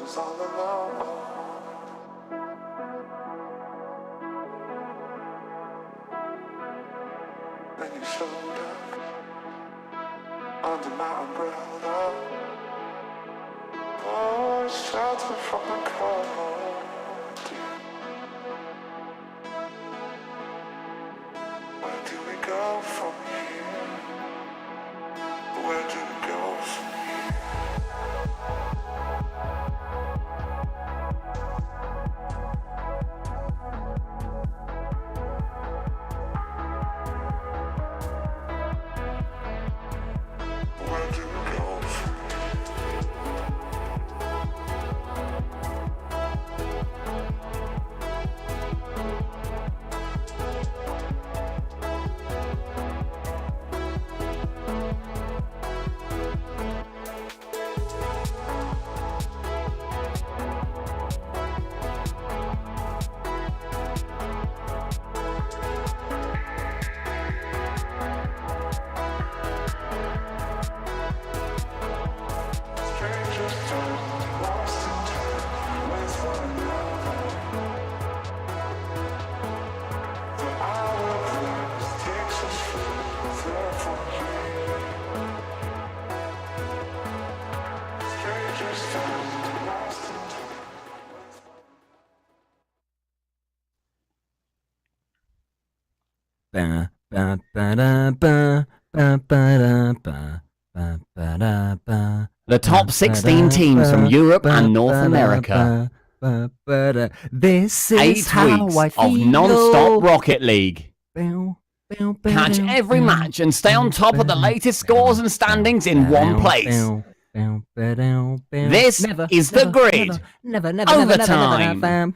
was all alone. Then you showed up under my umbrella. Oh, shelter from the cold. Where do we go from here? Where do we go from here? Where do we go from strangers turn, lost in time with one another. The hourglass takes us further from here. Strangers turn, lost in time. Ba, ba, ba, da, ba, ba, ba, da, ba, ba, ba, da, ba. The top 16 teams from Europe and North America. This is 8 how weeks I feel. of non-stop Rocket League. Bow, bow, Catch bow, every bow, match and stay on top of the latest scores and standings in one place. This is the grid. Never, never, Overtime.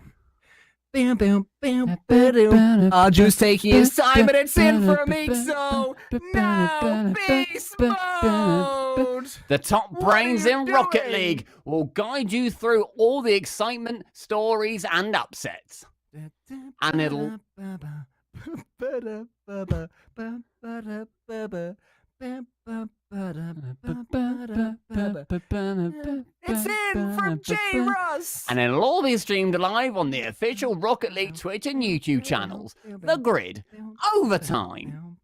Arju's taking his time, but it's in for a Mixo. Now, beast mode. The top brains in Rocket League will guide you through all the excitement, stories, and upsets. And it'll... It's in from J-Russ. And it'll all be streamed live on the official Rocket League Twitch and YouTube channels. The Grid. Overtime.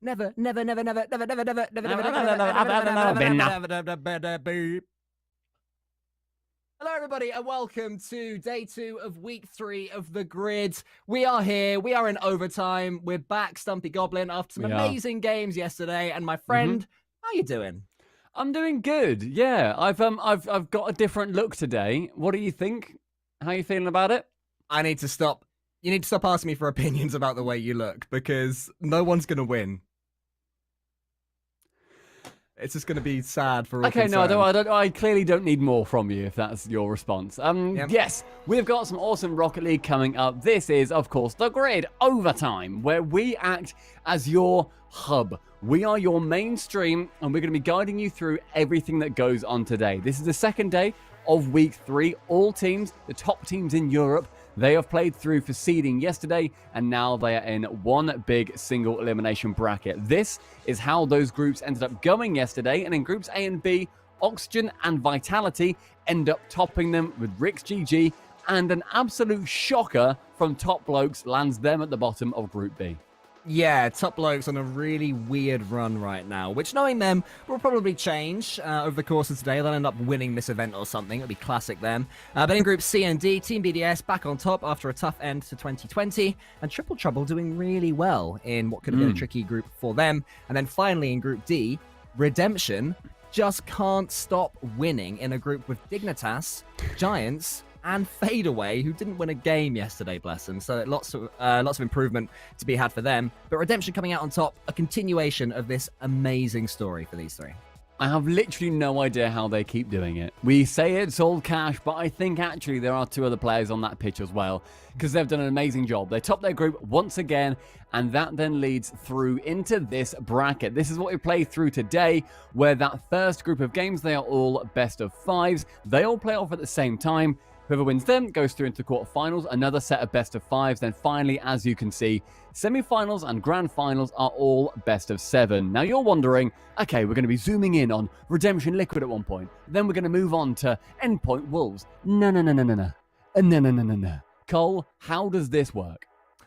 Never, never, never, never, never, never, never, never, never. Hello, everybody, and welcome to day 2 of week 3 of the Grid. We are here. We are in overtime. We're back, Stumpy Goblin, after some amazing games yesterday. And my friend, how you doing? I'm doing good. Yeah, I've got a different look today. What do you think? How are you feeling about it? I need to stop. You need to stop asking me for opinions about the way you look, because no one's going to win. It's just going to be sad for all Okay, concerned. I clearly don't need more from you if that's your response. Yes, we've got some awesome Rocket League coming up. This is, of course, the Grid Overtime, where we act as your hub. We are your mainstream, and we're going to be guiding you through everything that goes on today. This is the second day of week 3. All teams, the top teams in Europe, they have played through for seeding yesterday, and now they are in one big single elimination bracket. This is how those groups ended up going yesterday, and in groups A and B, Oxygen and Vitality end up topping them with Rick's GG, and an absolute shocker from Top Blokes lands them at the bottom of Group B. Yeah, Top Blokes on a really weird run right now, which, knowing them, will probably change over the course of today. They'll end up winning this event or something. It'll be classic them. But in Group C and D, Team BDS back on top after a tough end to 2020, and Triple Trouble doing really well in what could have been a tricky group for them. And then finally in Group D, Redemption just can't stop winning in a group with Dignitas, Giants, and Fadeaway, who didn't win a game yesterday, bless them. So lots of improvement to be had for them. But Redemption coming out on top, a continuation of this amazing story for these 3. I have literally no idea how they keep doing it. We say it's all cash, but I think actually there are 2 other players on that pitch as well, because they've done an amazing job. They topped their group once again, and that then leads through into this bracket. This is what we play through today, where that first group of games, they are all best of 5s. They all play off at the same time. Whoever wins them goes through into the quarterfinals, another set of best of 5s. Then finally, as you can see, semi-finals and grand finals are all best of 7. Now you're wondering, okay, we're going to be zooming in on Redemption Liquid at one point. Then we're going to move on to Endpoint Wolves. No. Cole, how does this work?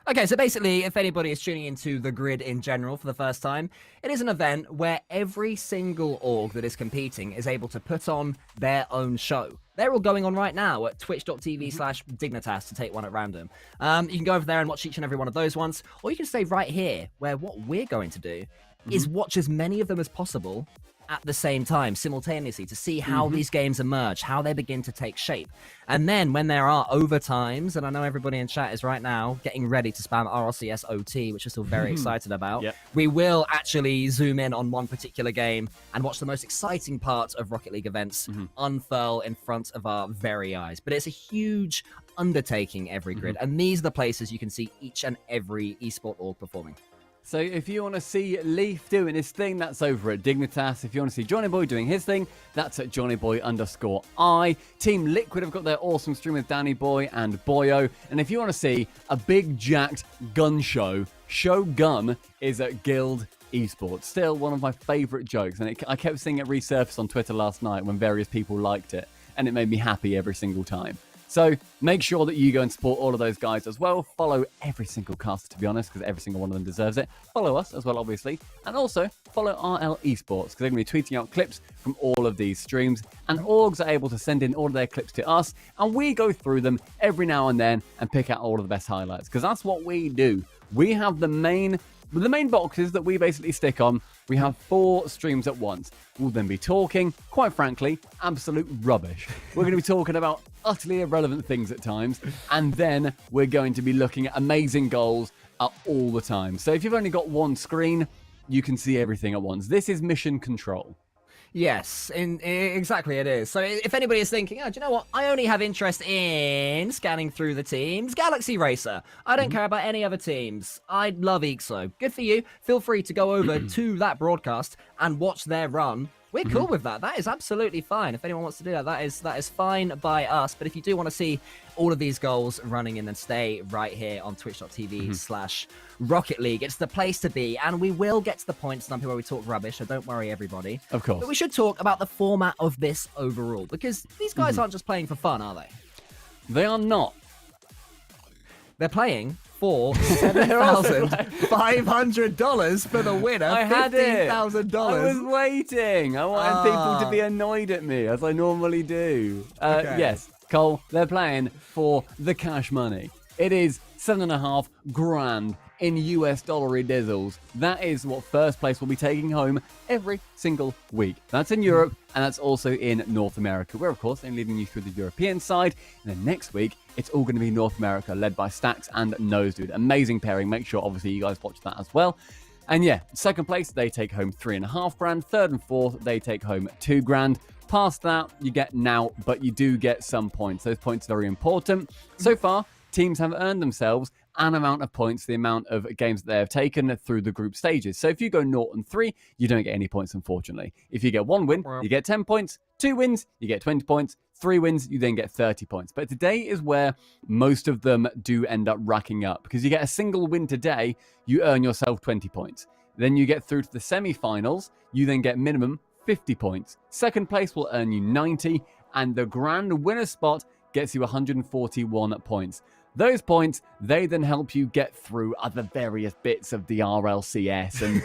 Okay, so basically, if anybody is tuning into the grid in general for the first time, it is an event where every single org that is competing is able to put on their own show. They're all going on right now at twitch.tv/Dignitas to take one at random. You can go over there and watch each and every one of those ones, or you can stay right here, where what we're going to do is watch as many of them as possible at the same time, simultaneously, to see how these games emerge, how they begin to take shape. And then when there are overtimes, and I know everybody in chat is right now getting ready to spam RLCS OT, which we're still very excited about, we will actually zoom in on one particular game and watch the most exciting part of Rocket League events unfurl in front of our very eyes. But it's a huge undertaking, every grid, and these are the places you can see each and every esport org performing. So if you want to see Leaf doing his thing, that's over at Dignitas. If you want to see Johnny Boy doing his thing, that's at JohnnyBoy_I. Team Liquid have got their awesome stream with Danny Boy and Boyo. And if you want to see a big jacked gun show, Gun is at Guild Esports. Still one of my favourite jokes. And I kept seeing it resurface on Twitter last night when various people liked it. And it made me happy every single time. So make sure that you go and support all of those guys as well. Follow every single caster, to be honest, because every single one of them deserves it. Follow us as well, obviously. And also follow RL Esports, because they're going to be tweeting out clips from all of these streams. And orgs are able to send in all of their clips to us. And we go through them every now and then and pick out all of the best highlights, because that's what we do. We have the main boxes that we basically stick on. We have 4 streams at once. We'll then be talking, quite frankly, absolute rubbish. We're going to be talking about utterly irrelevant things at times, and then we're going to be looking at amazing goals all the time. So if you've only got one screen, you can see everything at once. This is mission control. Yes, exactly it is. So if anybody is thinking, oh, do you know what? I only have interest in scanning through the teams. Galaxy Racer. I don't care about any other teams. I love EXO. Good for you. Feel free to go over to that broadcast and watch their run. We're cool with that. That is absolutely fine. If anyone wants to do that, that is fine by us. But if you do want to see all of these goals running in, then stay right here on twitch.tv/Rocket League. It's the place to be. And we will get to the point, Stumpy, where we talk rubbish. So don't worry, everybody. Of course. But we should talk about the format of this overall, because these guys aren't just playing for fun, are they? They are not. They're playing for $7,500 for the winner. I had it. $15,000. I was waiting. I wanted people to be annoyed at me, as I normally do. Okay. Yes, Cole, they're playing for the cash money. It is $7.5 grand in US dollary dizzles. That is what first place will be taking home every single week. That's in Europe, and that's also in North America. We're, of course, only leading you through the European side. And then next week, it's all going to be North America, led by Stacks and Nosedude. Amazing pairing. Make sure, obviously, you guys watch that as well. And yeah, second place, they take home $3.5 grand. Third and fourth, they take home $2 grand. Past that, you get now, but you do get some points. Those points are very important. So far, teams have earned themselves an amount of points, the amount of games that they have taken through the group stages. So if you go 0-3, you don't get any points, unfortunately. If you get 1 win, you get 10 points. 2 wins, you get 20 points. 3 wins, you then get 30 points. But today is where most of them do end up racking up, because you get a single win today, you earn yourself 20 points. Then you get through to the semi-finals, you then get minimum 50 points. Second place will earn you 90, and the grand winner spot gets you 141 points. Those points, they then help you get through other various bits of the RLCS, and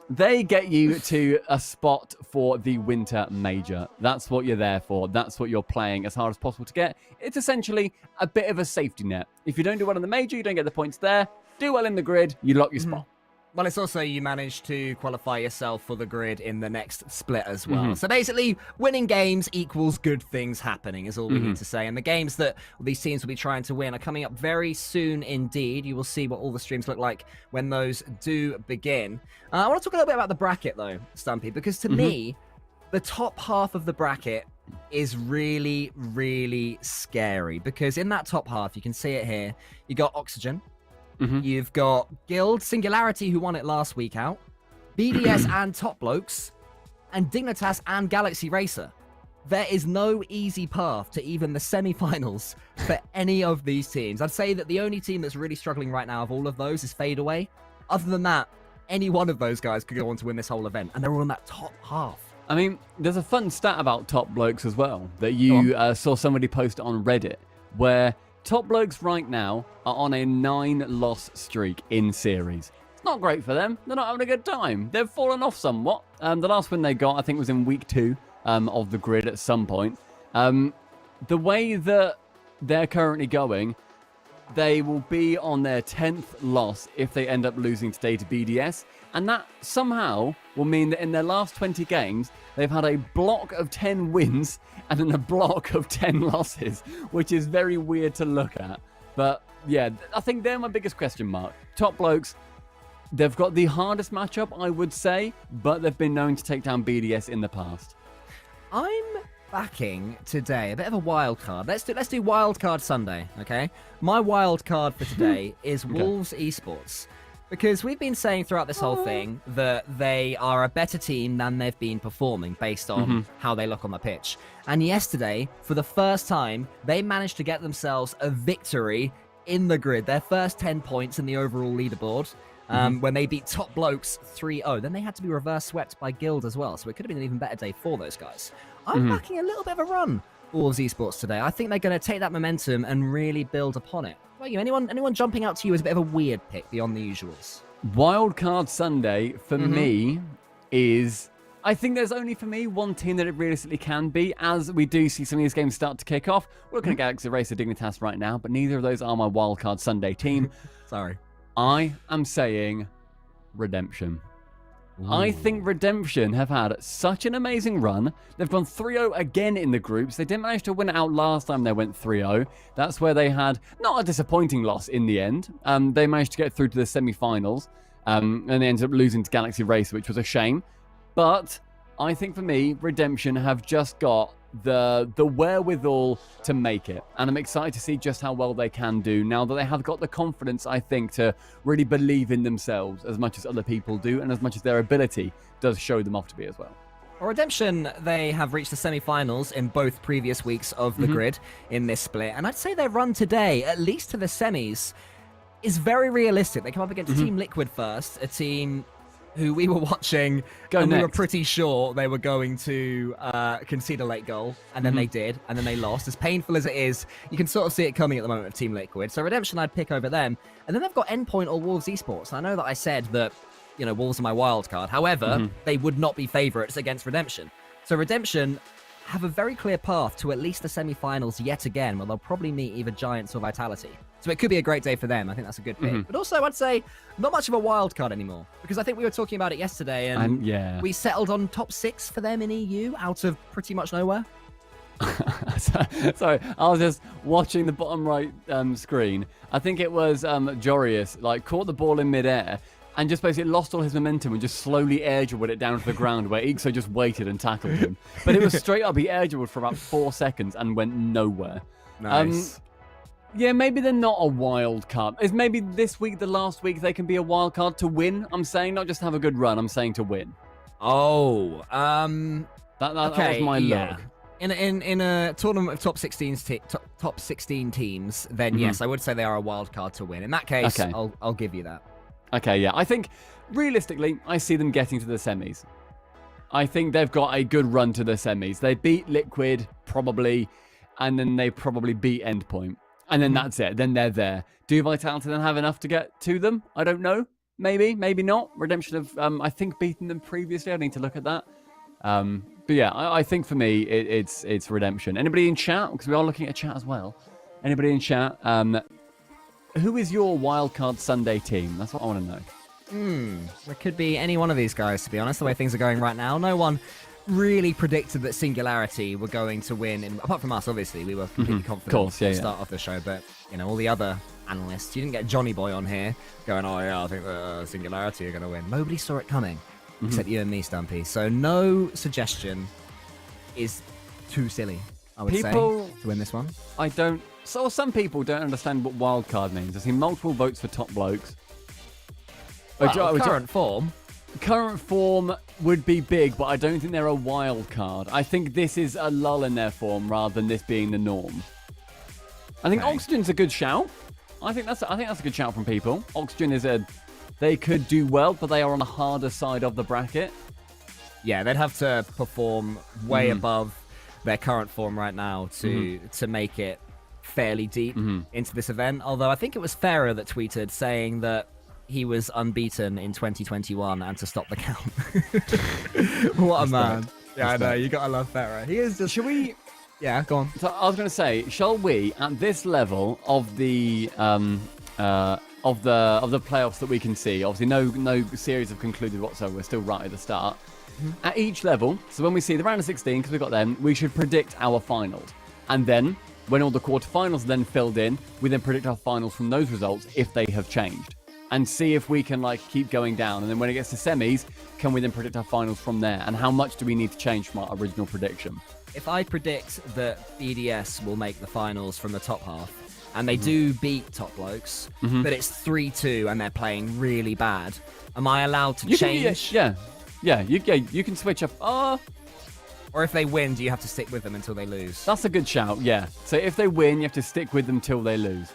they get you to a spot for the Winter Major. That's what you're there for. That's what you're playing as hard as possible to get. It's essentially a bit of a safety net. If you don't do well in the Major, you don't get the points there. Do well in the grid, you lock your spot. Well, it's also you manage to qualify yourself for the grid in the next split as well. So basically, winning games equals good things happening is all we need to say. And the games that these teams will be trying to win are coming up very soon indeed. You will see what all the streams look like when those do begin. I want to talk a little bit about the bracket, though, Stumpy, because to me, the top half of the bracket is really, really scary. Because in that top half, you can see it here, you got Oxygen. You've got Guild, Singularity, who won it last week out, BDS and Top Blokes, and Dignitas and Galaxy Racer. there is no easy path to even the semi-finals for any of these teams. I'd say that the only team that's really struggling right now of all of those is Fadeaway. Other than that, any one of those guys could go on to win this whole event, and they're all in that top half. I mean, there's a fun stat about Top Blokes as well that you saw somebody post on Reddit, where Top Blokes right now are on a 9-loss streak in series. It's not great for them. They're not having a good time. They've fallen off somewhat. The last win they got, I think, was in week 2 of the grid at some point. The way that they're currently going, they will be on their 10th loss if they end up losing today to BDS. And that somehow will mean that in their last 20 games, they've had a block of 10 wins and then a block of 10 losses, which is very weird to look at. But yeah, I think they're my biggest question mark. Top Blokes, they've got the hardest matchup, I would say, but they've been known to take down BDS in the past. I'm backing today a bit of a wild card. Let's do wild card Sunday, okay? My wild card for today is Wolves Esports, because we've been saying throughout this whole thing that they are a better team than they've been performing based on how they look on the pitch. And yesterday, for the first time, they managed to get themselves a victory in the grid, their first 10 points in the overall leaderboard. When they beat Top Blokes 3-0. Then they had to be reverse swept by Guild as well, so it could have been an even better day for those guys. I'm backing a little bit of a run for Wolves Esports today. I think they're going to take that momentum and really build upon it. What about you? Anyone jumping out to you as a bit of a weird pick beyond the usuals? Wildcard Sunday for me is... I think there's only, for me, one team that it realistically can be, as we do see some of these games start to kick off. We're looking at Galaxy Racer Dignitas right now, but neither of those are my Wildcard Sunday team. Sorry. I am saying Redemption. Ooh. I think Redemption have had such an amazing run. They've gone 3-0 again in the groups. They didn't manage to win it out last time they went 3-0. That's where they had not a disappointing loss in the end. They managed to get through to the semi-finals, and they ended up losing to Galaxy Racer, which was a shame. But I think for me, Redemption have just got the wherewithal to make it, and I'm excited to see just how well they can do now that they have got the confidence, I think, to really believe in themselves as much as other people do, and as much as their ability does show them off to be as well. For Redemption, they have reached the semi-finals in both previous weeks of the grid in this split, and I'd say their run today, at least to the semis, is very realistic. They come up against Team Liquid first, a team who we were watching, and we were pretty sure they were going to concede a late goal, and then they did, and then they lost. As painful as it is, you can sort of see it coming at the moment of Team Liquid. So Redemption I'd pick over them. And then they've got Endpoint or Wolves Esports. I know that I said that, Wolves are my wild card. However, they would not be favourites against Redemption. So Redemption have a very clear path to at least the semi-finals yet again, where they'll probably meet either Giants or Vitality. So it could be a great day for them. I think that's a good pick. But also, I'd say not much of a wild card anymore, because I think we were talking about it yesterday, and we settled on top 6 for them in EU out of pretty much nowhere. Sorry, I was just watching the bottom right screen. I think it was Jorius, caught the ball in midair and just basically lost all his momentum and just slowly air dribbled it down to the ground, where Ixo just waited and tackled him. But it was straight up, he air dribbled for about 4 seconds and went nowhere. Nice. Yeah, maybe they're not a wild card. Is maybe this week, the last week, they can be a wild card to win? I'm saying not just have a good run, I'm saying to win. Oh, that was my look. In a tournament of top 16 teams, then yes, I would say they are a wild card to win. In that case, I'll give you that. Okay, yeah. I think, realistically, I see them getting to the semis. I think they've got a good run to the semis. They beat Liquid, probably, and then they probably beat Endpoint. And then that's it. Then they're there. Do Vitality then have enough to get to them? I don't know. Maybe, maybe not. Redemption have, I think, beaten them previously. I need to look at that. But yeah, I think for me, it's Redemption. Anybody in chat? Because we are looking at chat as well. Anybody in chat? Who is your wildcard Sunday team? That's what I want to know. It could be any one of these guys, to be honest, the way things are going right now. No one really predicted that Singularity were going to win. Apart from us, obviously, we were completely confident at the start of the show. But, all the other analysts, you didn't get Johnny Boy on here going, oh, yeah, I think Singularity are going to win. Nobody saw it coming, except you and me, Stumpy. So no suggestion is too silly, I would say, to win this one. Some people don't understand what wildcard means. I've seen multiple votes for Top Blokes. Well, current form. current form would be big, but I don't think they're a wild card. I think this is a lull in their form rather than this being the norm. I think Oxygen's a good shout. I think that's a good shout from people. Oxygen is they could do well, but they are on the harder side of the bracket. Yeah, they'd have to perform way above their current form right now to make it fairly deep into this event. Although I think it was Farah that tweeted saying that he was unbeaten in 2021 and to stop the count. What a man. Yeah, I know. You gotta love Farah. He is just... Should we... Yeah, go on. So I was going to say, shall we, at this level of the playoffs that we can see, obviously no series have concluded whatsoever, we're still right at the start. At each level, so when we see the round of 16, because we've got them, we should predict our finals. And then, when all the quarterfinals are then filled in, we then predict our finals from those results if they have changed. And see if we can keep going down. And then when it gets to semis, can we then predict our finals from there? And how much do we need to change from our original prediction? If I predict that BDS will make the finals from the top half, and they do beat Top Blokes, but it's 3-2 and they're playing really bad, am I allowed to change? You can switch up. Or if they win, do you have to stick with them until they lose? That's a good shout, yeah. So if they win, you have to stick with them till they lose.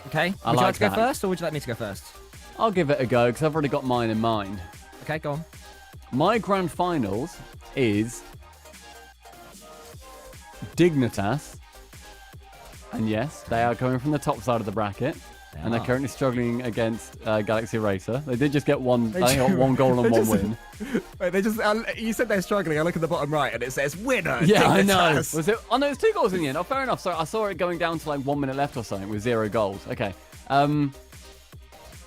Okay. Would you like to go first, or would you like me to go first? I'll give it a go, because I've already got mine in mind. Okay, go on. My grand finals is Dignitas. And yes, they are coming from the top side of the bracket. And they're currently struggling against Galaxy Racer. They did just get one goal and one win. Wait, you said they're struggling. I look at the bottom right and it says winner. Yeah, I know. Was it? Oh no, it's 2 goals in the end. Oh, fair enough. So I saw it going down to 1 minute left or something with 0 goals. Okay.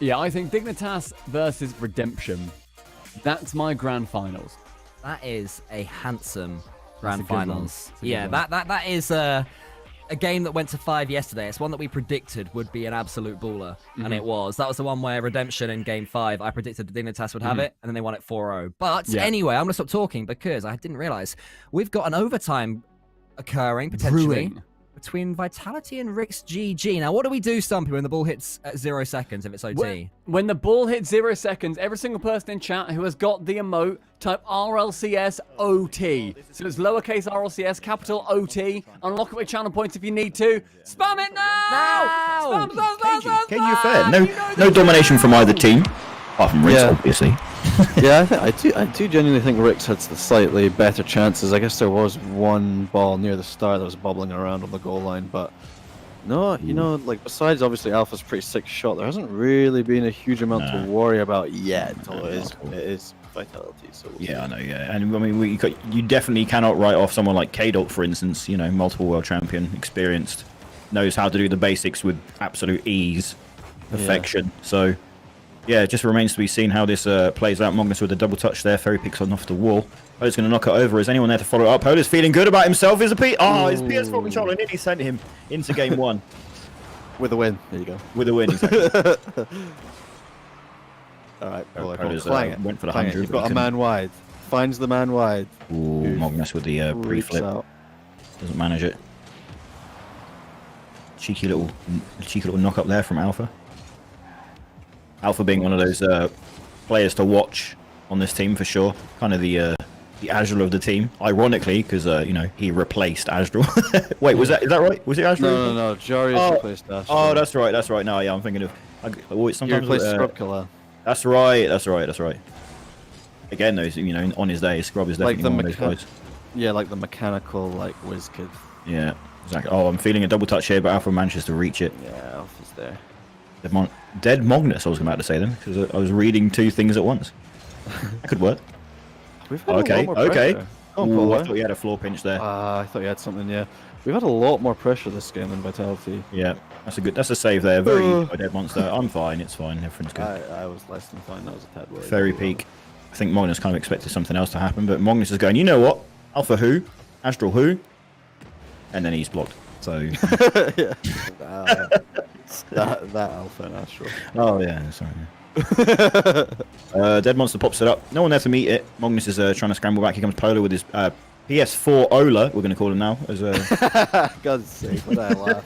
Yeah, I think Dignitas versus Redemption. That's my grand finals. That is a handsome grand finals. Yeah, that is a game that went to 5 yesterday. It's one that we predicted would be an absolute baller, and it was. That was the one where Redemption in game 5, I predicted Dignitas would have it, and then they won it 4-0. But anyway, I'm going to stop talking because I didn't realize we've got an overtime occurring, potentially. Between Vitality and Rick's GG. Now, what do we do, Stumpy, when the ball hits at 0 seconds if it's OT? When the ball hits 0 seconds, every single person in chat who has got the emote, type RLCS OT. So it's lowercase RLCS, capital OT. Unlock it with channel points if you need to. Spam it now! Spam! Can you fair? No domination from either team. Apart from Rick's, obviously. Yeah, I do genuinely think Rick's had the slightly better chances. I guess there was one ball near the start that was bubbling around on the goal line, but no, besides obviously Alpha's pretty sick shot, there hasn't really been a huge amount to worry about yet. Although it is Vitality, so we'll see. I know, and I mean, you definitely cannot write off someone like K-Dot, for instance. Multiple world champion, experienced, knows how to do the basics with absolute ease, perfection. So. Yeah, it just remains to be seen how this plays out. Magnus with a double touch there. Ferry picks on off the wall. Polar's going to knock it over. Is anyone there to follow it up? Polar's feeling good about himself. His PS4 controller nearly sent him into game 1. With a win. There you go. With a win, exactly. All right, Polar's went for the 100. You've got a man wide. Finds the man wide. Ooh, Magnus with the pre-flip. Doesn't manage it. Cheeky little knock up there from Alpha. Alpha being one of those players to watch on this team for sure. Kind of the Azrael of the team. Ironically, because he replaced Azrael. Wait, is that right? Was it Azrael? No. Jarius replaced Azrael. Oh, that's right. No, yeah, I'm thinking of. Sometimes he replaced Scrub Killer. That's right. Again, though, on his day, Scrub is definitely one of those guys. Yeah, like the mechanical, whiz kid. Yeah, exactly. Oh, I'm feeling a double touch here, but Alpha manages to reach it. Yeah, Alpha's there. Dead Magnus, I was about to say them, because I was reading 2 things at once. That could work. We've had a lot more pressure. Ooh, I thought you had a floor pinch there. I thought you had something, yeah. We've had a lot more pressure this game than Vitality. Yeah, that's a save there. Very easy by Dead Monster. I'm fine, it's fine, everything's good. I was less than fine, that was a tad worried. Ferry peak. I think Magnus kind of expected something else to happen, but Magnus is going, you know what? Alpha who? Astral who? And then he's blocked. So yeah. that Alpha and Astral. Oh yeah, sorry. Dead Monster pops it up. No one there to meet it. Magnus is trying to scramble back. Here comes Polo with his PS4 Ola, we're going to call him now. As God's sake, what I laugh.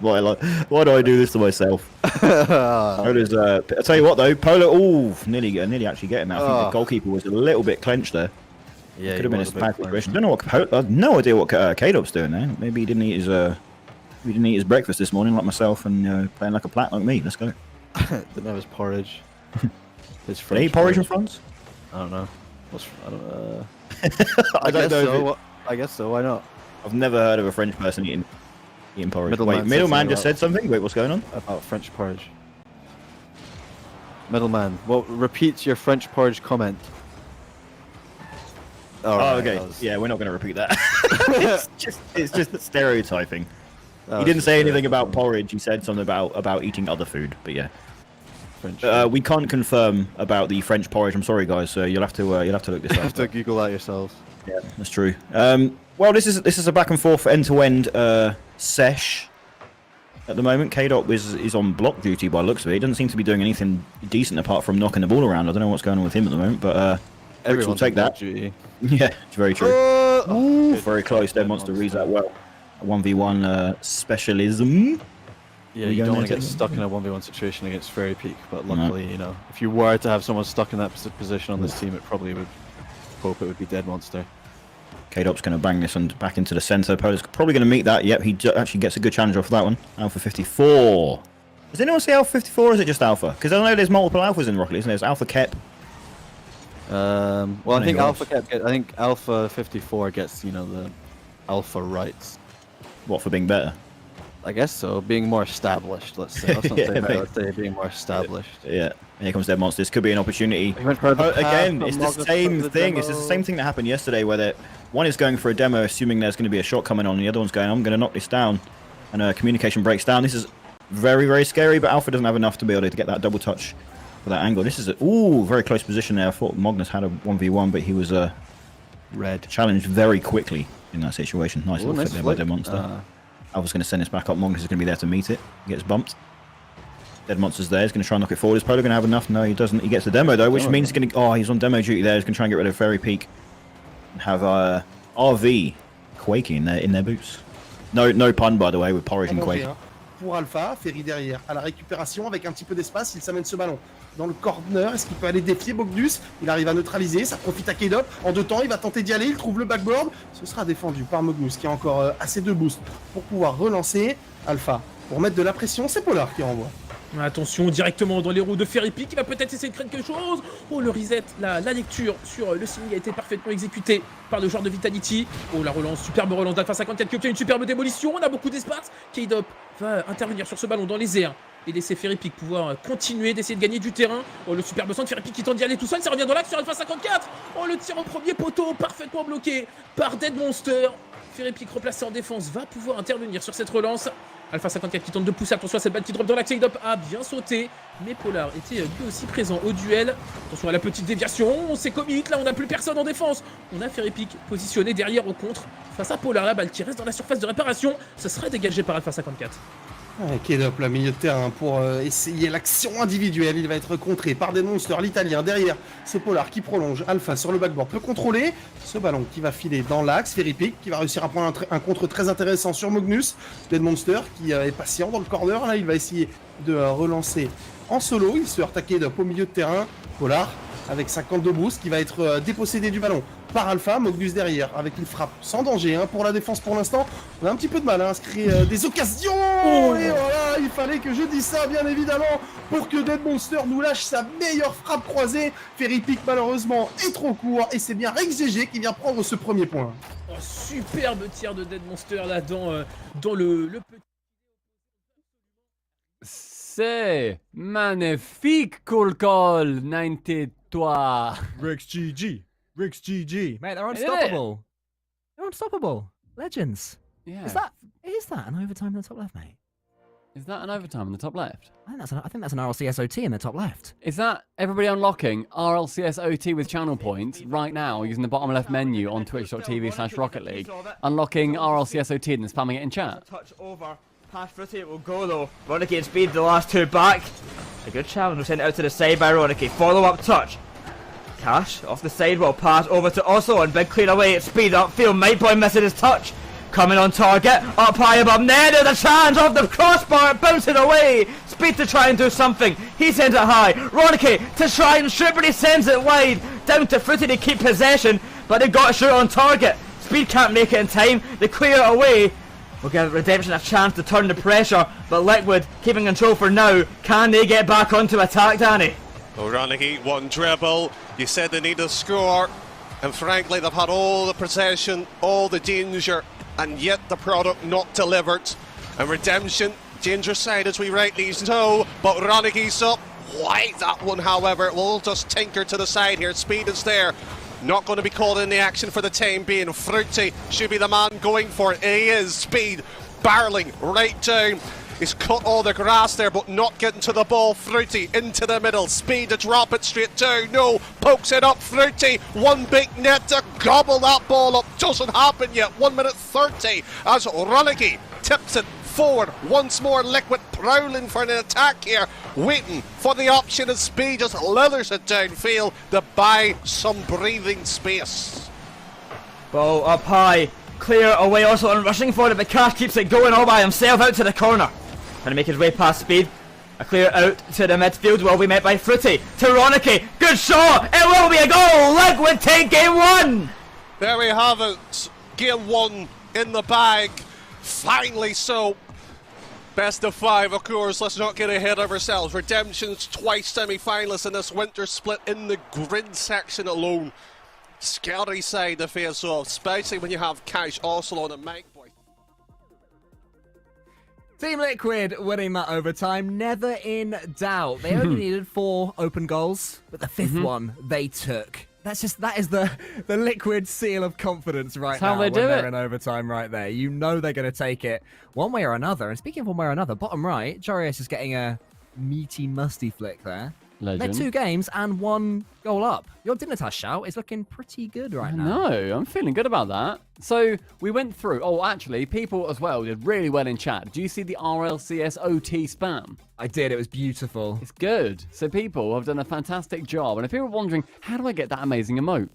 why do I do this to myself? Ola's, I'll tell you what though, Polo, nearly actually getting that. I think the goalkeeper was a little bit clenched there. Yeah, Could have been a bad situation. Don't know what I have no idea what K-Dop's doing there. Maybe he didn't eat his breakfast this morning like myself and playing like a plat like me. Let's go. Didn't have his porridge. His Did he eat porridge in France? I don't know. I don't know. I guess so. Why not? I've never heard of a French person eating porridge. Middleman Middleman just said something. Wait, what's going on? About French porridge. Middleman, well, repeat your French porridge comment. Okay. Yeah, we're not going to repeat that. it's just stereotyping. He didn't say anything about porridge. He said something about eating other food. But yeah, we can't confirm about the French porridge. I'm sorry, guys. So you'll have to look this up. You have to Google that yourselves. Yeah, that's true. Well, this is a back and forth end-to-end sesh. At the moment, K-Dot is on block duty by the looks of it. He doesn't seem to be doing anything decent apart from knocking the ball around. I don't know what's going on with him at the moment, but Bricks will take that. Duty. Yeah, it's very true. Very close. Dead Monster reads that well. 1v1 specialism. Yeah, you don't want to get stuck in a 1v1 situation against Fairy Peak, but luckily, you know, if you were to have someone stuck in that position on this team, it probably would it would be Dead Monster. K-Dop's going to bang this one back into the centre. Polo's probably going to meet that. Yep, he actually gets a good challenge off that one. Alpha 54. Does anyone see Alpha 54 or is it just Alpha? Because I know there's multiple Alphas in Rocket League, isn't there? There's Alpha Kep. Well, I think Alpha 54 gets, you know, the Alpha rights. What, for being better? I guess so. Being more established, let's say. Let's not say better, let's say being more established. Yeah. And here comes Dead Monster. This could be an opportunity. Again, it's the same thing. It's the same thing that happened yesterday where one is going for a demo assuming there's going to be a shot coming on, and the other one's going, I'm going to knock this down. And communication breaks down. This is very, very scary, but Alpha doesn't have enough to be able to get that double touch for that angle. This is a very close position there. I thought Magnus had a 1v1, but he was red challenged very quickly in that situation. Nice little flip there by Dead Monster. Alpha's going to send this back up. Magnus is going to be there to meet it. He gets bumped. Dead Monster's there. He's going to try and knock it forward. Is Polo going to have enough? No, he doesn't. He gets the demo though, which means he's going to. Oh, he's on demo duty there. He's going to try and get rid of Fairy Peak and have RV quaking in their boots. No pun by the way with porridge and quake. Pour Alpha, Ferry derrière, à la récupération avec un petit peu d'espace, il s'amène ce ballon dans le corner. Est-ce qu'il peut aller défier Bogdus? Il arrive à neutraliser, ça profite à K-Dop. En 2 temps, il va tenter d'y aller, il trouve le backboard. Ce sera défendu par Magnus qui a encore assez de boost pour pouvoir relancer Alpha. Pour mettre de la pression, c'est Polar qui renvoie. Attention, directement dans les roues de Fairy Peak, qui va peut-être essayer de créer quelque chose. Oh, le reset, la lecture sur le signe a été parfaitement exécutée par le joueur de Vitality. Oh, la relance, superbe relance d'Alpha 54 qui obtient une superbe démolition. On a beaucoup d'espace. K-Dop va intervenir sur ce ballon dans les airs et laisser Fairy Peak pouvoir continuer d'essayer de gagner du terrain. Oh, le superbe centre, Fairy Peak qui tente d'y aller tout seul. Ça revient dans l'axe sur Alpha 54. Oh, le tir au premier poteau, parfaitement bloqué par Dead Monster. Fairy Peak replacé en défense va pouvoir intervenir sur cette relance. Alpha 54 qui tente de pousser, attention à cette balle qui drop dans l'axe, K-Dop a bien sauté, mais Polar était lui aussi présent au duel. Attention à la petite déviation, on s'est commit, là on n'a plus personne en défense. On a Fairy Peak positionné derrière au contre, face à Polar, la balle qui reste dans la surface de réparation, ce serait dégagé par Alpha 54. K-Dop, le milieu de terrain, pour essayer l'action individuelle. Il va être contré par Dead Monster, l'italien. Derrière, c'est Polar qui prolonge. Alpha sur le backboard peut contrôler ce ballon qui va filer dans l'axe. Fairy Peak qui va réussir à prendre un contre très intéressant sur Magnus. Dead Monster qui est patient dans le corner. Là, il va essayer de relancer en solo. Il se heurte à K-Dop au milieu de terrain. Polar avec 52 boost qui va être dépossédé du ballon par Alpha. Magnus derrière avec une frappe sans danger pour la défense pour l'instant. On a un petit peu de mal à se créer des occasions. Et voilà, il fallait que je dise ça bien évidemment pour que Dead Monster nous lâche sa meilleure frappe croisée. Fairy Peak malheureusement est trop court et c'est bien Rex GG qui vient prendre ce premier point. Oh, superbe tir de Dead Monster là dans le petit... C'est magnifique, cool call, 93. Rix GG. Rix GG. Mate, they're unstoppable. They're unstoppable. Legends. Yeah. Is that an overtime in the top left, mate? Is that an overtime in the top left? I think that's an RLCSOT in the top left. Is that everybody unlocking RLCSOT with channel points right now using the bottom left menu on twitch.tv/Rocket League, unlocking RLCSOT and spamming it in chat? Touch over. Pass through it will go though. Ronicky and Speed, the last two back. A good challenge. We'll send it out to the side by Ronicky. Follow up touch. Cash off the side will pass over to Oslo and big clear away at speed upfield. Mightboy missing his touch. Coming on target, up high above net, there's a chance off the crossbar, bouncing away. Speed to try and do something. He sends it high. Ronicky to try and shoot, but he sends it wide. Down to Fruity to keep possession, but they got a shoot on target. Speed can't make it in time. They clear it away. We'll give Redemption a chance to turn the pressure, but Liquid keeping control for now. Can they get back onto attack, Danny? Well, Ronicky, one dribble. You said they need a score, and frankly, they've had all the possession, all the danger, and yet the product not delivered. And Redemption, dangerous side as we rightly know, but Ronicky's up wide. That one, however, will just tinker to the side here. Speed is there. Not going to be called in the action for the time being. Fruity should be the man going for it. He is. Speed barreling right down. He's cut all the grass there, but not getting to the ball. Fruity into the middle. Speed to drop it straight down. No, pokes it up. Fruity, one big net to gobble that ball up. Doesn't happen yet. 1 minute 30 as Ronicky tips it forward. Once more, Liquid prowling for an attack here, waiting for the option of Speed. Just leathers it downfield to buy some breathing space. Ball up high, clear away also and rushing for it, but Cash keeps it going all by himself out to the corner. Trying to make his way past Speed. A clear out to the midfield will be met by Fruity. To Ronicky, good shot, it will be a goal. Liquid take game 1. There we have it, game 1 in the bag. Finally so. Best of 5, of course. Let's not get ahead of ourselves. Redemption's twice semi-finalists in this winter split in the grid section alone. Scary side to face off, especially when you have Cash Oslo on a mic boy. Team Liquid winning that overtime, never in doubt. They only needed 4 open goals, but the 5th one they took. That is the Liquid seal of confidence right now when they're in overtime right there. You know they're going to take it one way or another. And speaking of one way or another, bottom right, Jorius is getting a meaty, musty flick there. Legend. They're 2 games and 1 goal up. Your Dignitas shout is looking pretty good right now. No, I'm feeling good about that. So we went through. Oh, actually, people as well did really well in chat. Do you see the RLCS OT spam? I did. It was beautiful. It's good. So people have done a fantastic job. And if you're wondering, how do I get that amazing emote?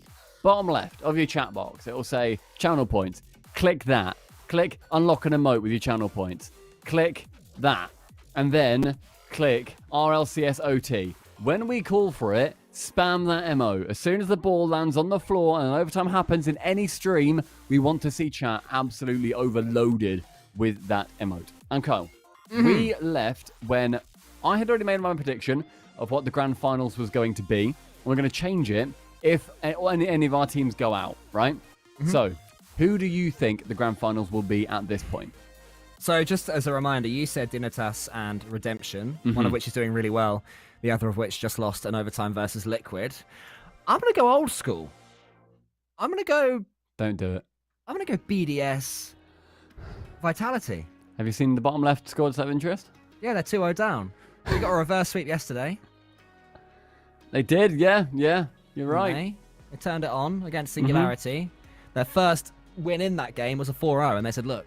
Bottom left of your chat box, it will say channel points. Click that. Click unlock an emote with your channel points. Click that. And then click RLCS OT. When we call for it, spam that MO. As soon as the ball lands on the floor and overtime happens in any stream, we want to see chat absolutely overloaded with that emote. And Kyle, we left when I had already made my prediction of what the grand finals was going to be. And we're going to change it if any of our teams go out, right? So, who do you think the grand finals will be at this point? So just as a reminder, you said Dignitas and Redemption, one of which is doing really well, the other of which just lost an overtime versus Liquid. I'm going to go old school. I'm going to go... Don't do it. I'm going to go BDS Vitality. Have you seen the bottom left scores of interest? Yeah, they're 2-0 down. We got a reverse sweep yesterday. They did, yeah, you're right. They turned it on against Singularity. Their first win in that game was a 4-0, and they said, look,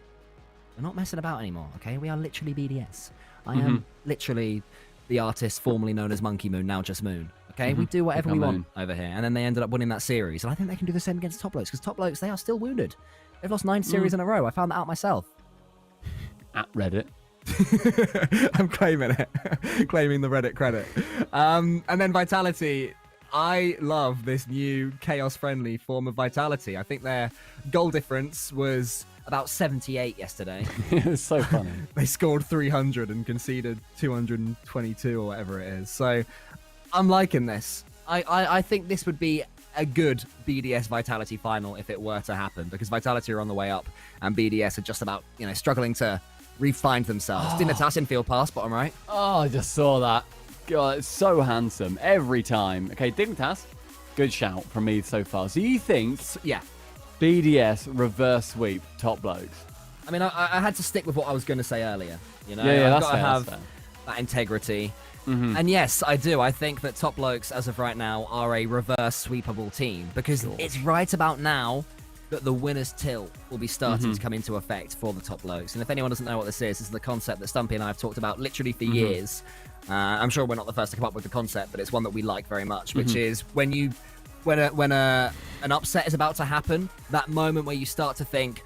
we're not messing about anymore, okay? We are literally BDS. I am literally the artist formerly known as Monkey Moon, now just Moon. Okay, we do whatever we want over here. And then they ended up winning that series. And I think they can do the same against Top Blokes, because Top Blokes, they are still wounded. They've lost 9 series in a row. I found that out myself. At Reddit. I'm claiming it. Claiming the Reddit credit. And then Vitality, I love this new chaos-friendly form of Vitality. I think their goal difference was about 78 yesterday. It was so funny. They scored 300 and conceded 222 or whatever it is. So I'm liking this. I think this would be a good BDS Vitality final if it were to happen, because Vitality are on the way up and BDS are just about, struggling to re-find themselves. Dignitas infield pass, bottom right. Oh, I just saw that. God, it's so handsome every time. Okay, Dignitas, good shout from me so far. So you think, yeah, BDS reverse sweep Top Blokes? I mean, I had to stick with what I was going to say earlier. Yeah, I've got to have that integrity. And yes, I do. I think that Top Blokes, as of right now, are a reverse sweepable team, because it's right about now that the winner's tilt will be starting to come into effect for the Top Blokes. And if anyone doesn't know what this is the concept that Stumpy and I have talked about literally for years. I'm sure we're not the first to come up with the concept, but it's one that we like very much, which is when you an upset is about to happen, that moment where you start to think,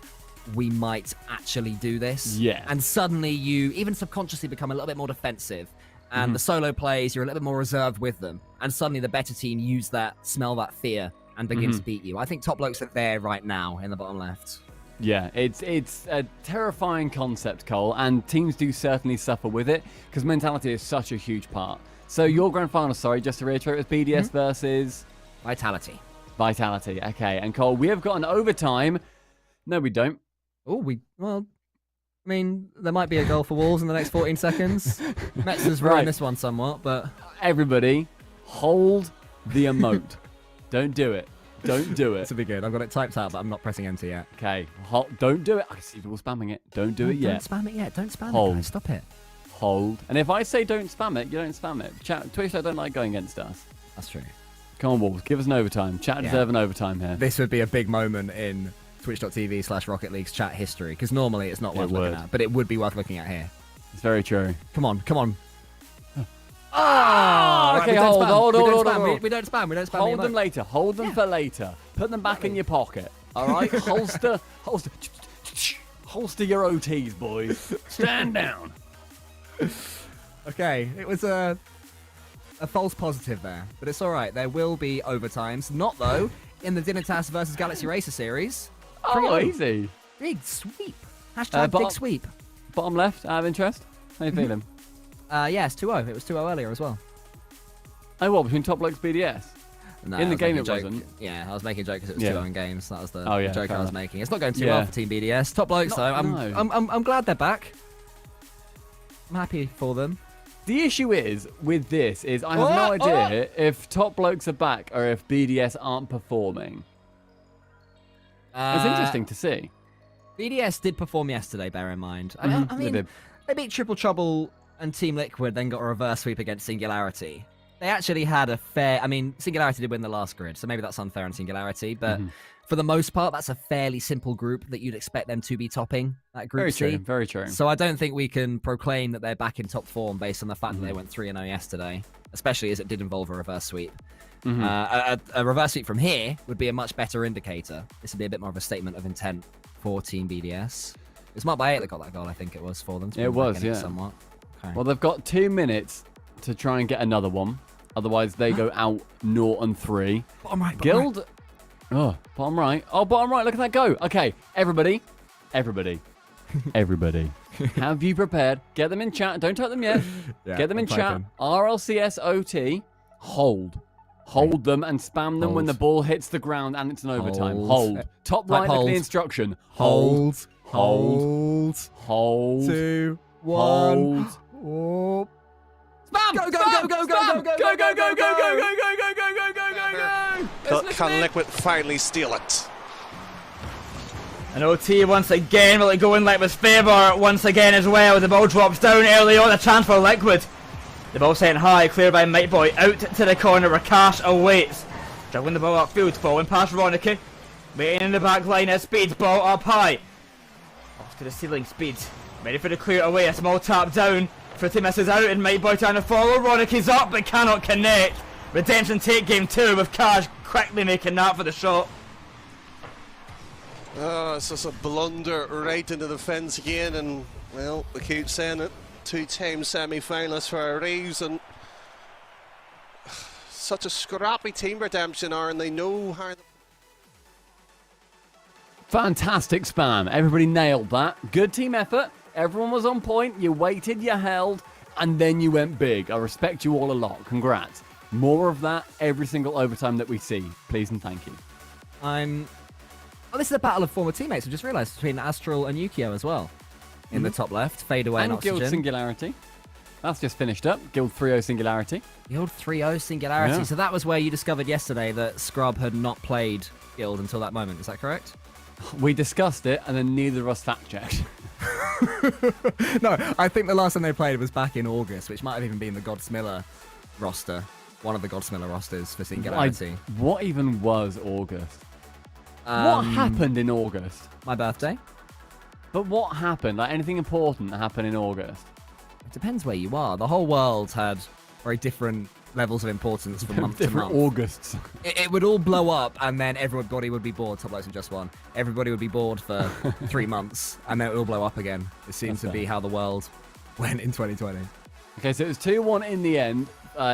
we might actually do this. Yeah. And suddenly you, even subconsciously, become a little bit more defensive. And the solo plays, you're a little bit more reserved with them. And suddenly the better team smell that fear, and begin to beat you. I think Top Blokes are there right now in the bottom left. Yeah, it's a terrifying concept, Cole, and teams do certainly suffer with it, because mentality is such a huge part. So your grand final, sorry, just to reiterate, was BDS versus... Vitality. Vitality, okay. And Cole, we have got an overtime. No, we don't. Oh, well, I mean, there might be a goal for Wolves in the next 14 seconds. Mets has ruined this one somewhat, but... Everybody, hold the emote. Don't do it. Don't do it. This will be good. I've got it typed out, but I'm not pressing enter yet. Okay, don't do it. I see people spamming it. Don't do it yet. Don't spam it yet. Don't spam Hold. it, guys. Stop it. Hold. And if I say don't spam it, you don't spam it. Twitch don't like going against us. That's true. Come on, Wolves. Give us an overtime. Chat deserve an overtime here. This would be a big moment in twitch.tv/Rocket League's chat history, because normally it's not worth looking at, but it would be worth looking at here. It's very true. Come on. Oh, okay, hold. We don't spam. Hold them later. Hold them for later. Put them back in your pocket. All right? Holster your OTs, boys. Stand down. Okay, it was a false positive there, but it's all right. There will be overtimes. Not, though, in the Dignitas versus Galaxy Racer series. Oh, easy. Big sweep. Hashtag big sweep. Bottom left, out of interest. How you feeling? Yeah, it's 2-0. It was 2-0 earlier as well. Oh, what, between Top Blokes BDS? No, in the game it joke. wasn't. Yeah, I was making a joke because it was 2-0 in games. That was the joke I was making. It's not going too well for Team BDS. Top Blokes, though, I'm glad they're back. I'm happy for them. The issue is, with this, is I have no idea if Top Blokes are back or if BDS aren't performing. It's interesting to see. BDS did perform yesterday, bear in mind. I mean, they beat Triple Trouble and Team Liquid, then got a reverse sweep against Singularity. They actually had a fair... I mean, Singularity did win the last grid, so maybe that's unfair on Singularity, but for the most part, that's a fairly simple group that you'd expect them to be topping that group C. Very true. So I don't think we can proclaim that they're back in top form based on the fact that they went 3-0 yesterday, especially as it did involve a reverse sweep. A reverse sweep from here would be a much better indicator. This would be a bit more of a statement of intent for Team BDS. It was Mark by 8 that got that goal, I think it was, for them. It was, yeah. Somewhat. Okay. Well, they've got 2 minutes to try and get another one. Otherwise, they go out 0-3. Bottom right. Guild... Right. Oh, bottom right. Oh, bottom right. Look at that go. Okay, everybody. Have you prepared? Get them in chat. Don't type them yet. Get them in chat. RLCSOT. Hold them and spam them when the ball hits the ground and it's an overtime. Hold. Top right of the instruction. Hold. 2, 1. Spam! Go. Can Liquid finally steal it? An OT once again, will it go in Liquid's favour once again as well? The ball drops down early on, the chance for Liquid. The ball sent high, cleared by Might Boy, out to the corner where Cash awaits. Juggling the ball upfield, falling past Ronicky. Waiting in the back line at speed, ball up high. Off to the ceiling, speed. Ready for the clear away, a small tap down. Fritty misses out and Might Boy trying to follow. Roniky's up but cannot connect. Redemption take game 2 with Cash quickly making that for the shot. Oh, it's just a blunder right into the fence again, and well, we keep saying it, 2-time semi-finalists for a reason. Such a scrappy team, Redemption are, and they know how. Fantastic spam. Everybody nailed that. Good team effort. Everyone was on point. You waited, you held, and then you went big. I respect you all a lot. Congrats. More of that every single overtime that we see. Please and thank you. Well, this is a battle of former teammates. I just realised between Astral and Yukio as well. In the top left, Fade Away and Oxygen. Guild Singularity. That's just finished up. Guild 3-0 Singularity. Guild 3-0 Singularity. Yeah. So that was where you discovered yesterday that Scrub had not played Guild until that moment. Is that correct? We discussed it, and then neither of us fact-checked. No, I think the last time they played was back in August, which might have even been the Godsmiller roster. One of the Godsmiller rosters for Singularity. What even was August? What happened in August? My birthday. But what happened? Like anything important that happened in August? It depends where you are. The whole world had very different levels of importance from month to Different month. Augusts. It would all blow up, and then everybody would be bored. Top Blokes in just one. Everybody would be bored for 3 months, and then it will blow up again. It seems to be how the world went in 2020. Okay, so it was 2-1 in the end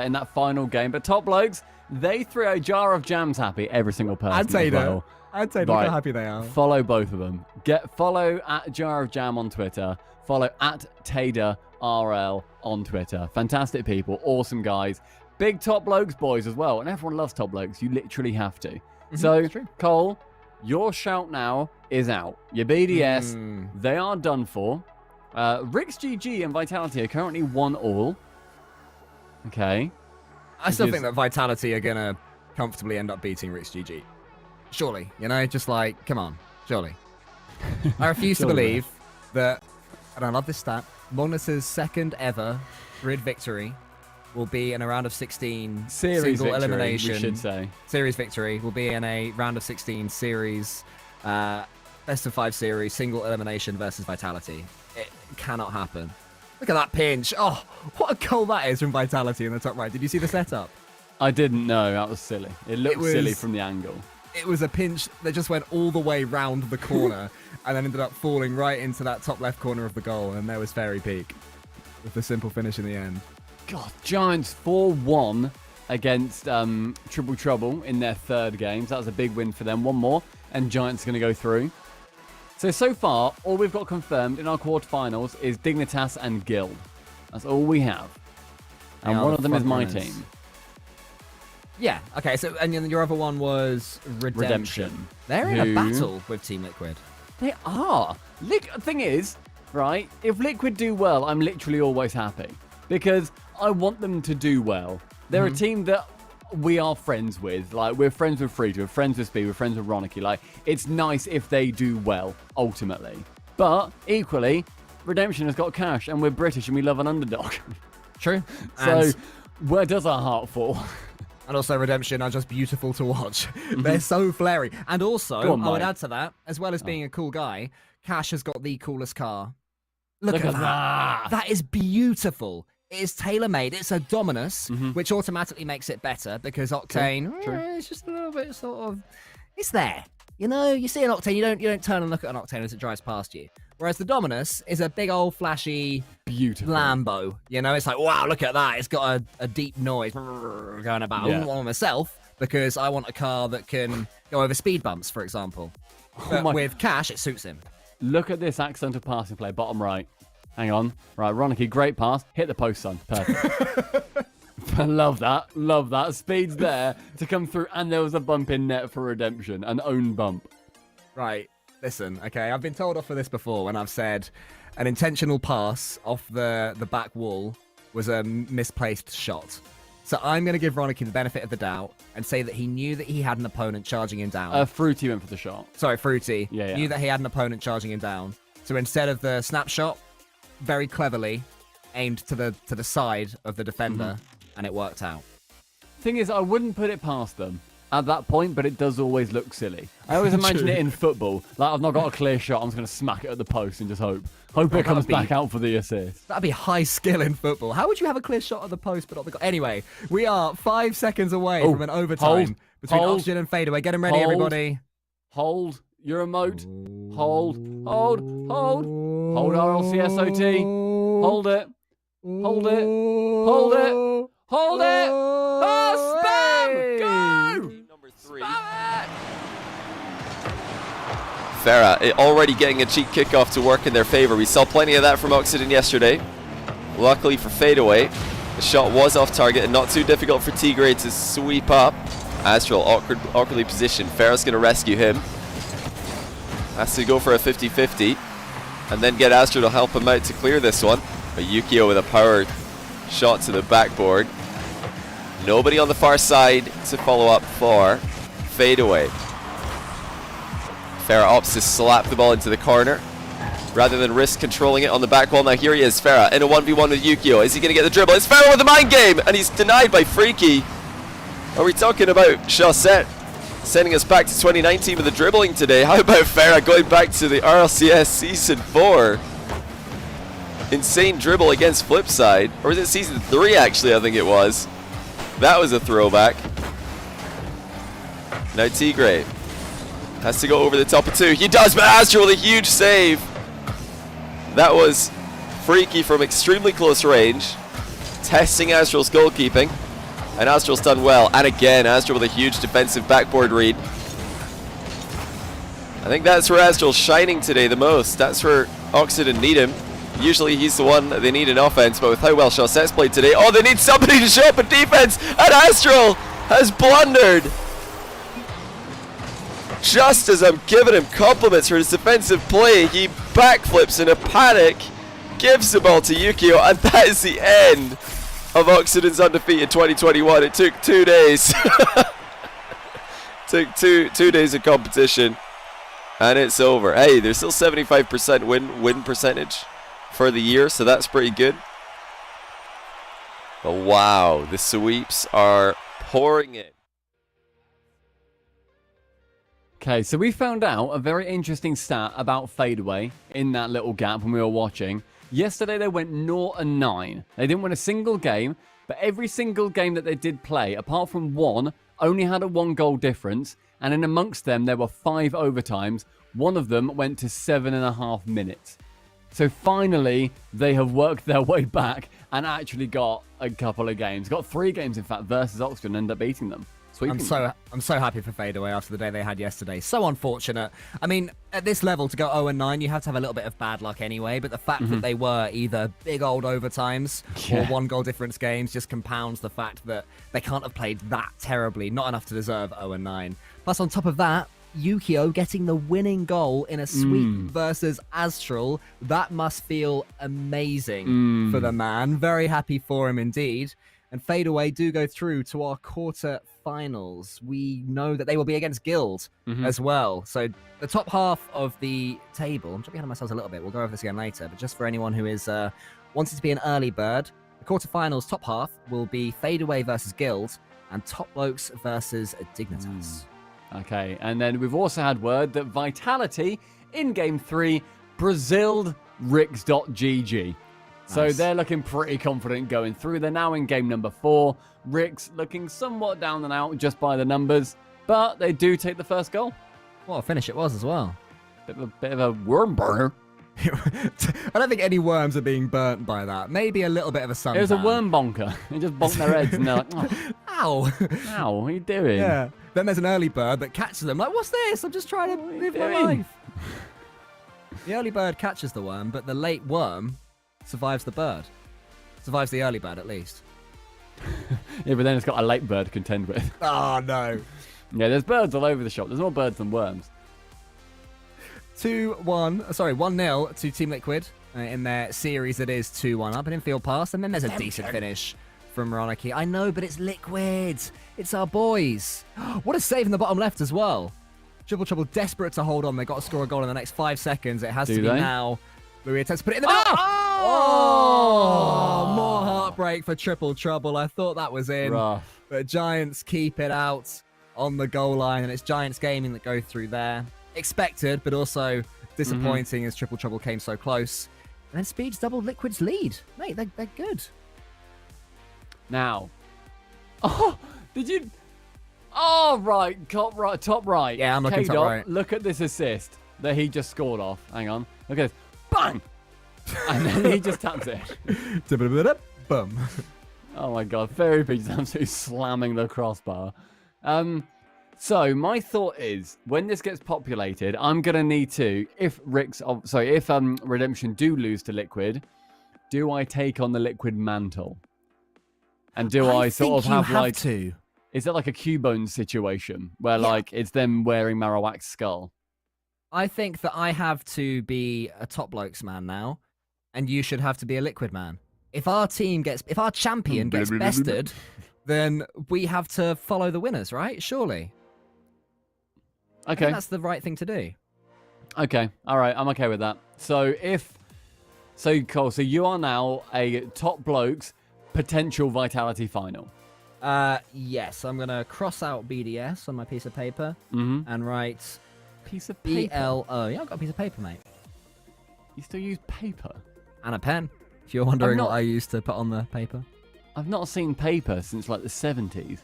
in that final game. But Top Blokes, they threw a jar of jams happy, every single person. I'd say as that. well. I'd say look Right. how happy they are. Follow both of them. Follow at Jar of Jam on Twitter. Follow at Tader RL on Twitter. Fantastic people, awesome guys. Big Top Blokes boys as well. And everyone loves Top Blokes. You literally have to. So, Cole, your shout now is out. Your BDS, they are done for. Rick's GG and Vitality are currently 1-1. Okay. I still think that Vitality are going to comfortably end up beating Rick's GG. Surely. You know, just like, come on. Surely. I refuse to believe that, and I love this stat, Magnus's second ever grid victory will be in a round of 16 Series single victory, elimination. we should say. Series victory will be in a round of 16 series, best of 5 series, single elimination versus Vitality. It cannot happen. Look at that pinch. Oh, what a goal that is from Vitality in the top right. Did you see the setup? I didn't know. That was silly. It looked silly from the angle. It was a pinch that just went all the way round the corner and then ended up falling right into that top left corner of the goal. And there was Fairy Peak with the simple finish in the end. God, Giants 4-1 against Triple Trouble in their third game. So that was a big win for them. One more, and Giants are going to go through. So far, all we've got confirmed in our quarterfinals is Dignitas and Guild. That's all we have. And one of them is my team. Yeah, okay, so and your other one was Redemption. They're in a battle with Team Liquid. They are. Thing is, right, if Liquid do well, I'm literally always happy. Because I want them to do well. They're a team that we are friends with. Like, we're friends with Free, we're friends with Speed, we're friends with Ronicky. Like, it's nice if they do well, ultimately. But, equally, Redemption has got cash, and we're British, and we love an underdog. True. So, where does our heart fall? And also Redemption are just beautiful to watch. They're so flary. And also, I would add to that, as well as being a cool guy, Cash has got the coolest car. Look at that. That is beautiful. It is tailor-made. It's a Dominus, which automatically makes it better because Octane, it's just a little bit sort of, it's there. You know, you see an Octane, you don't turn and look at an Octane as it drives past you. Whereas the Dominus is a big old flashy, beautiful Lambo. You know, it's like, wow, look at that. It's got a deep noise going about. I wouldn't want one myself because I want a car that can go over speed bumps, for example. But with Cash, it suits him. Look at this accidental passing play, bottom right. Hang on. Right, Ronicky, great pass. Hit the post, son. Perfect. I love that. Love that. Speed's there to come through, and there was a bump in net for Redemption. An own bump. Right. Listen, okay, I've been told off for this before when I've said an intentional pass off the back wall was a misplaced shot. So I'm going to give Ronicky the benefit of the doubt and say that he knew that he had an opponent charging him down. Fruity went for the shot. Sorry, Fruity. Yeah. Knew that he had an opponent charging him down. So instead of the snapshot, very cleverly aimed to the side of the defender, and it worked out. Thing is, I wouldn't put it past them at that point, but it does always look silly. I always imagine it in football. Like, I've not got a clear shot, I'm just going to smack it at the post and just hope it comes back out for the assist. That'd be high skill in football. How would you have a clear shot at the post but not the goal? Anyway, we are 5 seconds away from an overtime between Oxygen and Fadeaway. Get him ready, everybody. Hold your emote. Hold RLCSOT. Hold it. Hold it. Hold it. Hold it. Oh, spam! Go! Number 3. Farah already getting a cheap kickoff to work in their favor. We saw plenty of that from Oxygen yesterday. Luckily for Fadeaway, the shot was off target and not too difficult for Tigray to sweep up. Astral awkwardly positioned. Farah's going to rescue him. Has to go for a 50-50 and then get Astral to help him out to clear this one. But Yukio with a power shot to the backboard. Nobody on the far side to follow up for Fadeaway. Farah opts to slap the ball into the corner rather than risk controlling it on the back wall. Now here he is, Farah in a 1v1 with Yukio. Is he going to get the dribble? It's Farah with the mind game, and he's denied by Freaky. Are we talking about Chaussette sending us back to 2019 with the dribbling today? How about Farah going back to the RLCS Season 4? Insane dribble against Flipside. Or was it Season 3 actually, I think it was. That was a throwback. Now Tigray has to go over the top of 2. He does, but Astral with a huge save. That was freaky from extremely close range. Testing Astral's goalkeeping. And Astral's done well. And again, Astral with a huge defensive backboard read. I think that's where Astral's shining today the most. That's where Oxygen need him. Usually he's the one that they need in offense, but with how well Chaussets played today, oh, they need somebody to show up in defense, and Astral has blundered. Just as I'm giving him compliments for his defensive play, he backflips in a panic, gives the ball to Yukio, and that is the end of Oxygen's undefeated 2021. It took 2 days. Took two days of competition, and it's over. Hey, there's still 75% win percentage for the year, so that's pretty good. But wow, the sweeps are pouring in. Okay, so we found out a very interesting stat about Fadeaway in that little gap when we were watching. Yesterday they went 0-9. They didn't win a single game, but every single game that they did play, apart from one, only had a 1-goal difference, and in amongst them there were 5 overtimes. One of them went to 7.5 minutes. So finally, they have worked their way back and actually got a couple of games. Got 3 games, in fact, versus Oxford and ended up beating them. I'm so happy for Fadeaway after the day they had yesterday. So unfortunate. I mean, at this level, to go 0-9, you have to have a little bit of bad luck anyway. But the fact that they were either big old overtimes or 1-goal difference games just compounds the fact that they can't have played that terribly. Not enough to deserve 0-9. Plus, on top of that, Yukio getting the winning goal in a sweep versus Astral. That must feel amazing for the man. Very happy for him indeed. And Fadeaway do go through to our quarter-finals. We know that they will be against Guild as well. So the top half of the table, I'm jumping ahead of myself a little bit, we'll go over this again later, but just for anyone who is wanting to be an early bird, the quarter-finals top half will be Fadeaway versus Guild and Top Blokes versus Dignitas. Okay, and then we've also had word that Vitality in Game 3 Braziled Rix.gg. So they're looking pretty confident going through. They're now in game number 4. Rix looking somewhat down and out just by the numbers, but they do take the first goal. What a finish it was as well. Bit of a worm burner. I don't think any worms are being burnt by that. Maybe a little bit of a suntan. It was a worm bonker. They just bonked their heads and they're like, oh, ow. Ow, what are you doing? Yeah. Then there's an early bird that catches them. Like, what's this? I'm just trying to live my life. The early bird catches the worm, but the late worm survives the bird. Survives the early bird, at least. Yeah, but then it's got a late bird to contend with. Oh, no. Yeah, there's birds all over the shop. There's more birds than worms. 1-0 to Team Liquid in their series that is 2-1 up. An infield pass, and then there's a decent finish from Ronaki. I know, but it's Liquid. It's our boys. What a save in the bottom left as well. Triple Trouble desperate to hold on. They've got to score a goal in the next 5 seconds. It has to be now. Louis attempts to put it in the middle. Oh! More heartbreak for Triple Trouble. I thought that was in. Rough. But Giants keep it out on the goal line, and it's Giants Gaming that go through there. Expected, but also disappointing as Triple Trouble came so close. And then Speed's doubled Liquid's lead. Mate, they're good. Now. Oh, did you... Oh, right. Top right. Yeah, I'm looking top right. Look at this assist that he just scored off. Hang on. Look at this. Bang! And then he just taps it. Boom. Oh my god, Fairy Peach is absolutely slamming the crossbar. So my thought is, when this gets populated, I'm gonna need to, if Redemption do lose to Liquid, do I take on the Liquid mantle? And do I sort of have like to. Is it like a Cubone situation where like it's them wearing Marowak's skull? I think that I have to be a Top Blokes man now, and you should have to be a Liquid man. If our champion gets bested, then we have to follow the winners, right? Surely. Okay. I think that's the right thing to do. Okay. All right. I'm okay with that. So Cole, so you are now a Top Blokes potential Vitality final. Yes. I'm gonna cross out BDS on my piece of paper and write. Piece of paper. BLO. Yeah, I've got a piece of paper, mate. You still use paper? And a pen. If you're wondering what I used to put on the paper. I've not seen paper since like the 70s.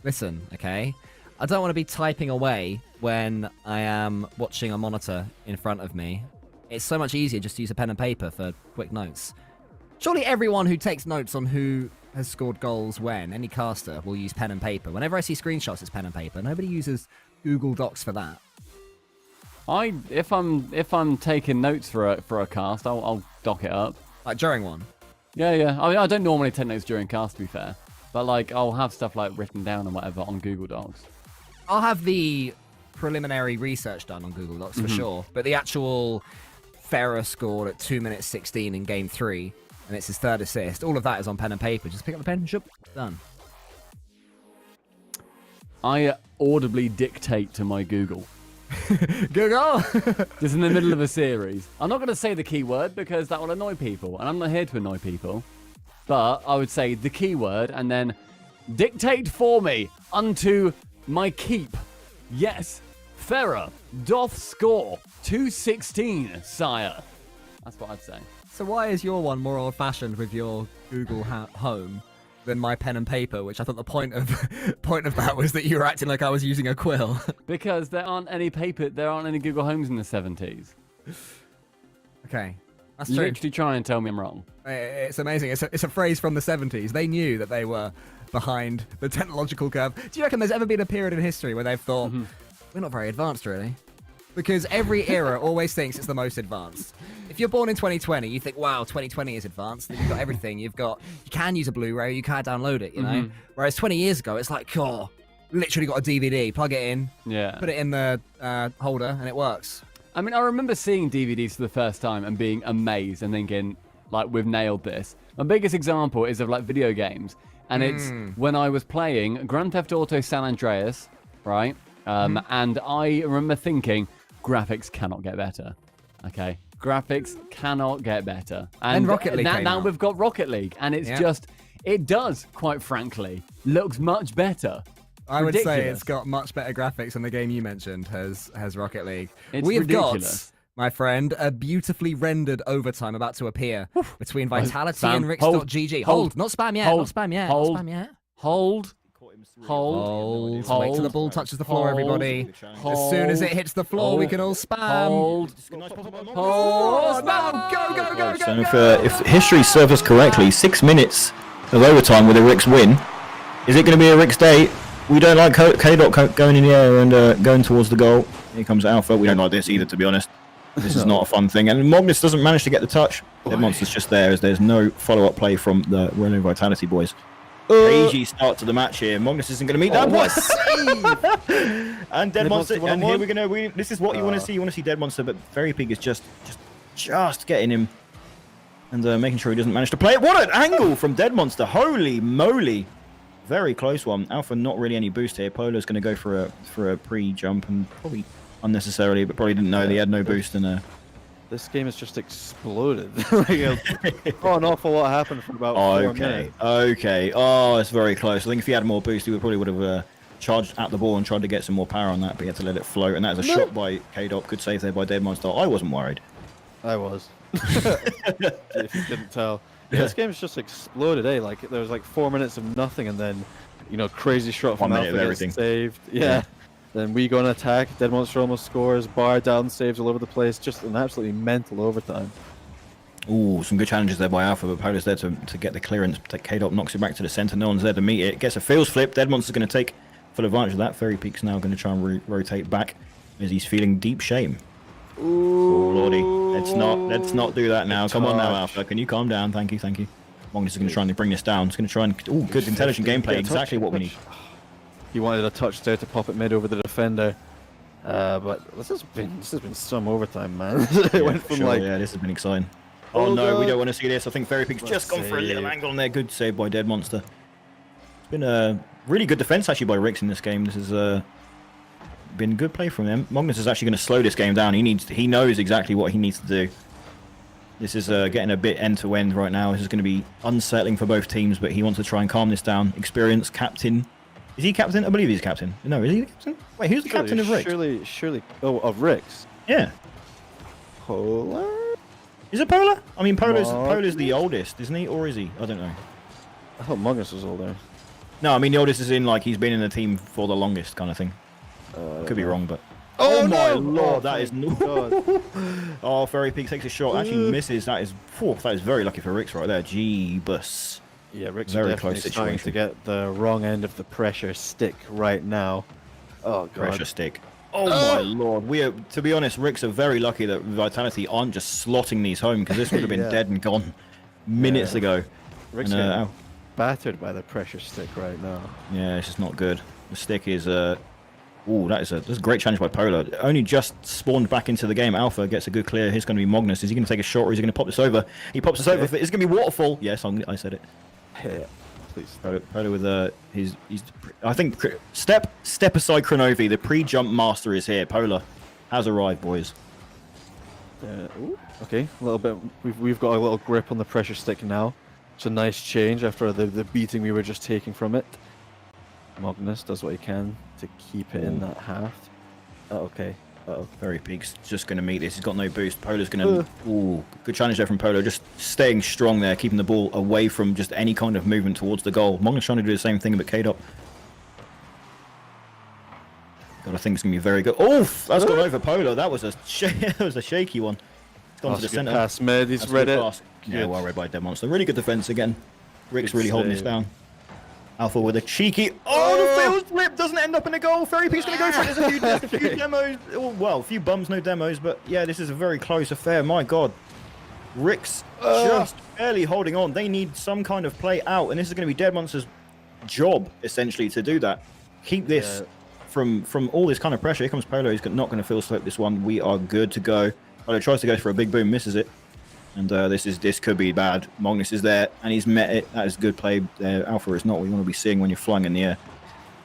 Listen, okay? I don't want to be typing away when I am watching a monitor in front of me. It's so much easier just to use a pen and paper for quick notes. Surely everyone who takes notes on who has scored goals when, any caster, will use pen and paper. Whenever I see screenshots, it's pen and paper. Nobody uses Google Docs for that. If I'm taking notes for a cast, I'll dock it up. Like during one? Yeah. I mean, I don't normally take notes during cast, to be fair. But, like, I'll have stuff, like, written down and whatever on Google Docs. I'll have the preliminary research done on Google Docs for sure. But the actual Ferrer scored at 2 minutes 16 in Game 3, and it's his 3rd assist, all of that is on pen and paper. Just pick up the pen, shoop, done. I audibly dictate to my Google. Google! Just in the middle of a series. I'm not going to say the keyword because that will annoy people, and I'm not here to annoy people. But I would say the keyword and then dictate for me unto my keep. Yes, Ferrer doth score 216, sire. That's what I'd say. So why is your one more old-fashioned with your Google Home than my pen and paper, which I thought the point of that was that you were acting like I was using a quill? Because there aren't any Google Homes in the 70s. Okay. That's true. Literally try and tell me I'm wrong. It's amazing. It's a phrase from the 70s. They knew that they were behind the technological curve. Do you reckon there's ever been a period in history where they've thought, we're not very advanced, really? Because every era always thinks it's the most advanced. If you're born in 2020, you think, wow, 2020 is advanced. You've got everything. You can use a Blu-ray, you can't download it, you know? Whereas 20 years ago, it's like, oh, literally got a DVD, plug it in, put it in the holder, and it works. I mean, I remember seeing DVDs for the first time and being amazed and thinking, like, we've nailed this. My biggest example is of, like, video games. And it's when I was playing Grand Theft Auto San Andreas, right? And I remember thinking, graphics cannot get better. Okay? Graphics cannot get better. And Rocket League came now out. we've got Rocket League. And it's just, it does, quite frankly, looks much better. I would say Ridiculous. it's got much better graphics than the game you mentioned has Rocket League. It's We've ridiculous. got, my friend, a beautifully rendered overtime about to appear between Vitality Sam, and Rix.gg. Hold, not spam yet, not spam yet, not spam yet. Hold. Wait till the ball touches the floor, everybody. As soon as it hits the floor, we can all spam. Hold. Spam! Go! So if history serves us correctly, 6 minutes of overtime with a Rix win. Is it going to be a Rix day? We don't like K-Dot going in the air and going towards the goal. Here comes Alpha. We don't like this either, to be honest. This is not a fun thing. And Magnus doesn't manage to get the touch. Dead Monster's just there as there's no follow-up play from the Renault Vitality boys. Crazy start to the match here. Magnus isn't going to meet that. What a save! And Dead Monster. And here we're going to... This is what you want to see. You want to see Dead Monster, but Very Pig is just getting him. And making sure he doesn't manage to play it. What an angle from Dead Monster. Holy moly. Very close one. Alpha not really any boost here. Polo's going to go for a pre-jump and probably unnecessarily, but probably didn't know he had no boost in there. This game has just exploded. Oh, an awful lot happened for about 4 minutes. Okay. Oh, it's very close. I think if he had more boost, he probably would have charged at the ball and tried to get some more power on that, but he had to let it float. And that is a shot by K-Dop. Good save there by Dead Monster. I wasn't worried. I was. If you couldn't tell. Yeah, this game's just exploded, eh? Like, there was like 4 minutes of nothing, and then, you know, crazy shot from 1 minute Alpha of gets everything. saved. Yeah. Then we go on attack. Dead Monster almost scores. Bar down, saves all over the place. Just an absolutely mental overtime. Ooh, some good challenges there by Alpha, but Polo's there to get the clearance. K-Dop knocks it back to the center. No one's there to meet it. Gets a feels flip. Dead Monster's going to take full advantage of that. Fairy Peak's now going to try and rotate back as he's feeling deep shame. Ooh, lordy. Let's not do that now. Come on now, Alpha. Can you calm down? Thank you. Magnus is going to try and bring this down. He's going to try and... Ooh, good intelligent gameplay. Exactly what we need. He wanted a touch there to pop it mid over the defender. But this has been some overtime, man. It went from yeah, this has been exciting. Oh no, we don't want to see this. I think Fairy Pig's just gone for a little angle on there. Good save by Dead Monster. It's been a really good defense actually by Rix in this game. This has been good play from him. Magnus is actually going to slow this game down. He knows exactly what he needs to do. This is getting a bit end to end right now. This is going to be unsettling for both teams, but he wants to try and calm this down. Experienced captain. Is he captain? I believe he's captain. No, is he the captain? Wait, who's the captain of Rix? Surely. Oh, of Rix. Yeah. Polar? Is it Polar? I mean, Polar's the oldest, isn't he? Or is he? I don't know. I thought Magnus was older. No, I mean the oldest is in like he's been in the team for the longest kind of thing. Could be wrong, but. Oh, my no! lord, that thank is no. Oh, Ferry Peak takes a shot, actually misses. That is very lucky for Rix right there. Jeebus. Yeah, Rick's Very definitely close starting situation. to get the wrong end of the pressure stick right now. Oh god. Pressure stick. Oh my lord. We are, to be honest, Ricks are very lucky that Vitality aren't just slotting these home because this would have been Yeah. dead and gone minutes ago. Rick's And, getting battered by the pressure stick right now. yeah, this is not good. The stick is that's a great challenge by Polar. Only just spawned back into the game. Alpha gets a good clear. Here's going to be Magnus. Is he going to take a shot or is he going to pop this over? He pops this over. It's going to be Waterfall. Yes, I said it. Yeah, please. Polar with he's I think step aside Chronovi. The pre-jump master is here. Polar has arrived, boys. Okay, a little bit. We've got a little grip on the pressure stick now. It's a nice change after the beating we were just taking from it. Magnus does what he can to keep it in that half. Okay. Very Peak's just going to meet this. He's got no boost. Polar's going to... Ooh, good challenge there from Polar. Just staying strong there, keeping the ball away from just any kind of movement towards the goal. Magnus trying to do the same thing, but K-Dot... God, I think it's going to be very good. Oh, that's gone over Polar. That was a shaky one. It's gone to the centre. Pass mid. He's That's read good it. pass. Yeah, Good. well read by Dead Monster. Really good defense again. Rick's really holding this save. down. Alpha with a cheeky... Oh, the failed flip doesn't end up in a goal. Ferry Peak's going to go for it. There's a few demos. Well, a few bums, no demos. But yeah, this is a very close affair. My God. Rick's just barely holding on. They need some kind of play out. And this is going to be Dead Monster's job, essentially, to do that. Keep this from all this kind of pressure. Here comes Polo. He's not going to field slip this one. We are good to go. Polo tries to go for a big boom, misses it. And this could be bad. Magnus is there, and he's met it. That is good play. Alpha is not what you want to be seeing when you're flying in the air.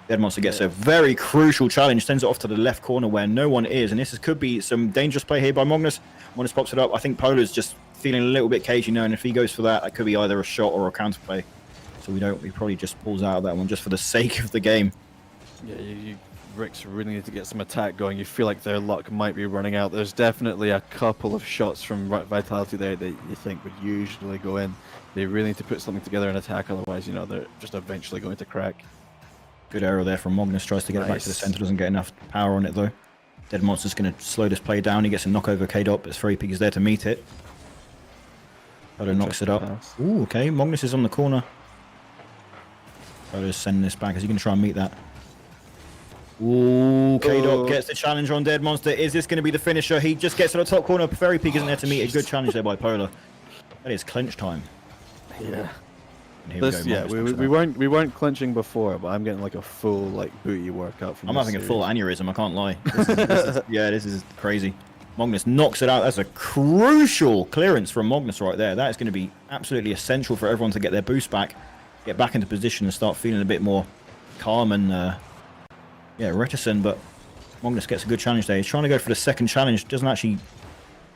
Dead Monster gets a very crucial challenge, sends it off to the left corner where no one is. And could be some dangerous play here by Magnus. Magnus pops it up. I think Polar's just feeling a little bit cagey now, and if he goes for that, that could be either a shot or a counter play. So he probably just pulls out of that one just for the sake of the game. Yeah, Ricks really need to get some attack going. You feel like their luck might be running out. There's definitely a couple of shots from Vitality there that you think would usually go in. They really need to put something together and attack, otherwise, they're just eventually going to crack. Good arrow there from Magnus, tries to get it back to the center, doesn't get enough power on it though. Dead Monster's going to slow this play down. He gets a knock over K-Dot, but Ferry Peak is there to meet it. Polo knocks it up. Pass. Ooh, okay, Magnus is on the corner. Polo's sending this back. Is he going to try and meet that? Ooh, K-Dot gets the challenge on Dead Monster. Is this going to be the finisher? He just gets to the top corner. Ferry Peak isn't there to meet a good challenge there by Polar. That is clinch time. Yeah. And here We weren't clinching before, but I'm getting like a full booty workout from I'm this having a series. full aneurysm, I can't lie. This is crazy. Magnus knocks it out. That's a crucial clearance from Magnus right there. That is going to be absolutely essential for everyone to get their boost back, get back into position and start feeling a bit more calm and reticent. But Magnus gets a good challenge there. He's trying to go for the second challenge, doesn't actually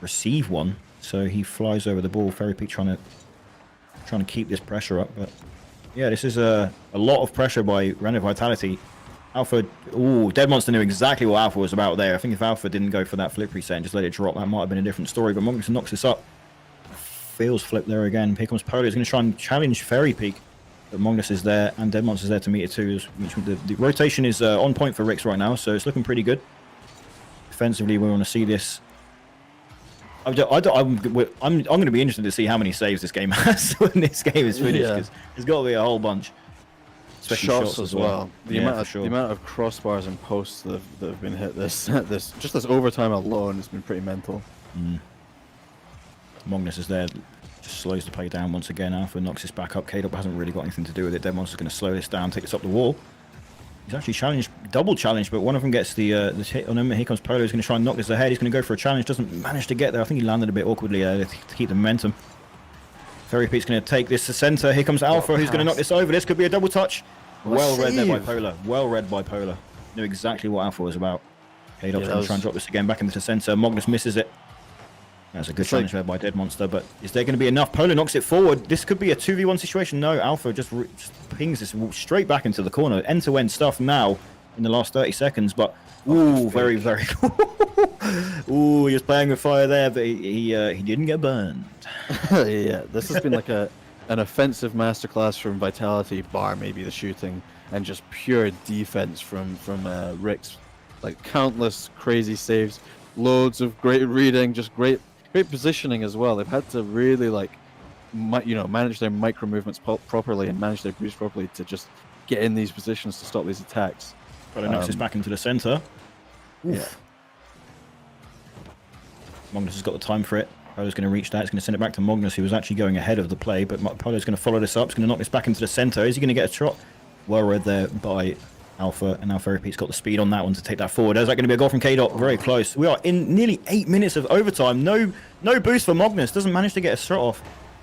receive one, so he flies over the ball. Ferry Peak trying to keep this pressure up, but yeah, this is a lot of pressure by Random Vitality. Alpha, Dead Monster knew exactly what Alpha was about there. I think if Alpha didn't go for that flip reset and just let it drop, that might have been a different story, but Magnus knocks this up. Feels flip there again. Here comes Polo. He's going to try and challenge Ferry Peak, but Magnus is there and Dead Monster's there to meet it too. The rotation is on point for Rix right now, so it's looking pretty good. Defensively, we want to see this. I'm going to be interested to see how many saves this game has when this game is finished, because there's got to be a whole bunch. Especially shots as well. The amount of crossbars and posts that have been hit this overtime alone has been pretty mental. Magnus is there, just slows the play down once again. Alpha knocks this back up. K-Dop hasn't really got anything to do with it. Dead Monster's going to slow this down, take this up the wall. He's actually double challenged, but one of them gets the hit on him. Here comes Polo. He's going to try and knock this ahead. He's going to go for a challenge. Doesn't manage to get there. I think he landed a bit awkwardly to keep the momentum. Ferry Peak's going to take this to center. Here comes Alpha, who's going to knock this over. This could be a double touch. Well read there by Polar. Well read by Polar. Knew exactly what Alpha was about. K-Dop's going to try and drop this again back into the center. Magnus misses it. That's a good challenge there by Dead Monster, but is there going to be enough? Polar knocks it forward. This could be a 2v1 situation. No, Alpha just pings this straight back into the corner. End-to-end stuff now in the last 30 seconds, but very, very ooh, he was playing with fire there, but he didn't get burned. Yeah, this has been like a an offensive masterclass from Vitality, bar maybe the shooting, and just pure defense from Rix. Like countless crazy saves, loads of great reading, just great positioning as well. They've had to really like, manage their micro movements properly and manage their boost properly to just get in these positions to stop these attacks. Nexus back into the center. Yeah. Magnus has got the time for it. Polo's going to reach that. It's going to send it back to Magnus, who was actually going ahead of the play, but Polo's going to follow this up. He's going to knock this back into the center. Is he going to get a shot? Well read there by Alpha, and now Ferrypete's got the speed on that one to take that forward. Is that going to be a goal from K-Dot? Very close. We are in nearly 8 minutes of overtime. No boost for Magnus. Doesn't manage to get a shot off.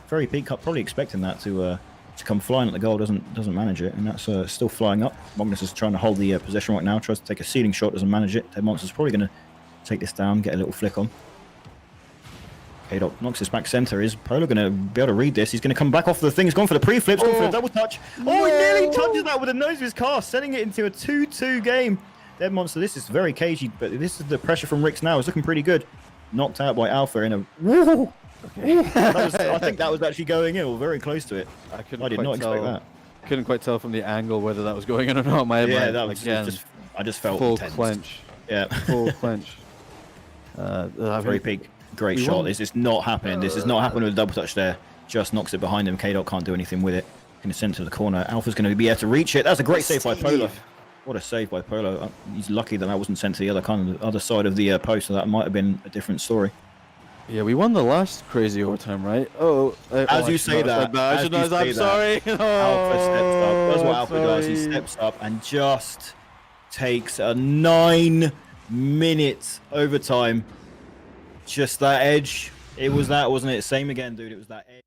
Ferrypete probably expecting that to come flying at the goal. Doesn't manage it, and that's still flying up. Magnus is trying to hold the possession right now. Tries to take a ceiling shot. Doesn't manage it. Dead Monster's probably going to take this down, get a little flick on. K-Dot knocks this back center. Is Polo going to be able to read this? He's going to come back off the thing. He's gone for the pre-flips, gone for a double touch. Oh, he nearly touches that with the nose of his car, sending it into a 2-2 game. Dead Monster, this is very cagey, but this is the pressure from Rix now. It's looking pretty good. Knocked out by Alpha in a... Woo! Okay. I think that was actually going in, or very close to it. I did not expect that. Couldn't quite tell from the angle whether that was going in or not. That was just... I just felt full tense. Clench. Yeah. Full clench. Very big. Great shot. This is not happening. This is not happening with a double touch there. Just knocks it behind him. K-Dot can't do anything with it. Going to send it to the corner. Alpha's going to be able to reach it. That's a great save by Polo. What a save by Polo. He's lucky that wasn't sent to the other side of the post, so that might have been a different story. Yeah, we won the last crazy overtime, right? As you say that, I'm sorry. Alpha steps up. That's what Alpha does. He steps up and just takes a 9-minute overtime. Just that edge. It was that, wasn't it? Same again, dude. It was that edge.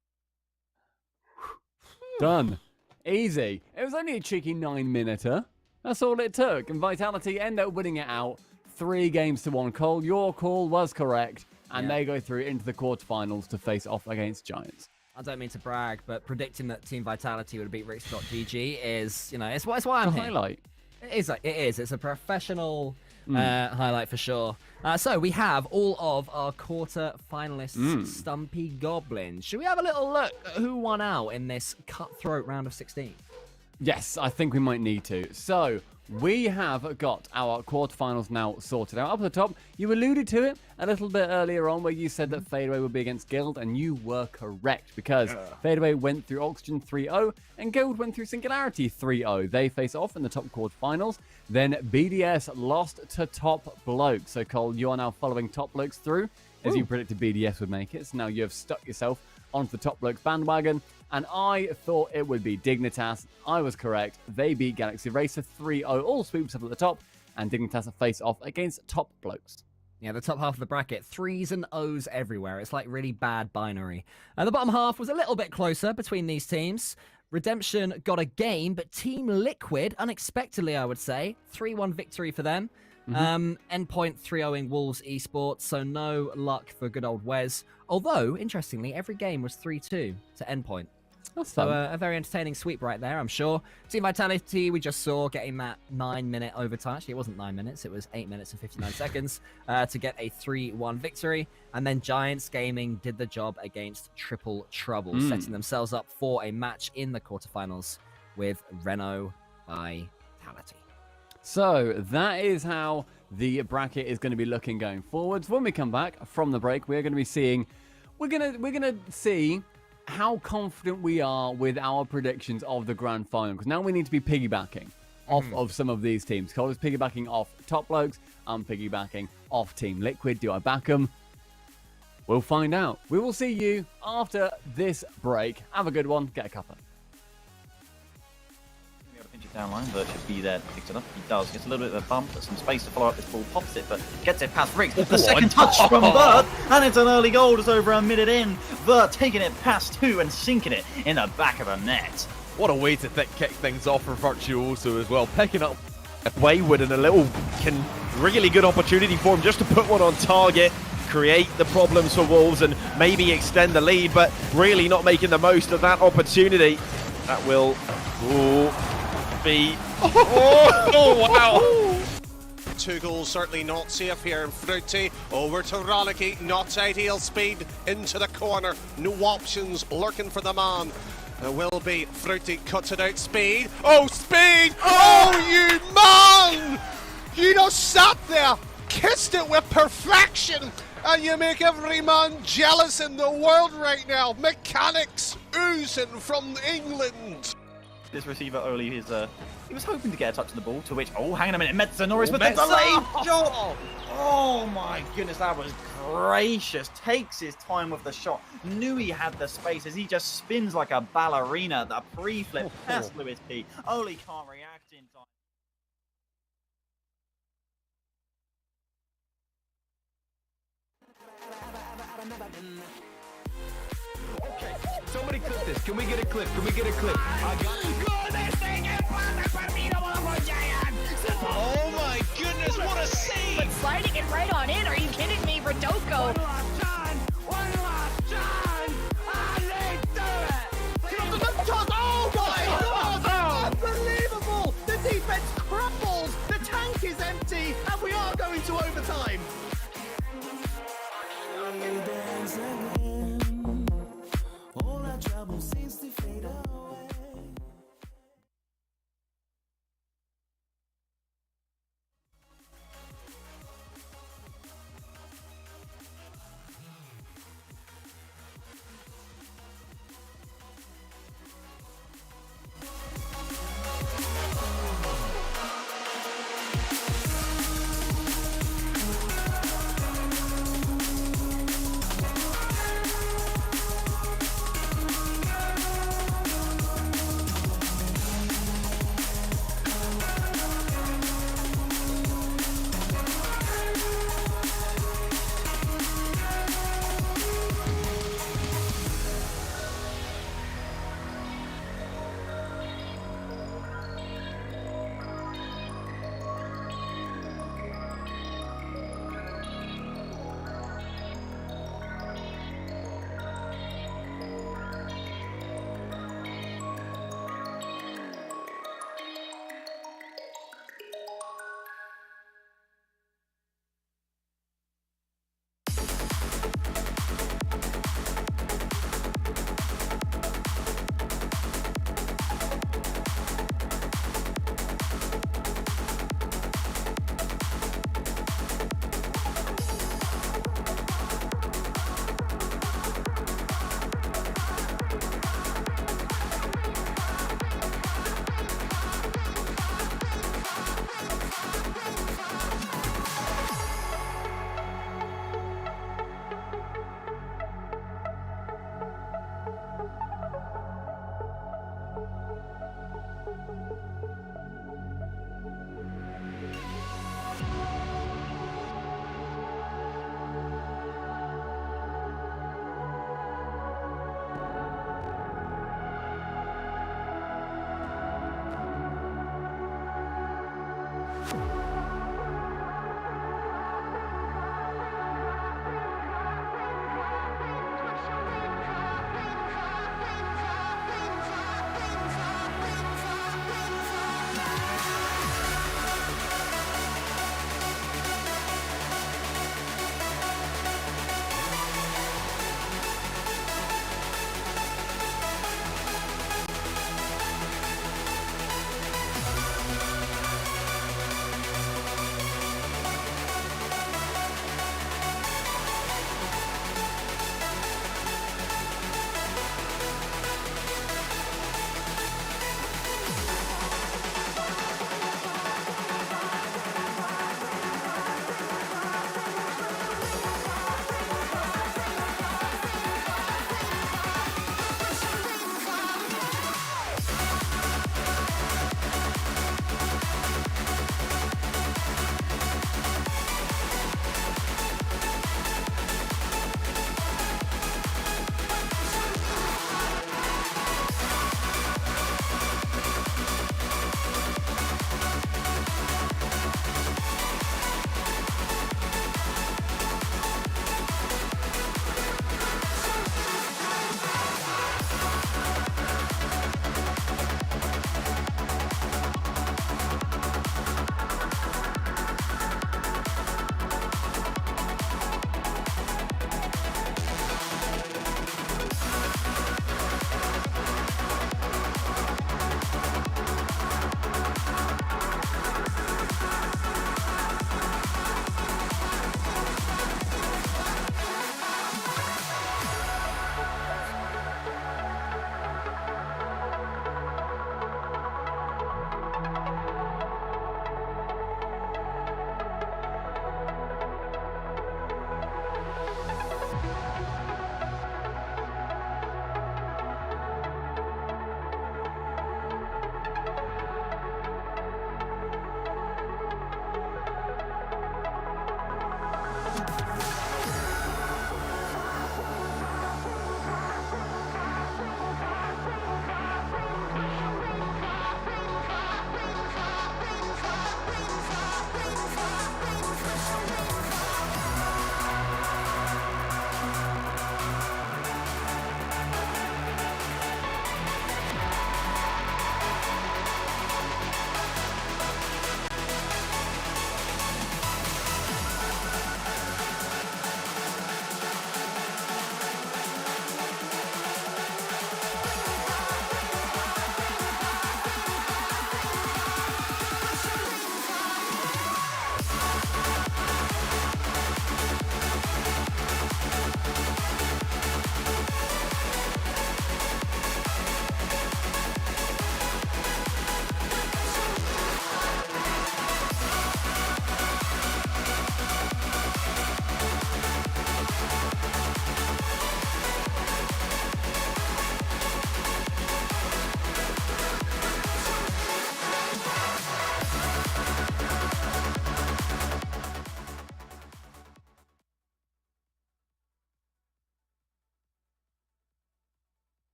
Done. Easy. It was only a cheeky 9-minuter. That's all it took. And Vitality end up winning it out 3-1. Cole, your call was correct. And they go through into the quarterfinals to face off against Giants. I don't mean to brag, but predicting that Team Vitality would beat Rix.GG is, it's why I'm here. Highlight. It is. It's a professional highlight for sure. So we have all of our quarter finalists, Stumpy Goblins. Should we have a little look at who won out in this cutthroat round of 16? Yes, I think we might need to. So we have got our quarterfinals now sorted out. Up at the top, you alluded to it a little bit earlier on where you said that Fadeaway would be against Guild, and you were correct because Fadeaway went through Oxygen 3-0 and Guild went through Singularity 3-0. They face off in the top quarterfinals. Then BDS lost to Top Blokes. So Cole, you are now following Top Blokes through as you predicted BDS would make it. So now you have stuck yourself onto the Top Blokes bandwagon. And I thought it would be Dignitas. I was correct. They beat Galaxy Racer 3-0. All sweeps up at the top. And Dignitas face off against Top Blokes. Yeah, the top half of the bracket, 3s and O's everywhere. It's like really bad binary. The bottom half was a little bit closer between these teams. Redemption got a game, but Team Liquid, unexpectedly I would say, 3-1 victory for them. Endpoint 3-0ing Wolves Esports, so no luck for good old Wes. Although, interestingly, every game was 3-2 to Endpoint. So a very entertaining sweep right there, I'm sure. Team Vitality, we just saw getting that 9-minute overtime. Actually, it wasn't 9 minutes. It was 8 minutes and 59 seconds to get a 3-1 victory. And then Giants Gaming did the job against Triple Trouble, setting themselves up for a match in the quarterfinals with Renault Vitality. So that is how the bracket is going to be looking going forwards. When we come back from the break, we're going to be seeing... We're gonna see how confident we are with our predictions of the grand final, because now we need to be piggybacking off of some of these teams. Cole is piggybacking off Top Blokes. I'm piggybacking off Team Liquid. Do I back them? We'll find out. We will see you after this break. Have a good one. Get a cuppa. Pinch it down line, Vert should be there, picks it up. He does. Gets a little bit of a bump, but some space to follow up this ball, pops it, but gets it past Riggs. The second touch from Vert, and it's an early goal just over a minute in. Vert taking it past 2 and sinking it in the back of the net. What a way to kick things off for Virtuoso as well. Picking up Wayward and a little really good opportunity for him just to put one on target, create the problems for Wolves and maybe extend the lead, but really not making the most of that opportunity. That will be... Oh, wow! 2 goals certainly not safe here in Fruity. Over to Rollicky, not ideal speed into the corner. No options, lurking for the man. There will be Fruity cuts it out. Speed. Oh, Speed! Oh, you man! You just sat there, kissed it with perfection, and you make every man jealous in the world right now. Mechanics oozing from England. This receiver Oli is he was hoping to get a touch on the ball, to which, oh, hang on a minute, Metza Norris with the delayed shot. Oh my goodness, that was gracious. Takes his time with the shot. Knew he had the space as he just spins like a ballerina. The pre-flip past Lewis P. Oli can't react in time. Okay, somebody clip this. Can we get a clip? Can we get a clip? I got Oh my goodness, what a save! But sliding it right on in, are you kidding me, Rodoko? One last chance, and they do it! Oh my God! Unbelievable! The defense crumbles, the tank is empty, and we are going to overtime. All that trouble seems to fade away.